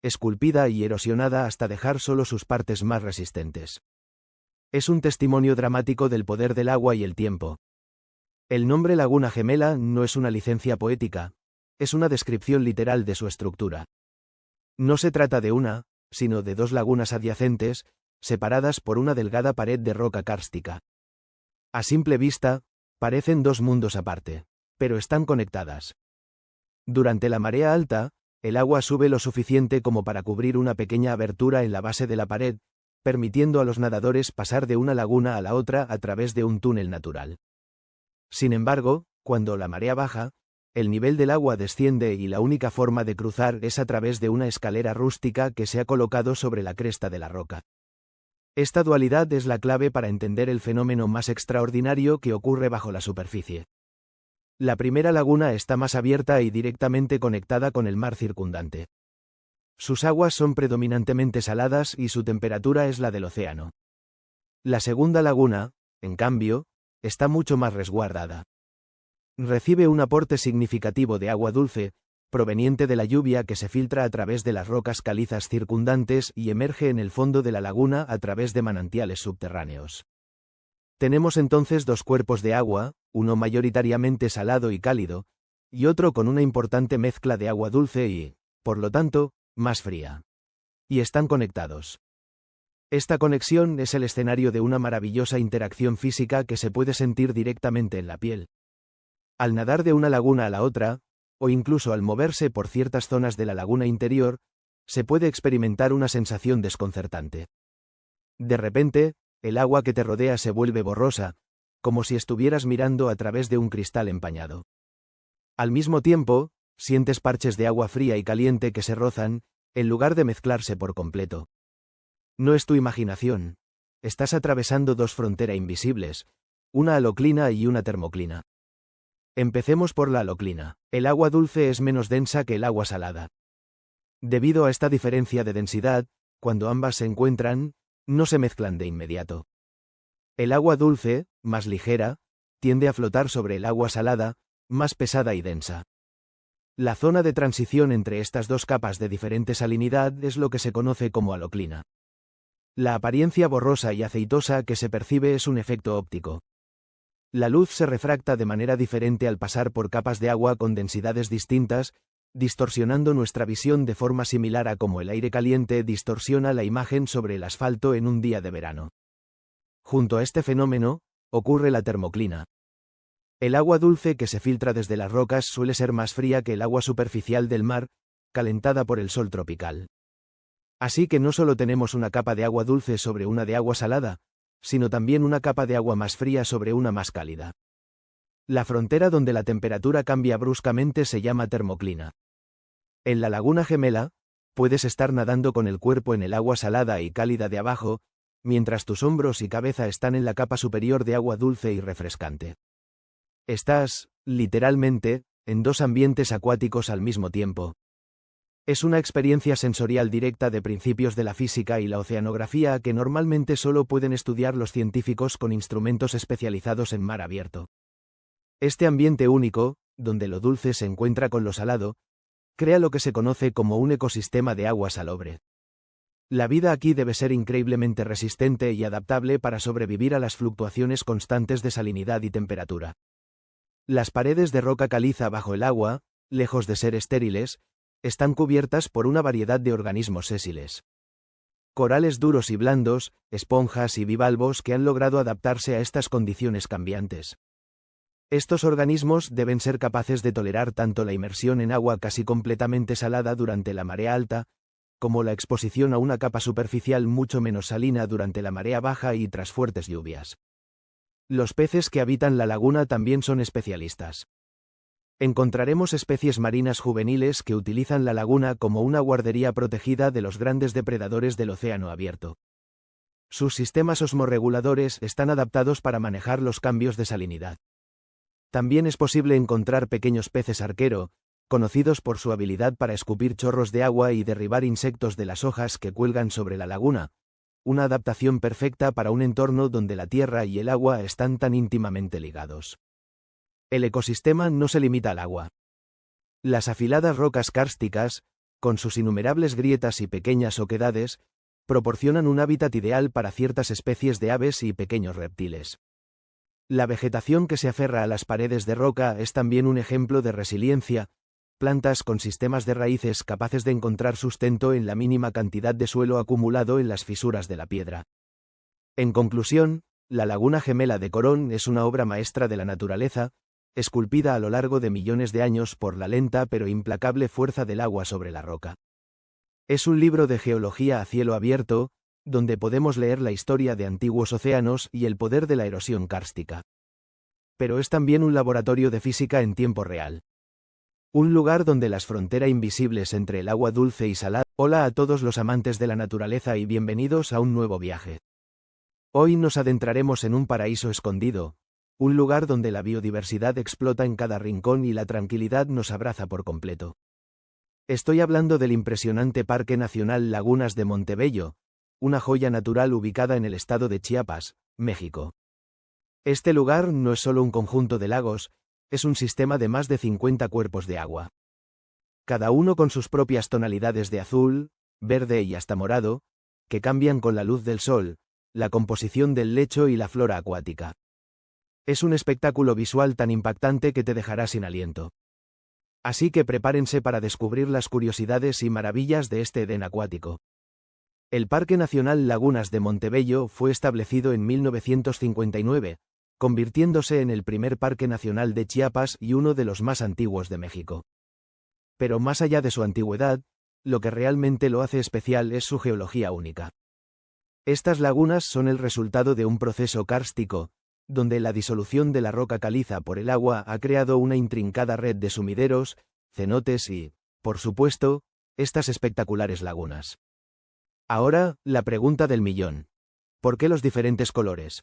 esculpida y erosionada hasta dejar solo sus partes más resistentes. Es un testimonio dramático del poder del agua y el tiempo. El nombre Laguna Gemela no es una licencia poética, es una descripción literal de su estructura. No se trata de una, sino de dos lagunas adyacentes, separadas por una delgada pared de roca kárstica. A simple vista, parecen dos mundos aparte, pero están conectadas. Durante la marea alta, el agua sube lo suficiente como para cubrir una pequeña abertura en la base de la pared, permitiendo a los nadadores pasar de una laguna a la otra a través de un túnel natural. Sin embargo, cuando la marea baja, el nivel del agua desciende y la única forma de cruzar es a través de una escalera rústica que se ha colocado sobre la cresta de la roca. Esta dualidad es la clave para entender el fenómeno más extraordinario que ocurre bajo la superficie. La primera laguna está más abierta y directamente conectada con el mar circundante. Sus aguas son predominantemente saladas y su temperatura es la del océano. La segunda laguna, en cambio, está mucho más resguardada. Recibe un aporte significativo de agua dulce, proveniente de la lluvia que se filtra a través de las rocas calizas circundantes y emerge en el fondo de la laguna a través de manantiales subterráneos. Tenemos entonces dos cuerpos de agua, uno mayoritariamente salado y cálido, y otro con una importante mezcla de agua dulce y, por lo tanto, más fría. Y están conectados. Esta conexión es el escenario de una maravillosa interacción física que se puede sentir directamente en la piel. Al nadar de una laguna a la otra, o incluso al moverse por ciertas zonas de la laguna interior, se puede experimentar una sensación desconcertante. De repente, el agua que te rodea se vuelve borrosa, como si estuvieras mirando a través de un cristal empañado. Al mismo tiempo, sientes parches de agua fría y caliente que se rozan, en lugar de mezclarse por completo. No es tu imaginación. Estás atravesando dos fronteras invisibles, una haloclina y una termoclina. Empecemos por la haloclina. El agua dulce es menos densa que el agua salada. Debido a esta diferencia de densidad, cuando ambas se encuentran, no se mezclan de inmediato. El agua dulce, más ligera, tiende a flotar sobre el agua salada, más pesada y densa. La zona de transición entre estas dos capas de diferente salinidad es lo que se conoce como haloclina. La apariencia borrosa y aceitosa que se percibe es un efecto óptico. La luz se refracta de manera diferente al pasar por capas de agua con densidades distintas, distorsionando nuestra visión de forma similar a como el aire caliente distorsiona la imagen sobre el asfalto en un día de verano. Junto a este fenómeno, ocurre la termoclina. El agua dulce que se filtra desde las rocas suele ser más fría que el agua superficial del mar, calentada por el sol tropical. Así que no solo tenemos una capa de agua dulce sobre una de agua salada, sino también una capa de agua más fría sobre una más cálida. La frontera donde la temperatura cambia bruscamente se llama termoclina. En la laguna gemela, puedes estar nadando con el cuerpo en el agua salada y cálida de abajo, mientras tus hombros y cabeza están en la capa superior de agua dulce y refrescante. Estás, literalmente, en dos ambientes acuáticos al mismo tiempo. Es una experiencia sensorial directa de principios de la física y la oceanografía que normalmente solo pueden estudiar los científicos con instrumentos especializados en mar abierto. Este ambiente único, donde lo dulce se encuentra con lo salado, crea lo que se conoce como un ecosistema de agua salobre. La vida aquí debe ser increíblemente resistente y adaptable para sobrevivir a las fluctuaciones constantes de salinidad y temperatura. Las paredes de roca caliza bajo el agua, lejos de ser estériles, están cubiertas por una variedad de organismos sésiles. Corales duros y blandos, esponjas y bivalvos que han logrado adaptarse a estas condiciones cambiantes. Estos organismos deben ser capaces de tolerar tanto la inmersión en agua casi completamente salada durante la marea alta, como la exposición a una capa superficial mucho menos salina durante la marea baja y tras fuertes lluvias. Los peces que habitan la laguna también son especialistas. Encontraremos especies marinas juveniles que utilizan la laguna como una guardería protegida de los grandes depredadores del océano abierto. Sus sistemas osmorreguladores están adaptados para manejar los cambios de salinidad. También es posible encontrar pequeños peces arquero, conocidos por su habilidad para escupir chorros de agua y derribar insectos de las hojas que cuelgan sobre la laguna, una adaptación perfecta para un entorno donde la tierra y el agua están tan íntimamente ligados. El ecosistema no se limita al agua. Las afiladas rocas kársticas, con sus innumerables grietas y pequeñas oquedades, proporcionan un hábitat ideal para ciertas especies de aves y pequeños reptiles. La vegetación que se aferra a las paredes de roca es también un ejemplo de resiliencia, plantas con sistemas de raíces capaces de encontrar sustento en la mínima cantidad de suelo acumulado en las fisuras de la piedra. En conclusión, la Laguna Gemela de Corón es una obra maestra de la naturaleza, esculpida a lo largo de millones de años por la lenta pero implacable fuerza del agua sobre la roca. Es un libro de geología a cielo abierto, donde podemos leer la historia de antiguos océanos y el poder de la erosión kárstica. Pero es también un laboratorio de física en tiempo real. Un lugar donde las fronteras invisibles entre el agua dulce y salada. Hola a todos los amantes de la naturaleza y bienvenidos a un nuevo viaje. Hoy nos adentraremos en un paraíso escondido, un lugar donde la biodiversidad explota en cada rincón y la tranquilidad nos abraza por completo. Estoy hablando del impresionante Parque Nacional Lagunas de Montebello, una joya natural ubicada en el estado de Chiapas, México. Este lugar no es solo un conjunto de lagos, es un sistema de más de 50 cuerpos de agua. Cada uno con sus propias tonalidades de azul, verde y hasta morado, que cambian con la luz del sol, la composición del lecho y la flora acuática. Es un espectáculo visual tan impactante que te dejará sin aliento. Así que prepárense para descubrir las curiosidades y maravillas de este Edén acuático. El Parque Nacional Lagunas de Montebello fue establecido en 1959, convirtiéndose en el primer parque nacional de Chiapas y uno de los más antiguos de México. Pero más allá de su antigüedad, lo que realmente lo hace especial es su geología única. Estas lagunas son el resultado de un proceso kárstico, donde la disolución de la roca caliza por el agua ha creado una intrincada red de sumideros, cenotes y, por supuesto, estas espectaculares lagunas. Ahora, la pregunta del millón. ¿Por qué los diferentes colores?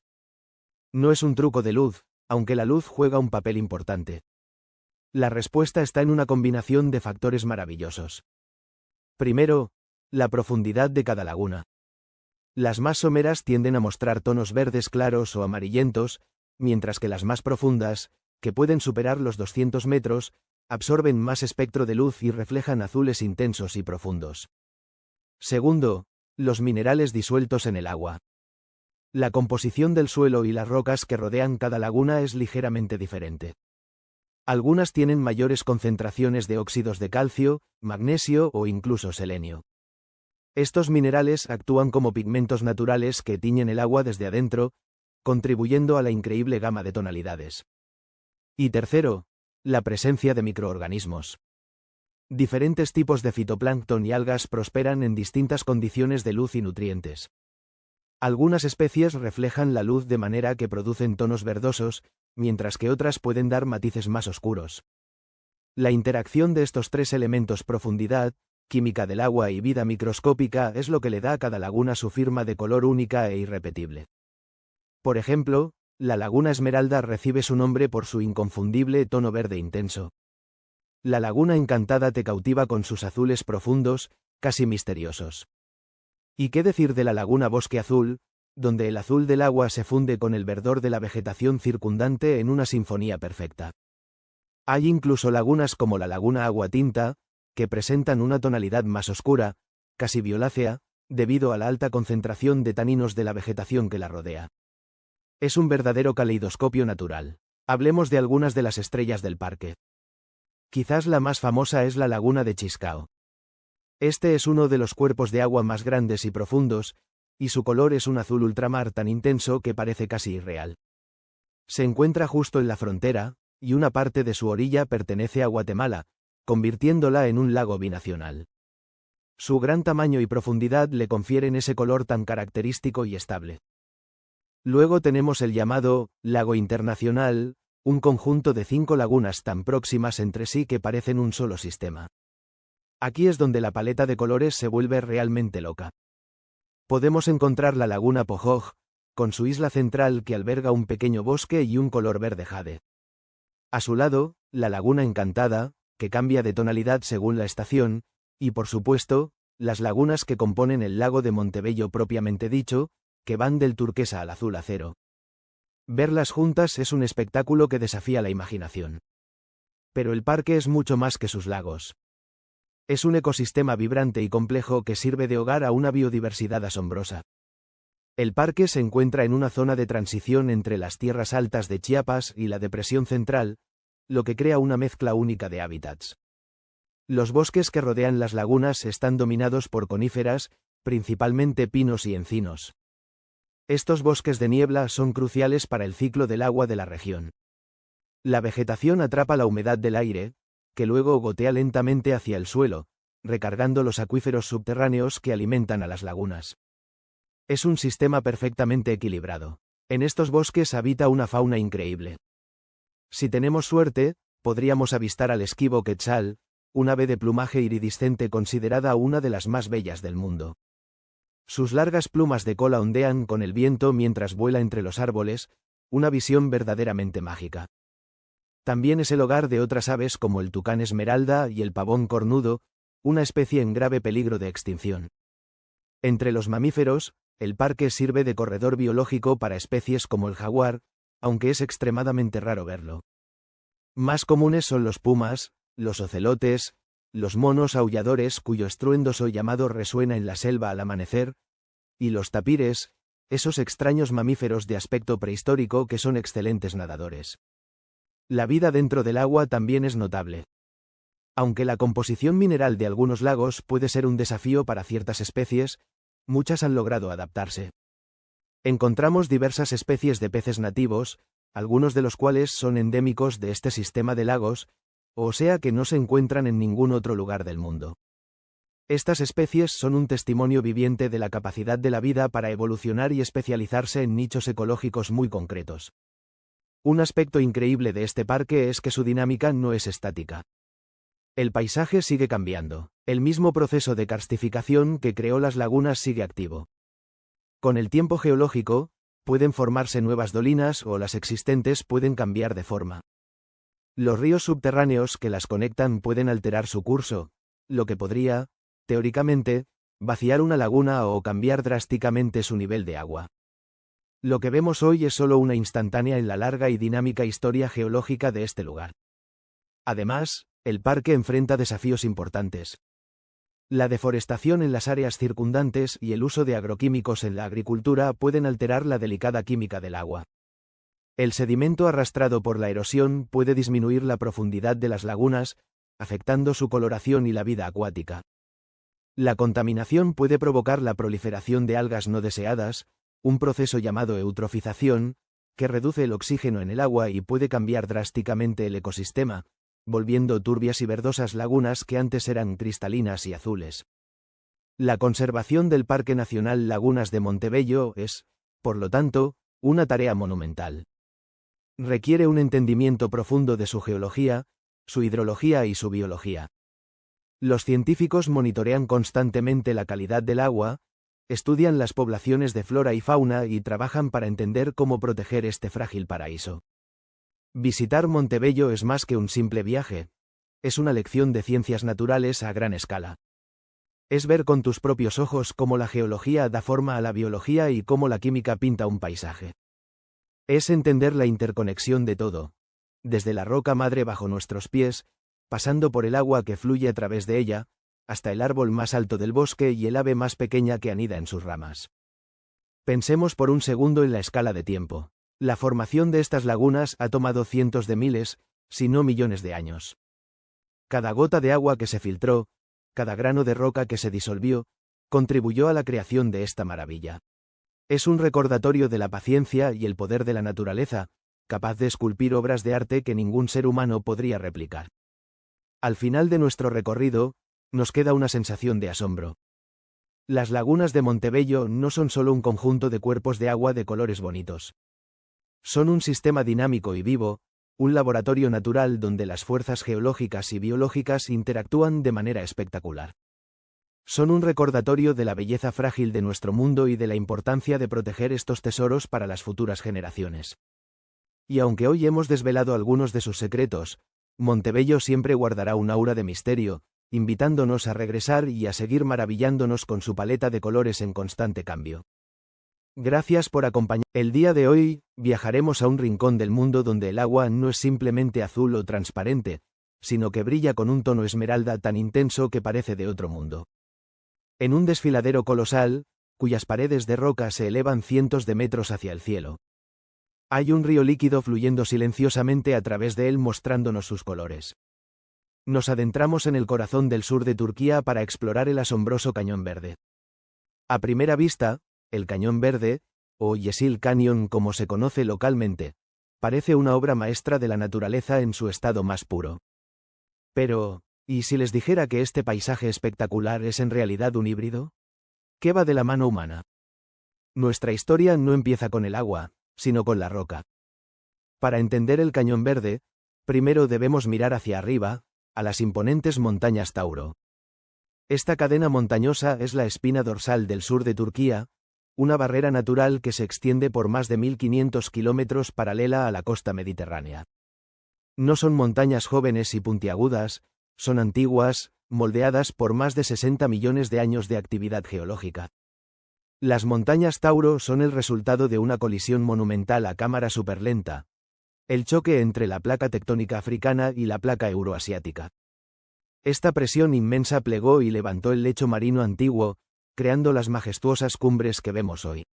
No es un truco de luz, aunque la luz juega un papel importante. La respuesta está en una combinación de factores maravillosos. Primero, la profundidad de cada laguna. Las más someras tienden a mostrar tonos verdes claros o amarillentos, mientras que las más profundas, que pueden superar los 200 metros, absorben más espectro de luz y reflejan azules intensos y profundos. Segundo, los minerales disueltos en el agua. La composición del suelo y las rocas que rodean cada laguna es ligeramente diferente. Algunas tienen mayores concentraciones de óxidos de calcio, magnesio o incluso selenio. Estos minerales actúan como pigmentos naturales que tiñen el agua desde adentro, contribuyendo a la increíble gama de tonalidades. Y tercero, la presencia de microorganismos. Diferentes tipos de fitoplancton y algas prosperan en distintas condiciones de luz y nutrientes. Algunas especies reflejan la luz de manera que producen tonos verdosos, mientras que otras pueden dar matices más oscuros. La interacción de estos tres elementos, profundidad, química del agua y vida microscópica, es lo que le da a cada laguna su firma de color única e irrepetible. Por ejemplo, la laguna Esmeralda recibe su nombre por su inconfundible tono verde intenso. La laguna Encantada te cautiva con sus azules profundos, casi misteriosos. ¿Y qué decir de la laguna Bosque Azul, donde el azul del agua se funde con el verdor de la vegetación circundante en una sinfonía perfecta? Hay incluso lagunas como la laguna Agua Tinta, que presentan una tonalidad más oscura, casi violácea, debido a la alta concentración de taninos de la vegetación que la rodea. Es un verdadero caleidoscopio natural. Hablemos de algunas de las estrellas del parque. Quizás la más famosa es la laguna de Chiscao. Este es uno de los cuerpos de agua más grandes y profundos, y su color es un azul ultramar tan intenso que parece casi irreal. Se encuentra justo en la frontera, y una parte de su orilla pertenece a Guatemala, convirtiéndola en un lago binacional. Su gran tamaño y profundidad le confieren ese color tan característico y estable. Luego tenemos el llamado Lago Internacional, un conjunto de 5 lagunas tan próximas entre sí que parecen un solo sistema. Aquí es donde la paleta de colores se vuelve realmente loca. Podemos encontrar la laguna Pojoj, con su isla central que alberga un pequeño bosque y un color verde jade. A su lado, la laguna Encantada, que cambia de tonalidad según la estación, y por supuesto, las lagunas que componen el lago de Montebello propiamente dicho, que van del turquesa al azul acero. Verlas juntas es un espectáculo que desafía la imaginación. Pero el parque es mucho más que sus lagos. Es un ecosistema vibrante y complejo que sirve de hogar a una biodiversidad asombrosa. El parque se encuentra en una zona de transición entre las tierras altas de Chiapas y la Depresión Central, lo que crea una mezcla única de hábitats. Los bosques que rodean las lagunas están dominados por coníferas, principalmente pinos y encinos. Estos bosques de niebla son cruciales para el ciclo del agua de la región. La vegetación atrapa la humedad del aire, que luego gotea lentamente hacia el suelo, recargando los acuíferos subterráneos que alimentan a las lagunas. Es un sistema perfectamente equilibrado. En estos bosques habita una fauna increíble. Si tenemos suerte, podríamos avistar al esquivo quetzal, un ave de plumaje iridiscente considerada una de las más bellas del mundo. Sus largas plumas de cola ondean con el viento mientras vuela entre los árboles, una visión verdaderamente mágica. También es el hogar de otras aves como el tucán esmeralda y el pavón cornudo, una especie en grave peligro de extinción. Entre los mamíferos, el parque sirve de corredor biológico para especies como el jaguar, aunque es extremadamente raro verlo. Más comunes son los pumas, los ocelotes, los monos aulladores cuyo estruendoso llamado resuena en la selva al amanecer, y los tapires, esos extraños mamíferos de aspecto prehistórico que son excelentes nadadores. La vida dentro del agua también es notable. Aunque la composición mineral de algunos lagos puede ser un desafío para ciertas especies, muchas han logrado adaptarse. Encontramos diversas especies de peces nativos, algunos de los cuales son endémicos de este sistema de lagos, o sea que no se encuentran en ningún otro lugar del mundo. Estas especies son un testimonio viviente de la capacidad de la vida para evolucionar y especializarse en nichos ecológicos muy concretos. Un aspecto increíble de este parque es que su dinámica no es estática. El paisaje sigue cambiando. El mismo proceso de karstificación que creó las lagunas sigue activo. Con el tiempo geológico, pueden formarse nuevas dolinas o las existentes pueden cambiar de forma. Los ríos subterráneos que las conectan pueden alterar su curso, lo que podría, teóricamente, vaciar una laguna o cambiar drásticamente su nivel de agua. Lo que vemos hoy es solo una instantánea en la larga y dinámica historia geológica de este lugar. Además, el parque enfrenta desafíos importantes. La deforestación en las áreas circundantes y el uso de agroquímicos en la agricultura pueden alterar la delicada química del agua. El sedimento arrastrado por la erosión puede disminuir la profundidad de las lagunas, afectando su coloración y la vida acuática. La contaminación puede provocar la proliferación de algas no deseadas, un proceso llamado eutrofización, que reduce el oxígeno en el agua y puede cambiar drásticamente el ecosistema, volviendo turbias y verdosas lagunas que antes eran cristalinas y azules. La conservación del Parque Nacional Lagunas de Montebello es, por lo tanto, una tarea monumental. Requiere un entendimiento profundo de su geología, su hidrología y su biología. Los científicos monitorean constantemente la calidad del agua, estudian las poblaciones de flora y fauna y trabajan para entender cómo proteger este frágil paraíso. Visitar Montebello es más que un simple viaje, es una lección de ciencias naturales a gran escala. Es ver con tus propios ojos cómo la geología da forma a la biología y cómo la química pinta un paisaje. Es entender la interconexión de todo, desde la roca madre bajo nuestros pies, pasando por el agua que fluye a través de ella, hasta el árbol más alto del bosque y el ave más pequeña que anida en sus ramas. Pensemos por un segundo en la escala de tiempo. La formación de estas lagunas ha tomado cientos de miles, si no millones de años. Cada gota de agua que se filtró, cada grano de roca que se disolvió, contribuyó a la creación de esta maravilla. Es un recordatorio de la paciencia y el poder de la naturaleza, capaz de esculpir obras de arte que ningún ser humano podría replicar. Al final de nuestro recorrido, nos queda una sensación de asombro. Las lagunas de Montebello no son solo un conjunto de cuerpos de agua de colores bonitos. Son un sistema dinámico y vivo, un laboratorio natural donde las fuerzas geológicas y biológicas interactúan de manera espectacular. Son un recordatorio de la belleza frágil de nuestro mundo y de la importancia de proteger estos tesoros para las futuras generaciones. Y aunque hoy hemos desvelado algunos de sus secretos, Montebello siempre guardará un aura de misterio, invitándonos a regresar y a seguir maravillándonos con su paleta de colores en constante cambio. Gracias por acompañarnos. El día de hoy, viajaremos a un rincón del mundo donde el agua no es simplemente azul o transparente, sino que brilla con un tono esmeralda tan intenso que parece de otro mundo. En un desfiladero colosal, cuyas paredes de roca se elevan cientos de metros hacia el cielo. Hay un río líquido fluyendo silenciosamente a través de él mostrándonos sus colores. Nos adentramos en el corazón del sur de Turquía para explorar el asombroso Cañón Verde. A primera vista, el Cañón Verde, o Yeşil Canyon como se conoce localmente, parece una obra maestra de la naturaleza en su estado más puro. Pero, ¿y si les dijera que este paisaje espectacular es en realidad un híbrido? ¿Qué va de la mano humana? Nuestra historia no empieza con el agua, sino con la roca. Para entender el Cañón Verde, primero debemos mirar hacia arriba, a las imponentes montañas Tauro. Esta cadena montañosa es la espina dorsal del sur de Turquía, una barrera natural que se extiende por más de 1500 kilómetros paralela a la costa mediterránea. No son montañas jóvenes y puntiagudas, son antiguas, moldeadas por más de 60 millones de años de actividad geológica. Las montañas Tauro son el resultado de una colisión monumental a cámara superlenta, el choque entre la placa tectónica africana y la placa euroasiática. Esta presión inmensa plegó y levantó el lecho marino antiguo, creando las majestuosas cumbres que vemos hoy.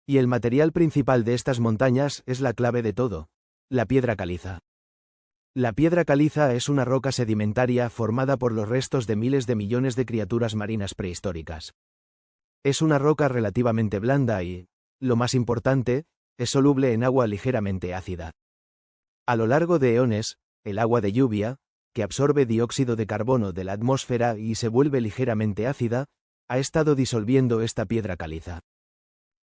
Y el material principal de estas montañas es la clave de todo: la piedra caliza. La piedra caliza es una roca sedimentaria formada por los restos de miles de millones de criaturas marinas prehistóricas. Es una roca relativamente blanda y, lo más importante, es soluble en agua ligeramente ácida. A lo largo de eones, el agua de lluvia, que absorbe dióxido de carbono de la atmósfera y se vuelve ligeramente ácida, ha estado disolviendo esta piedra caliza.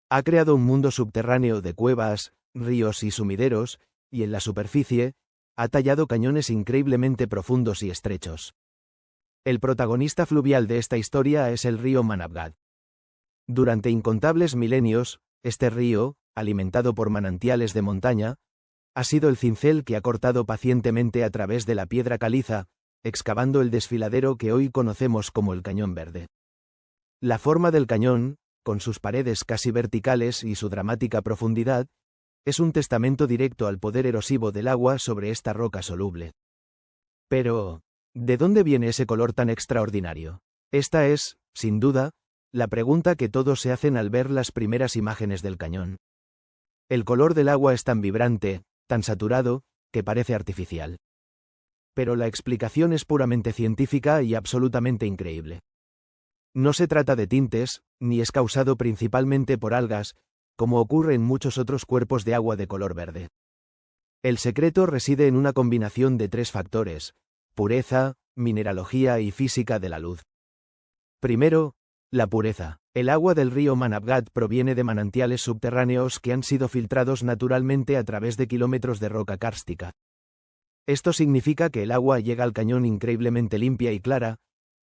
Ha creado un mundo subterráneo de cuevas, ríos y sumideros, y en la superficie, ha tallado cañones increíblemente profundos y estrechos. El protagonista fluvial de esta historia es el río Manabgad. Durante incontables milenios, este río, alimentado por manantiales de montaña, ha sido el cincel que ha cortado pacientemente a través de la piedra caliza, excavando el desfiladero que hoy conocemos como el Cañón Verde. La forma del cañón, con sus paredes casi verticales y su dramática profundidad, es un testamento directo al poder erosivo del agua sobre esta roca soluble. Pero, ¿de dónde viene ese color tan extraordinario? Esta es, sin duda, la pregunta que todos se hacen al ver las primeras imágenes del cañón. El color del agua es tan vibrante, tan saturado, que parece artificial. Pero la explicación es puramente científica y absolutamente increíble. No se trata de tintes, ni es causado principalmente por algas, como ocurre en muchos otros cuerpos de agua de color verde. El secreto reside en una combinación de tres factores: pureza, mineralogía y física de la luz. Primero, la pureza. El agua del río Manabgad proviene de manantiales subterráneos que han sido filtrados naturalmente a través de kilómetros de roca kárstica. Esto significa que el agua llega al cañón increíblemente limpia y clara,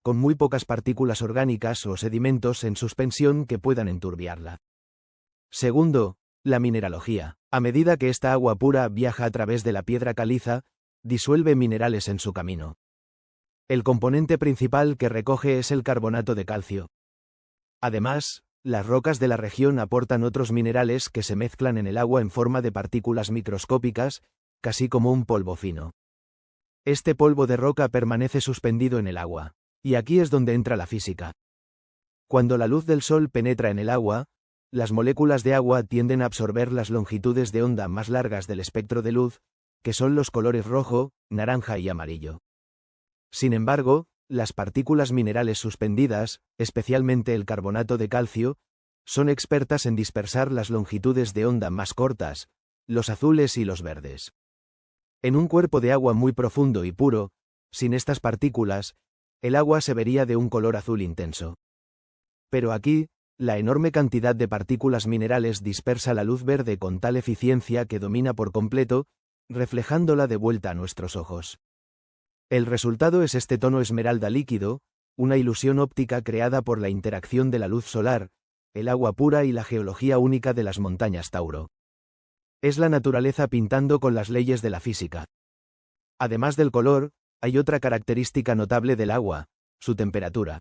con muy pocas partículas orgánicas o sedimentos en suspensión que puedan enturbiarla. Segundo, la mineralogía. A medida que esta agua pura viaja a través de la piedra caliza, disuelve minerales en su camino. El componente principal que recoge es el carbonato de calcio. Además, las rocas de la región aportan otros minerales que se mezclan en el agua en forma de partículas microscópicas, casi como un polvo fino. Este polvo de roca permanece suspendido en el agua, y aquí es donde entra la física. Cuando la luz del sol penetra en el agua, las moléculas de agua tienden a absorber las longitudes de onda más largas del espectro de luz, que son los colores rojo, naranja y amarillo. Sin embargo, las partículas minerales suspendidas, especialmente el carbonato de calcio, son expertas en dispersar las longitudes de onda más cortas, los azules y los verdes. En un cuerpo de agua muy profundo y puro, sin estas partículas, el agua se vería de un color azul intenso. Pero aquí, la enorme cantidad de partículas minerales dispersa la luz verde con tal eficiencia que domina por completo, reflejándola de vuelta a nuestros ojos. El resultado es este tono esmeralda líquido, una ilusión óptica creada por la interacción de la luz solar, el agua pura y la geología única de las montañas Tauro. Es la naturaleza pintando con las leyes de la física. Además del color, hay otra característica notable del agua: su temperatura.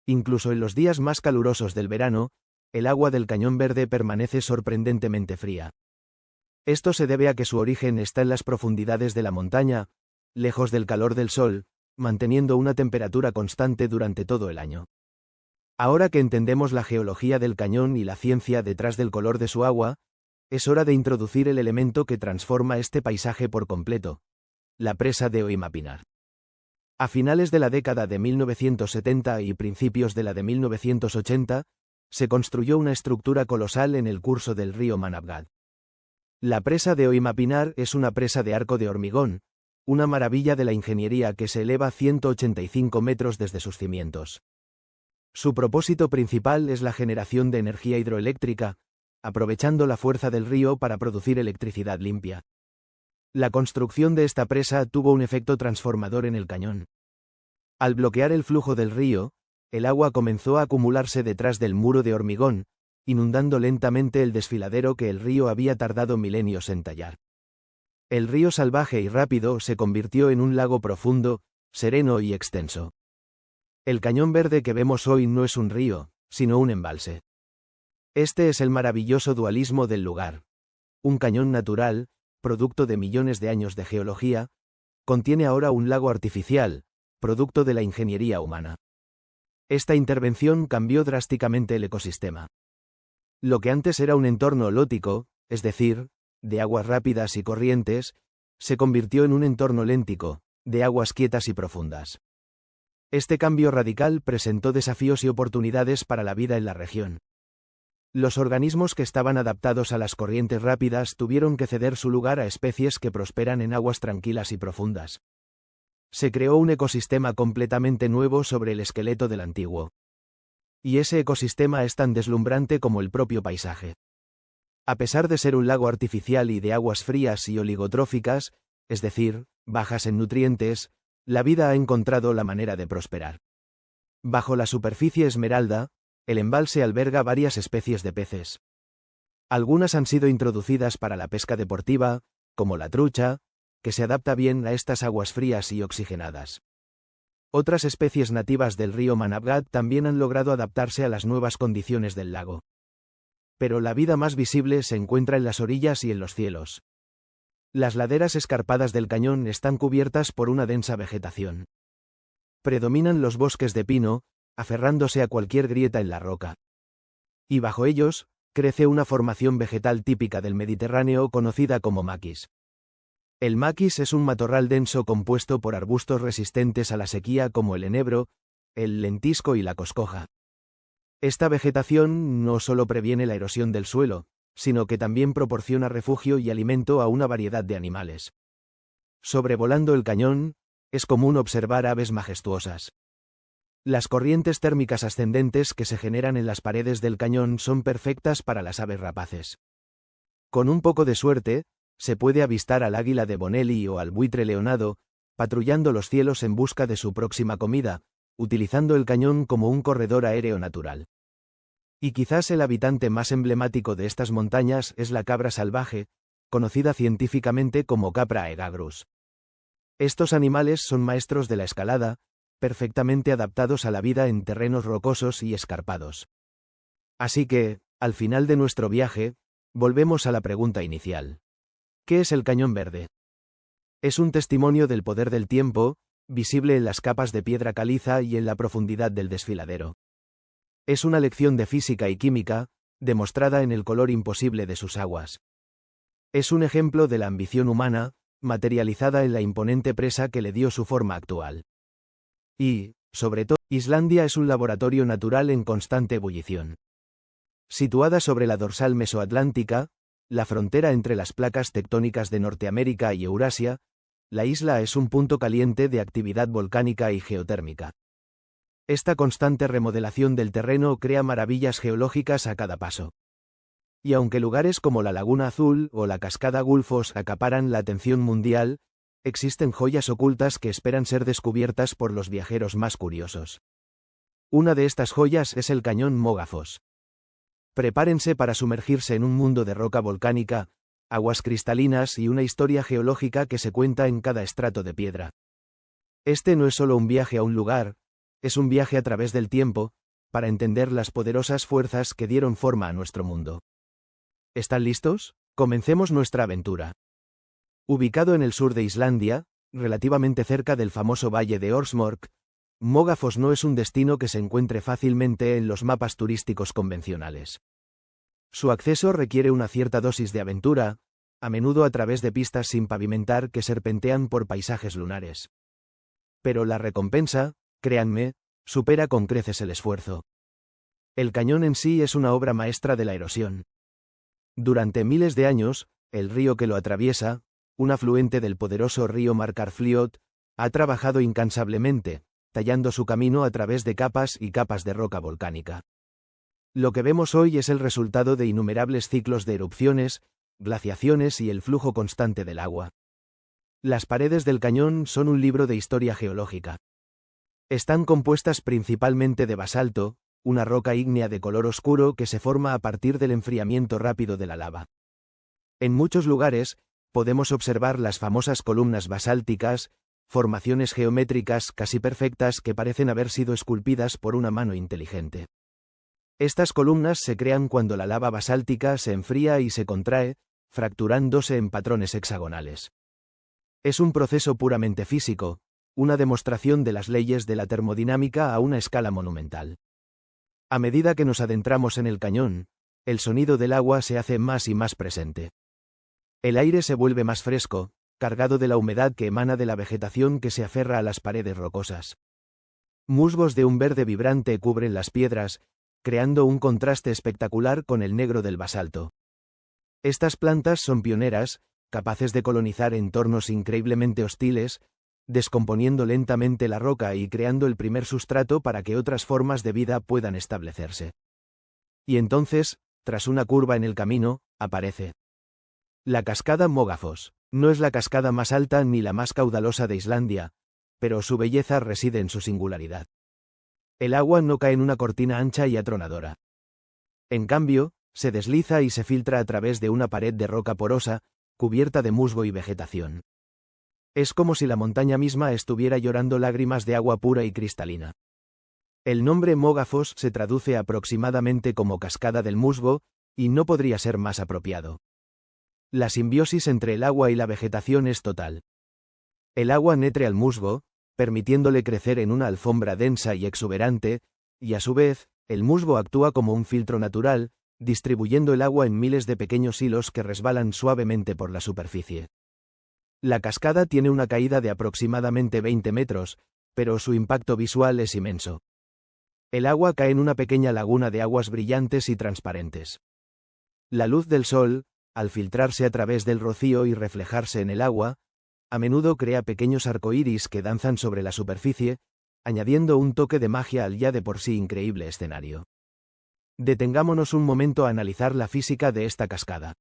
Incluso en los días más calurosos del verano, el agua del Cañón Verde permanece sorprendentemente fría. Esto se debe a que su origen está en las profundidades de la montaña, lejos del calor del sol, manteniendo una temperatura constante durante todo el año. Ahora que entendemos la geología del cañón y la ciencia detrás del color de su agua, es hora de introducir el elemento que transforma este paisaje por completo: la presa de Oimapinar. A finales de la década de 1970 y principios de la de 1980, se construyó una estructura colosal en el curso del río Manabgad. La presa de Oimapinar es una presa de arco de hormigón, una maravilla de la ingeniería que se eleva 185 metros desde sus cimientos. Su propósito principal es la generación de energía hidroeléctrica, aprovechando la fuerza del río para producir electricidad limpia. La construcción de esta presa tuvo un efecto transformador en el cañón. Al bloquear el flujo del río, el agua comenzó a acumularse detrás del muro de hormigón, inundando lentamente el desfiladero que el río había tardado milenios en tallar. El río salvaje y rápido se convirtió en un lago profundo, sereno y extenso. El cañón verde que vemos hoy no es un río, sino un embalse. Este es el maravilloso dualismo del lugar. Un cañón natural, producto de millones de años de geología, contiene ahora un lago artificial, producto de la ingeniería humana. Esta intervención cambió drásticamente el ecosistema. Lo que antes era un entorno holótico, es decir, de aguas rápidas y corrientes, se convirtió en un entorno léntico, de aguas quietas y profundas. Este cambio radical presentó desafíos y oportunidades para la vida en la región. Los organismos que estaban adaptados a las corrientes rápidas tuvieron que ceder su lugar a especies que prosperan en aguas tranquilas y profundas. Se creó un ecosistema completamente nuevo sobre el esqueleto del antiguo. Y ese ecosistema es tan deslumbrante como el propio paisaje. A pesar de ser un lago artificial y de aguas frías y oligotróficas, es decir, bajas en nutrientes, la vida ha encontrado la manera de prosperar. Bajo la superficie esmeralda, el embalse alberga varias especies de peces. Algunas han sido introducidas para la pesca deportiva, como la trucha, que se adapta bien a estas aguas frías y oxigenadas. Otras especies nativas del río Manabgat también han logrado adaptarse a las nuevas condiciones del lago. Pero la vida más visible se encuentra en las orillas y en los cielos. Las laderas escarpadas del cañón están cubiertas por una densa vegetación. Predominan los bosques de pino, aferrándose a cualquier grieta en la roca. Y bajo ellos, crece una formación vegetal típica del Mediterráneo conocida como maquis. El maquis es un matorral denso compuesto por arbustos resistentes a la sequía como el enebro, el lentisco y la coscoja. Esta vegetación no solo previene la erosión del suelo, sino que también proporciona refugio y alimento a una variedad de animales. Sobrevolando el cañón, es común observar aves majestuosas. Las corrientes térmicas ascendentes que se generan en las paredes del cañón son perfectas para las aves rapaces. Con un poco de suerte, se puede avistar al águila de Bonelli o al buitre leonado, patrullando los cielos en busca de su próxima comida, utilizando el cañón como un corredor aéreo natural. Y quizás el habitante más emblemático de estas montañas es la cabra salvaje, conocida científicamente como Capra aegagrus. Estos animales son maestros de la escalada, perfectamente adaptados a la vida en terrenos rocosos y escarpados. Así que, al final de nuestro viaje, volvemos a la pregunta inicial. ¿Qué es el cañón verde? Es un testimonio del poder del tiempo, visible en las capas de piedra caliza y en la profundidad del desfiladero. Es una lección de física y química, demostrada en el color imposible de sus aguas. Es un ejemplo de la ambición humana, materializada en la imponente presa que le dio su forma actual. Y, sobre todo, Islandia es un laboratorio natural en constante ebullición. Situada sobre la dorsal mesoatlántica, la frontera entre las placas tectónicas de Norteamérica y Eurasia, la isla es un punto caliente de actividad volcánica y geotérmica. Esta constante remodelación del terreno crea maravillas geológicas a cada paso. Y aunque lugares como la Laguna Azul o la Cascada Gulfos acaparan la atención mundial, existen joyas ocultas que esperan ser descubiertas por los viajeros más curiosos. Una de estas joyas es el cañón Mogafos. Prepárense para sumergirse en un mundo de roca volcánica, aguas cristalinas y una historia geológica que se cuenta en cada estrato de piedra. Este no es solo un viaje a un lugar, es un viaje a través del tiempo, para entender las poderosas fuerzas que dieron forma a nuestro mundo. ¿Están listos? Comencemos nuestra aventura. Ubicado en el sur de Islandia, relativamente cerca del famoso valle de Þórsmörk, Mogafos no es un destino que se encuentre fácilmente en los mapas turísticos convencionales. Su acceso requiere una cierta dosis de aventura, a menudo a través de pistas sin pavimentar que serpentean por paisajes lunares. Pero la recompensa, créanme, supera con creces el esfuerzo. El cañón en sí es una obra maestra de la erosión. Durante miles de años, el río que lo atraviesa, un afluente del poderoso río Markarfljót, ha trabajado incansablemente, tallando su camino a través de capas y capas de roca volcánica. Lo que vemos hoy es el resultado de innumerables ciclos de erupciones, glaciaciones y el flujo constante del agua. Las paredes del cañón son un libro de historia geológica. Están compuestas principalmente de basalto, una roca ígnea de color oscuro que se forma a partir del enfriamiento rápido de la lava. En muchos lugares, podemos observar las famosas columnas basálticas, formaciones geométricas casi perfectas que parecen haber sido esculpidas por una mano inteligente. Estas columnas se crean cuando la lava basáltica se enfría y se contrae, fracturándose en patrones hexagonales. Es un proceso puramente físico, una demostración de las leyes de la termodinámica a una escala monumental. A medida que nos adentramos en el cañón, el sonido del agua se hace más y más presente. El aire se vuelve más fresco, cargado de la humedad que emana de la vegetación que se aferra a las paredes rocosas. Musgos de un verde vibrante cubren las piedras, creando un contraste espectacular con el negro del basalto. Estas plantas son pioneras, capaces de colonizar entornos increíblemente hostiles, descomponiendo lentamente la roca y creando el primer sustrato para que otras formas de vida puedan establecerse. Y entonces, tras una curva en el camino, aparece la cascada Mogafos. No es la cascada más alta ni la más caudalosa de Islandia, pero su belleza reside en su singularidad. El agua no cae en una cortina ancha y atronadora. En cambio, se desliza y se filtra a través de una pared de roca porosa, cubierta de musgo y vegetación. Es como si la montaña misma estuviera llorando lágrimas de agua pura y cristalina. El nombre Mogafos se traduce aproximadamente como cascada del musgo, y no podría ser más apropiado. La simbiosis entre el agua y la vegetación es total. El agua nutre al musgo, permitiéndole crecer en una alfombra densa y exuberante, y a su vez, el musgo actúa como un filtro natural, distribuyendo el agua en miles de pequeños hilos que resbalan suavemente por la superficie. La cascada tiene una caída de aproximadamente 20 metros, pero su impacto visual es inmenso. El agua cae en una pequeña laguna de aguas brillantes y transparentes. La luz del sol, al filtrarse a través del rocío y reflejarse en el agua, a menudo crea pequeños arcoíris que danzan sobre la superficie, añadiendo un toque de magia al ya de por sí increíble escenario. Detengámonos un momento a analizar la física de esta cascada.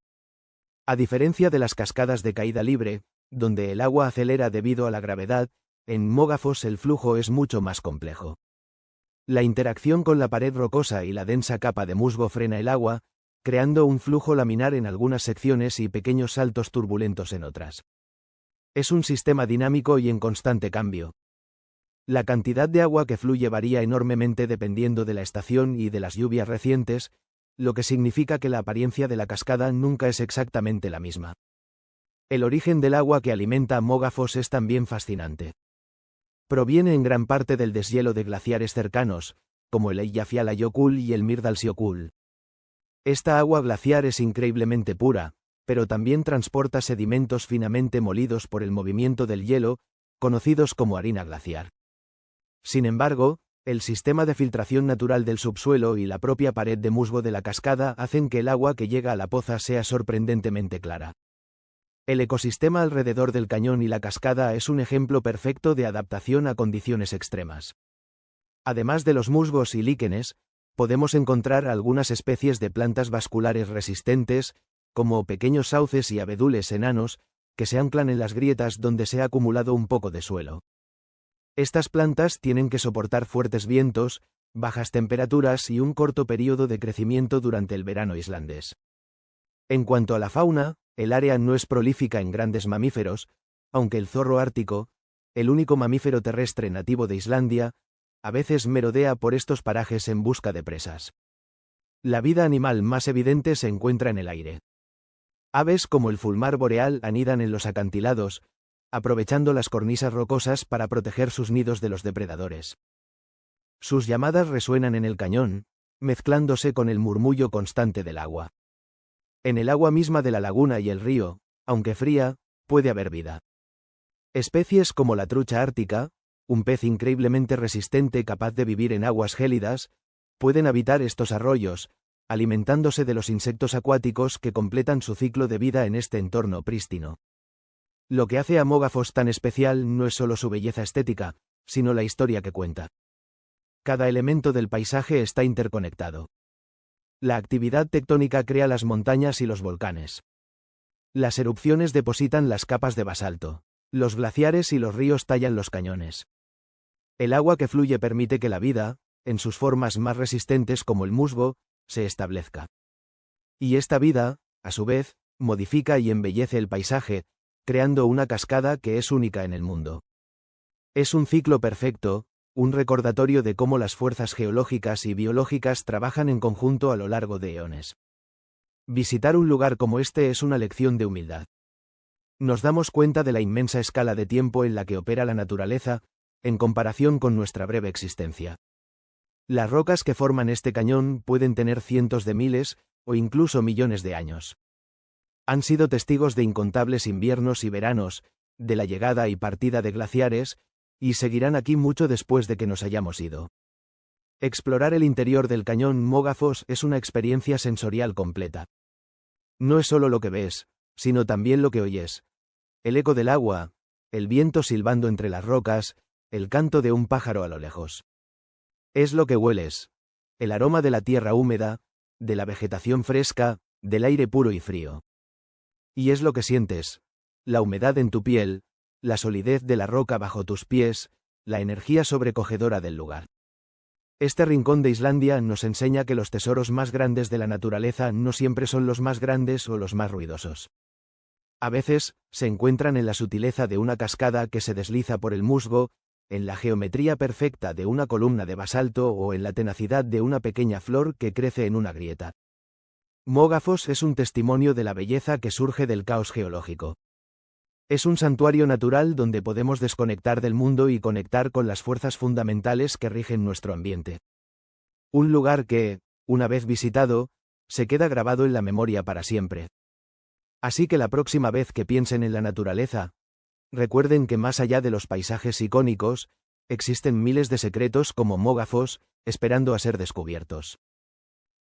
A diferencia de las cascadas de caída libre, donde el agua acelera debido a la gravedad, en Mogafos el flujo es mucho más complejo. La interacción con la pared rocosa y la densa capa de musgo frena el agua, creando un flujo laminar en algunas secciones y pequeños saltos turbulentos en otras. Es un sistema dinámico y en constante cambio. La cantidad de agua que fluye varía enormemente dependiendo de la estación y de las lluvias recientes, lo que significa que la apariencia de la cascada nunca es exactamente la misma. El origen del agua que alimenta a Mogafos es también fascinante. Proviene en gran parte del deshielo de glaciares cercanos, como el Eyjafjallajökull y el Mýrdalsjökull. Esta agua glaciar es increíblemente pura, pero también transporta sedimentos finamente molidos por el movimiento del hielo, conocidos como harina glaciar. Sin embargo, el sistema de filtración natural del subsuelo y la propia pared de musgo de la cascada hacen que el agua que llega a la poza sea sorprendentemente clara. El ecosistema alrededor del cañón y la cascada es un ejemplo perfecto de adaptación a condiciones extremas. Además de los musgos y líquenes, podemos encontrar algunas especies de plantas vasculares resistentes, como pequeños sauces y abedules enanos, que se anclan en las grietas donde se ha acumulado un poco de suelo. Estas plantas tienen que soportar fuertes vientos, bajas temperaturas y un corto periodo de crecimiento durante el verano islandés. En cuanto a la fauna, el área no es prolífica en grandes mamíferos, aunque el zorro ártico, el único mamífero terrestre nativo de Islandia, a veces merodea por estos parajes en busca de presas. La vida animal más evidente se encuentra en el aire. Aves como el fulmar boreal anidan en los acantilados, aprovechando las cornisas rocosas para proteger sus nidos de los depredadores. Sus llamadas resuenan en el cañón, mezclándose con el murmullo constante del agua. En el agua misma de la laguna y el río, aunque fría, puede haber vida. Especies como la trucha ártica, un pez increíblemente resistente capaz de vivir en aguas gélidas, pueden habitar estos arroyos, alimentándose de los insectos acuáticos que completan su ciclo de vida en este entorno prístino. Lo que hace a Mogafos tan especial no es solo su belleza estética, sino la historia que cuenta. Cada elemento del paisaje está interconectado. La actividad tectónica crea las montañas y los volcanes. Las erupciones depositan las capas de basalto. Los glaciares y los ríos tallan los cañones. El agua que fluye permite que la vida, en sus formas más resistentes como el musgo, se establezca. Y esta vida, a su vez, modifica y embellece el paisaje, creando una cascada que es única en el mundo. Es un ciclo perfecto, un recordatorio de cómo las fuerzas geológicas y biológicas trabajan en conjunto a lo largo de eones. Visitar un lugar como este es una lección de humildad. Nos damos cuenta de la inmensa escala de tiempo en la que opera la naturaleza, en comparación con nuestra breve existencia. Las rocas que forman este cañón pueden tener cientos de miles, o incluso millones de años. Han sido testigos de incontables inviernos y veranos, de la llegada y partida de glaciares, y seguirán aquí mucho después de que nos hayamos ido. Explorar el interior del cañón Mogafos es una experiencia sensorial completa. No es solo lo que ves, sino también lo que oyes. El eco del agua, el viento silbando entre las rocas, el canto de un pájaro a lo lejos. Es lo que hueles, el aroma de la tierra húmeda, de la vegetación fresca, del aire puro y frío. Y es lo que sientes, la humedad en tu piel, la solidez de la roca bajo tus pies, la energía sobrecogedora del lugar. Este rincón de Islandia nos enseña que los tesoros más grandes de la naturaleza no siempre son los más grandes o los más ruidosos. A veces, se encuentran en la sutileza de una cascada que se desliza por el musgo, en la geometría perfecta de una columna de basalto o en la tenacidad de una pequeña flor que crece en una grieta. Mogafos es un testimonio de la belleza que surge del caos geológico. Es un santuario natural donde podemos desconectar del mundo y conectar con las fuerzas fundamentales que rigen nuestro ambiente. Un lugar que, una vez visitado, se queda grabado en la memoria para siempre. Así que la próxima vez que piensen en la naturaleza, recuerden que más allá de los paisajes icónicos, existen miles de secretos como Mogafos, esperando a ser descubiertos.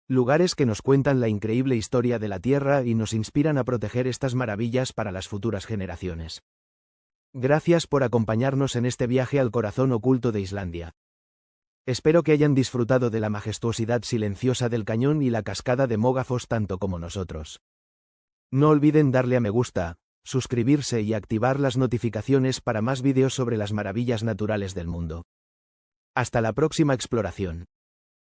Lugares que nos cuentan la increíble historia de la Tierra y nos inspiran a proteger estas maravillas para las futuras generaciones. Gracias por acompañarnos en este viaje al corazón oculto de Islandia. Espero que hayan disfrutado de la majestuosidad silenciosa del cañón y la cascada de Mogafos tanto como nosotros. No olviden darle a me gusta, suscribirse y activar las notificaciones para más vídeos sobre las maravillas naturales del mundo. Hasta la próxima exploración.